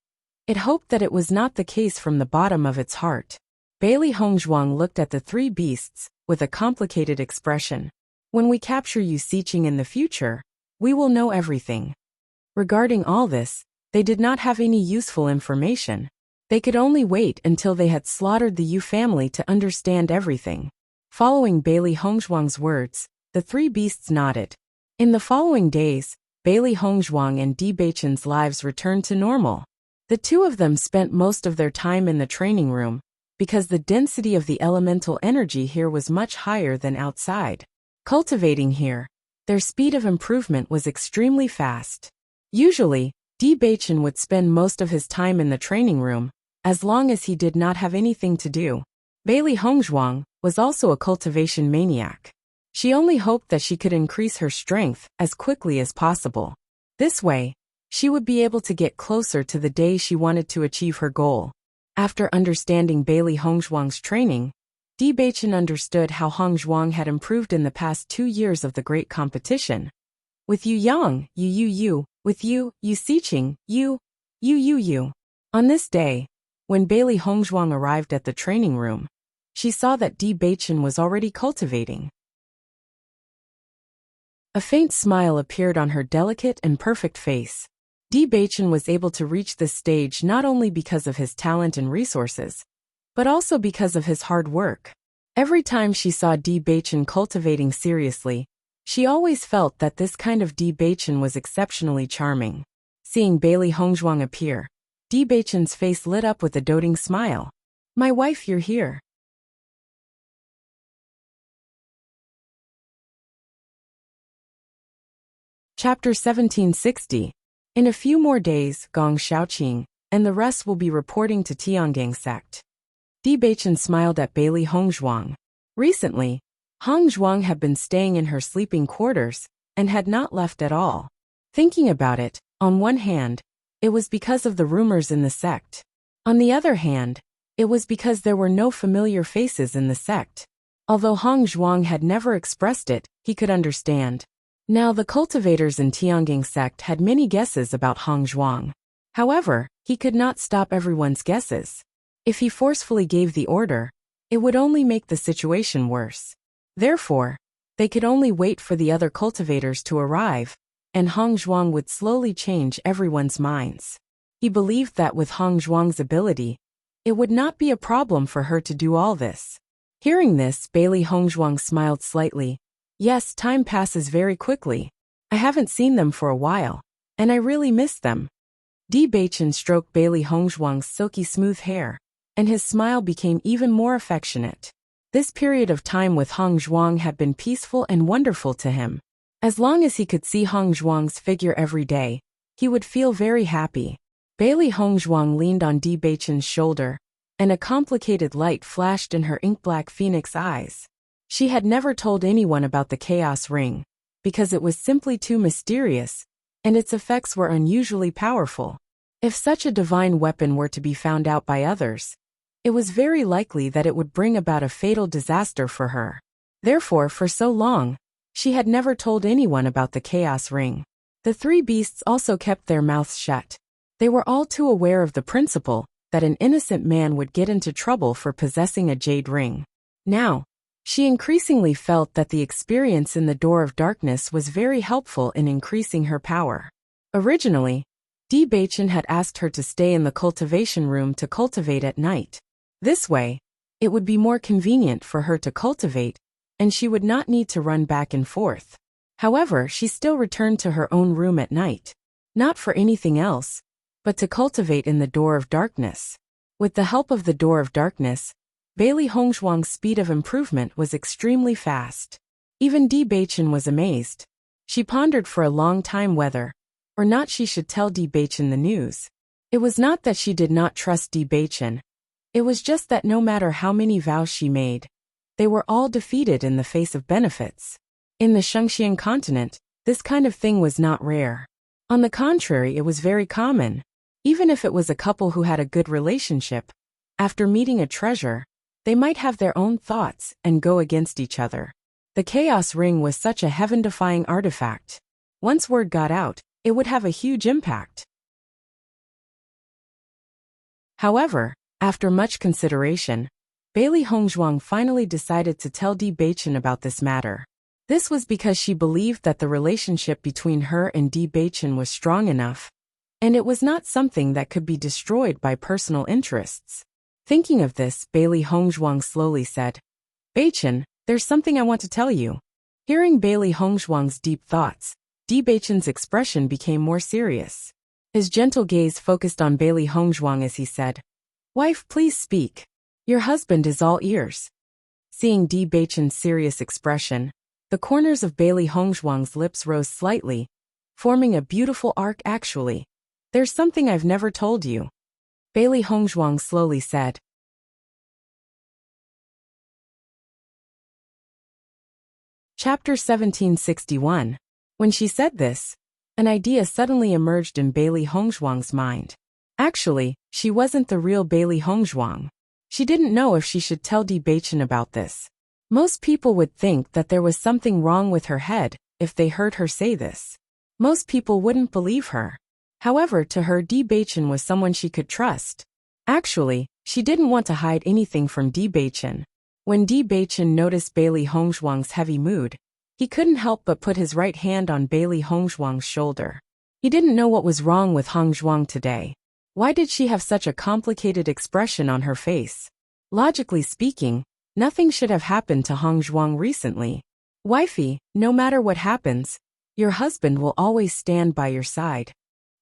it hoped that it was not the case from the bottom of its heart. Bailey Hongzhuang looked at the three beasts with a complicated expression. When we capture Wuxia in the future, we will know everything. Regarding all this, they did not have any useful information. They could only wait until they had slaughtered the Yu family to understand everything. Following Bailey Hongzhuang's words, the three beasts nodded. In the following days, Bailey Hongzhuang and Bewitching's lives returned to normal. The two of them spent most of their time in the training room, because the density of the elemental energy here was much higher than outside. Cultivating here, their speed of improvement was extremely fast. Usually, Bewitching would spend most of his time in the training room, as long as he did not have anything to do. Bailey Hongzhuang was also a cultivation maniac. She only hoped that she could increase her strength as quickly as possible. This way, she would be able to get closer to the day she wanted to achieve her goal. After understanding Bailey Hongzhuang's training, Bewitching understood how Hongzhuang had improved in the past 2 years of the great competition. With Yu Yang, Yu, with Yu Wuxia, Yu. On this day, when Bailey Hongzhuang arrived at the training room, she saw that Bewitching was already cultivating. A faint smile appeared on her delicate and perfect face. Bewitching was able to reach this stage not only because of his talent and resources, but also because of his hard work. Every time she saw Bewitching cultivating seriously, she always felt that this kind of Bewitching was exceptionally charming. Seeing Bailey Hongzhuang appear, Bewitching's face lit up with a doting smile. "My wife, you're here." Chapter 1760. In a few more days, Gong Xiaoqing and the rest will be reporting to Tiangang sect. Bewitching smiled at Bailey Hongzhuang. Recently, Hongzhuang had been staying in her sleeping quarters and had not left at all. Thinking about it, on one hand, it was because of the rumors in the sect. On the other hand, it was because there were no familiar faces in the sect. Although Hong Zhuang had never expressed it, he could understand. Now the cultivators in Tiangang sect had many guesses about Hong Zhuang. However, he could not stop everyone's guesses. If he forcefully gave the order, it would only make the situation worse. Therefore, they could only wait for the other cultivators to arrive, and Hong Zhuang would slowly change everyone's minds. He believed that with Hong Zhuang's ability, it would not be a problem for her to do all this. Hearing this, Bailey Hong Zhuang smiled slightly. Yes, time passes very quickly. I haven't seen them for a while, and I really miss them. Bewitching stroked Bailey Hong Zhuang's silky smooth hair, and his smile became even more affectionate. This period of time with Hong Zhuang had been peaceful and wonderful to him. As long as he could see Hong Zhuang's figure every day, he would feel very happy. Bailey Hong Zhuang leaned on Bewitching's shoulder, and a complicated light flashed in her ink-black phoenix eyes. She had never told anyone about the Chaos Ring, because it was simply too mysterious, and its effects were unusually powerful. If such a divine weapon were to be found out by others, it was very likely that it would bring about a fatal disaster for her. Therefore, for so long, she had never told anyone about the Chaos Ring. The three beasts also kept their mouths shut. They were all too aware of the principle that an innocent man would get into trouble for possessing a jade ring. Now, she increasingly felt that the experience in the Door of Darkness was very helpful in increasing her power. Originally, Bewitching had asked her to stay in the cultivation room to cultivate at night. This way, it would be more convenient for her to cultivate, and she would not need to run back and forth. However, she still returned to her own room at night. Not for anything else, but to cultivate in the Door of Darkness. With the help of the Door of Darkness, Bailey Hong Zhuang's speed of improvement was extremely fast. Even Bewitching was amazed. She pondered for a long time whether or not she should tell Bewitching the news. It was not that she did not trust Bewitching. It was just that no matter how many vows she made, they were all defeated in the face of benefits. In the Shengxian continent, this kind of thing was not rare. On the contrary, it was very common. Even if it was a couple who had a good relationship, after meeting a treasure, they might have their own thoughts and go against each other. The Chaos Ring was such a heaven-defying artifact. Once word got out, it would have a huge impact. However, after much consideration, Bailey Hong Zhuang finally decided to tell Bewitching about this matter. This was because she believed that the relationship between her and Bewitching was strong enough, and it was not something that could be destroyed by personal interests. Thinking of this, Bailey Hong Zhuang slowly said, Bewitching, there's something I want to tell you. Hearing Bailey Hong Zhuang's deep thoughts, Bewitching's expression became more serious. His gentle gaze focused on Bailey Hong Zhuang as he said, Wife, please speak. Your husband is all ears. Seeing Bewitching's serious expression, the corners of Bailey Hong Zhuang's lips rose slightly, forming a beautiful arc. Actually, there's something I've never told you. Bailey Hong Zhuang slowly said. Chapter 1761. When she said this, an idea suddenly emerged in Bailey Hong Zhuang's mind. Actually, she wasn't the real Bailey Hong Zhuang. She didn't know if she should tell Bewitching about this. Most people would think that there was something wrong with her head if they heard her say this. Most people wouldn't believe her. However, to her, Bewitching was someone she could trust. Actually, she didn't want to hide anything from Bewitching. When Bewitching noticed Bailey Hong Zhuang's heavy mood, he couldn't help but put his right hand on Bailey Hong Zhuang's shoulder. He didn't know what was wrong with Hong Zhuang today. Why did she have such a complicated expression on her face? Logically speaking, nothing should have happened to Hong Zhuang recently. Wifey, no matter what happens, your husband will always stand by your side.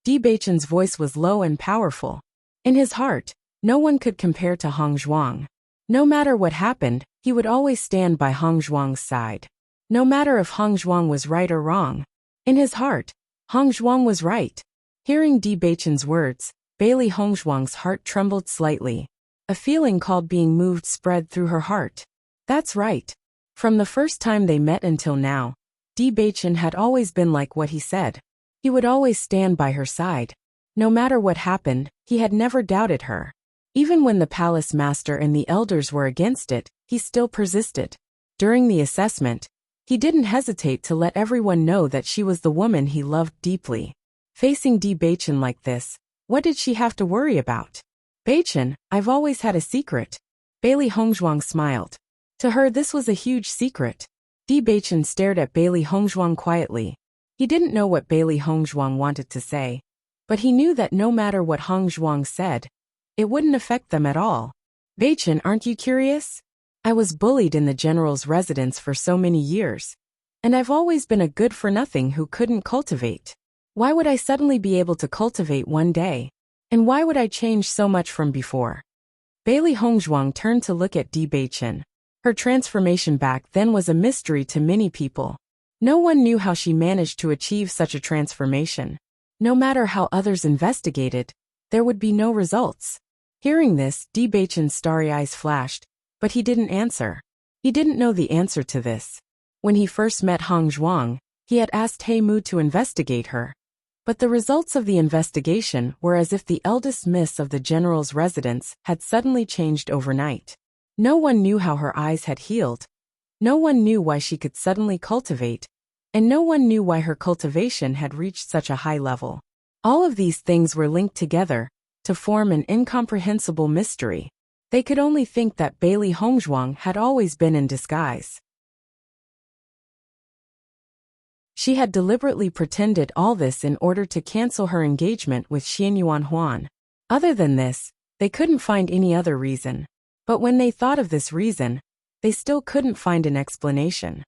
Bewitching's voice was low and powerful. In his heart, no one could compare to Hong Zhuang. No matter what happened, he would always stand by Hong Zhuang's side. No matter if Hong Zhuang was right or wrong. In his heart, Hong Zhuang was right. Hearing Bewitching's words, Bailey Hong Zhuang's heart trembled slightly. A feeling called being moved spread through her heart. That's right. From the first time they met until now, Bewitching had always been like what he said. He would always stand by her side. No matter what happened, he had never doubted her. Even when the palace master and the elders were against it, he still persisted. During the assessment, he didn't hesitate to let everyone know that she was the woman he loved deeply. Facing Bewitching like this, what did she have to worry about? Bewitching, I've always had a secret. Bailey Hongzhuang smiled. To her this was a huge secret. Bewitching stared at Bailey Hongzhuang quietly. He didn't know what Bailey Hongzhuang wanted to say, but he knew that no matter what Hongzhuang said, it wouldn't affect them at all. Bewitching, aren't you curious? I was bullied in the general's residence for so many years, and I've always been a good-for-nothing who couldn't cultivate. Why would I suddenly be able to cultivate one day? And why would I change so much from before? Bailey Hongzhuang turned to look at Bewitching. Her transformation back then was a mystery to many people. No one knew how she managed to achieve such a transformation. No matter how others investigated, there would be no results. Hearing this, Bewitching's starry eyes flashed, but he didn't answer. He didn't know the answer to this. When he first met Hongzhuang, he had asked He Mu to investigate her. But the results of the investigation were as if the eldest miss of the general's residence had suddenly changed overnight. No one knew how her eyes had healed. No one knew why she could suddenly cultivate. And no one knew why her cultivation had reached such a high level. All of these things were linked together to form an incomprehensible mystery. They could only think that Bailey Hongzhuang had always been in disguise. She had deliberately pretended all this in order to cancel her engagement with Xianyuan Huan. Other than this, they couldn't find any other reason. But when they thought of this reason, they still couldn't find an explanation.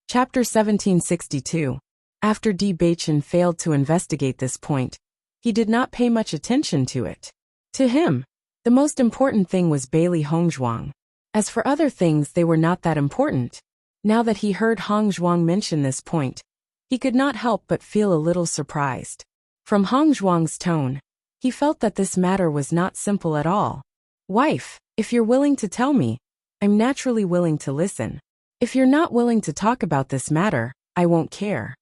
Chapter 1762. After Bewitching failed to investigate this point, he did not pay much attention to it. To him, the most important thing was Bailey Hongzhuang. As for other things, they were not that important. Now that he heard Hongzhuang mention this point, he could not help but feel a little surprised. From Hongzhuang's tone, he felt that this matter was not simple at all. Wife, if you're willing to tell me, I'm naturally willing to listen. If you're not willing to talk about this matter, I won't care.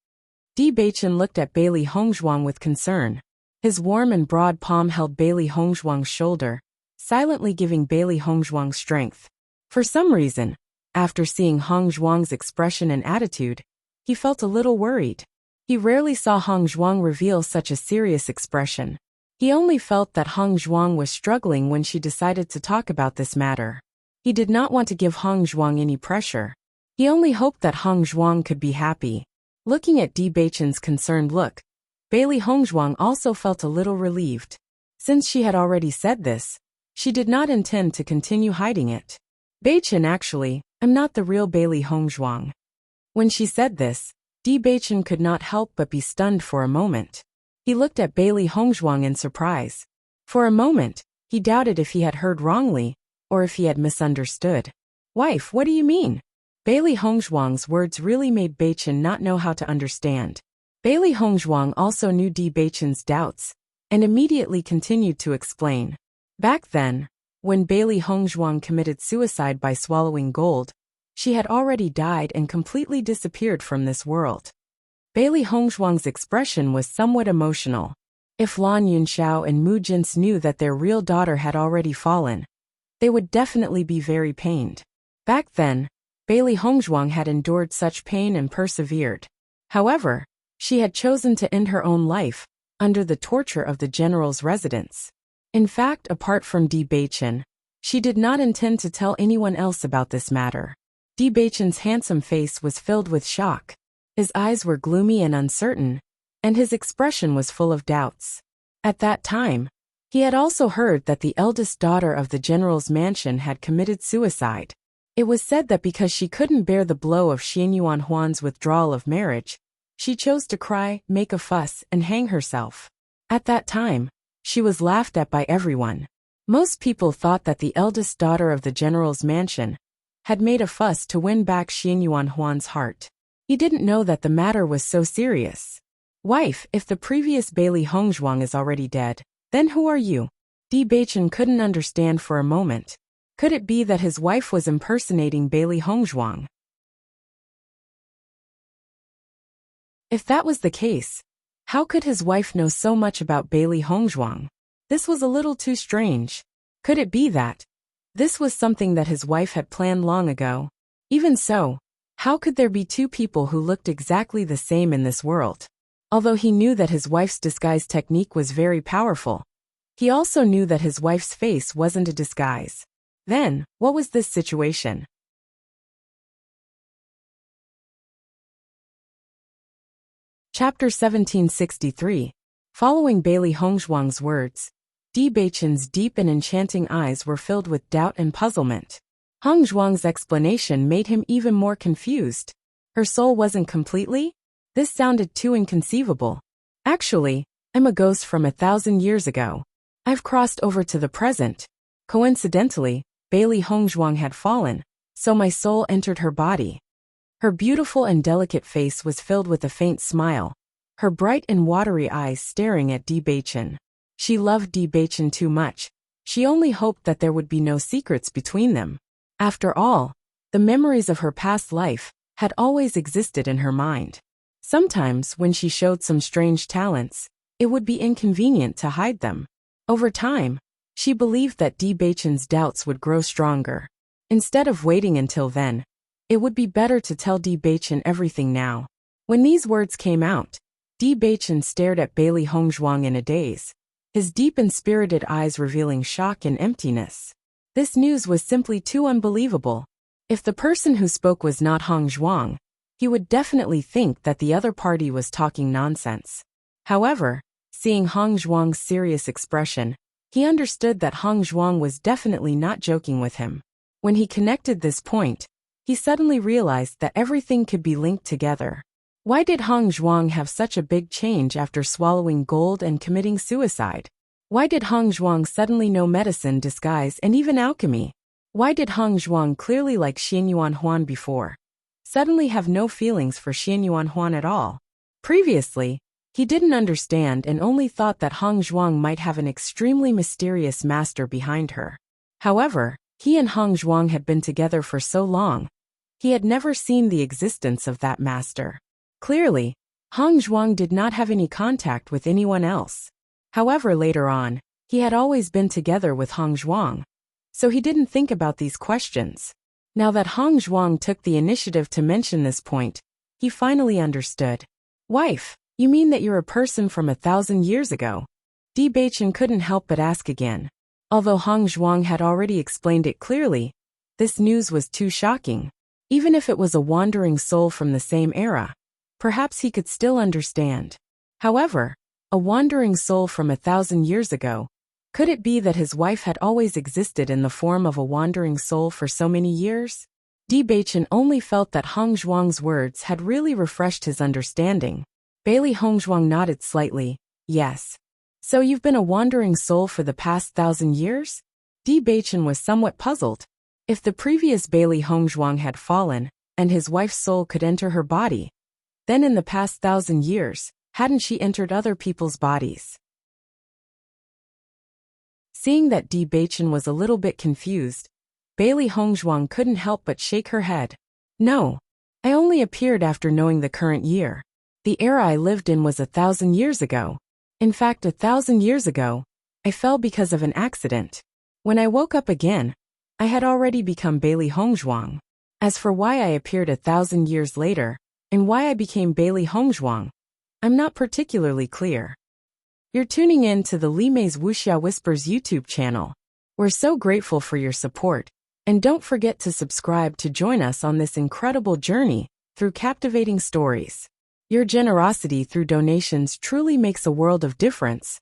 Bewitching looked at Bailey Hongzhuang with concern. His warm and broad palm held Bailey Hongzhuang's shoulder, silently giving Bailey Hongzhuang strength. For some reason, after seeing Hongzhuang's expression and attitude, he felt a little worried. He rarely saw Hongzhuang reveal such a serious expression. He only felt that Hongzhuang was struggling when she decided to talk about this matter. He did not want to give Hongzhuang any pressure. He only hoped that Hongzhuang could be happy. Looking at Bewitching's concerned look, Bailey Hongzhuang also felt a little relieved. Since she had already said this, she did not intend to continue hiding it. Bewitching, actually, I'm not the real Bailey Hongzhuang. When she said this, Bewitching could not help but be stunned for a moment. He looked at Bailey Hongzhuang in surprise. For a moment, he doubted if he had heard wrongly, or if he had misunderstood. Wife, what do you mean? Bailey Hongzhuang's words really made Bewitching not know how to understand. Bailey Hongzhuang also knew Bewitching's doubts, and immediately continued to explain. Back then, when Bailey Hongzhuang committed suicide by swallowing gold, she had already died and completely disappeared from this world. Bailey Hongzhuang's expression was somewhat emotional. If Lan Yunxiao and Mu Jin's knew that their real daughter had already fallen, they would definitely be very pained. Back then, Bailey Hongzhuang had endured such pain and persevered. However, she had chosen to end her own life, under the torture of the general's residence. In fact, apart from Bewitching, she did not intend to tell anyone else about this matter. Bewitching's handsome face was filled with shock. His eyes were gloomy and uncertain, and his expression was full of doubts. At that time, he had also heard that the eldest daughter of the general's mansion had committed suicide. It was said that because she couldn't bear the blow of Xianyuan Huan's withdrawal of marriage, she chose to cry, make a fuss, and hang herself. At that time, she was laughed at by everyone. Most people thought that the eldest daughter of the general's mansion had made a fuss to win back Xianyuan Huan's heart. He didn't know that the matter was so serious. Wife, if the previous Bailey Hongzhuang is already dead, then who are you? Bewitching couldn't understand for a moment. Could it be that his wife was impersonating Bailey Hongzhuang? If that was the case, how could his wife know so much about Bailey Hongzhuang? This was a little too strange. Could it be that this was something that his wife had planned long ago? Even so, how could there be two people who looked exactly the same in this world? Although he knew that his wife's disguise technique was very powerful, he also knew that his wife's face wasn't a disguise. Then, what was this situation? Chapter 1763. Following Bailey Hongzhuang's words, Bewitching's deep and enchanting eyes were filled with doubt and puzzlement. Hongzhuang's explanation made him even more confused. Her soul wasn't completely? This sounded too inconceivable. Actually, I'm a ghost from 1,000 years ago. I've crossed over to the present. Coincidentally, Bailey Hongzhuang had fallen, so my soul entered her body. Her beautiful and delicate face was filled with a faint smile, her bright and watery eyes staring at Bewitching. She loved Bewitching too much. She only hoped that there would be no secrets between them. After all, the memories of her past life had always existed in her mind. Sometimes, when she showed some strange talents, it would be inconvenient to hide them. Over time, she believed that Bewitching's doubts would grow stronger. Instead of waiting until then, it would be better to tell Bewitching everything now. When these words came out, Bewitching stared at Bailey Hongzhuang in a daze, his deep and spirited eyes revealing shock and emptiness. This news was simply too unbelievable. If the person who spoke was not Hongzhuang, he would definitely think that the other party was talking nonsense. However, seeing Hongzhuang's serious expression, he understood that Hongzhuang was definitely not joking with him. When he connected this point, he suddenly realized that everything could be linked together. Why did Hongzhuang have such a big change after swallowing gold and committing suicide? Why did Hongzhuang suddenly know medicine, disguise, and even alchemy? Why did Hongzhuang, clearly like Xianyuan Huan before, suddenly have no feelings for Xianyuan Huan at all? Previously, he didn't understand and only thought that Hongzhuang might have an extremely mysterious master behind her. However, he and Hongzhuang had been together for so long, he had never seen the existence of that master. Clearly, Hongzhuang did not have any contact with anyone else. However, later on, he had always been together with Hongzhuang, so he didn't think about these questions. Now that Hongzhuang took the initiative to mention this point, he finally understood. Wife, you mean that you're a person from 1,000 years ago? Bewitching couldn't help but ask again. Although Hongzhuang had already explained it clearly, this news was too shocking. Even if it was a wandering soul from the same era, perhaps he could still understand. However, a wandering soul from 1,000 years ago, could it be that his wife had always existed in the form of a wandering soul for so many years? Bewitching only felt that Hongzhuang's words had really refreshed his understanding. Bailey Hongzhuang nodded slightly. Yes. So you've been a wandering soul for the past 1,000 years? Bewitching was somewhat puzzled. If the previous Bailey Hongzhuang had fallen, and his wife's soul could enter her body, then in the past 1,000 years, hadn't she entered other people's bodies? Seeing that Bewitching was a little bit confused, Bailey Hongzhuang couldn't help but shake her head. No. I only appeared after knowing the current year. The era I lived in was 1,000 years ago. In fact, 1,000 years ago, I fell because of an accident. When I woke up again, I had already become Bailey Hongzhuang. As for why I appeared 1,000 years later, and why I became Bailey Hongzhuang, I'm not particularly clear. You're tuning in to the Li Mei's Wuxia Whispers YouTube channel. We're so grateful for your support, and don't forget to subscribe to join us on this incredible journey through captivating stories. Your generosity through donations truly makes a world of difference,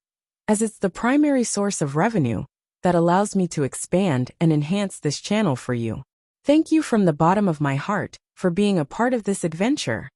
as it's the primary source of revenue that allows me to expand and enhance this channel for you. Thank you from the bottom of my heart for being a part of this adventure.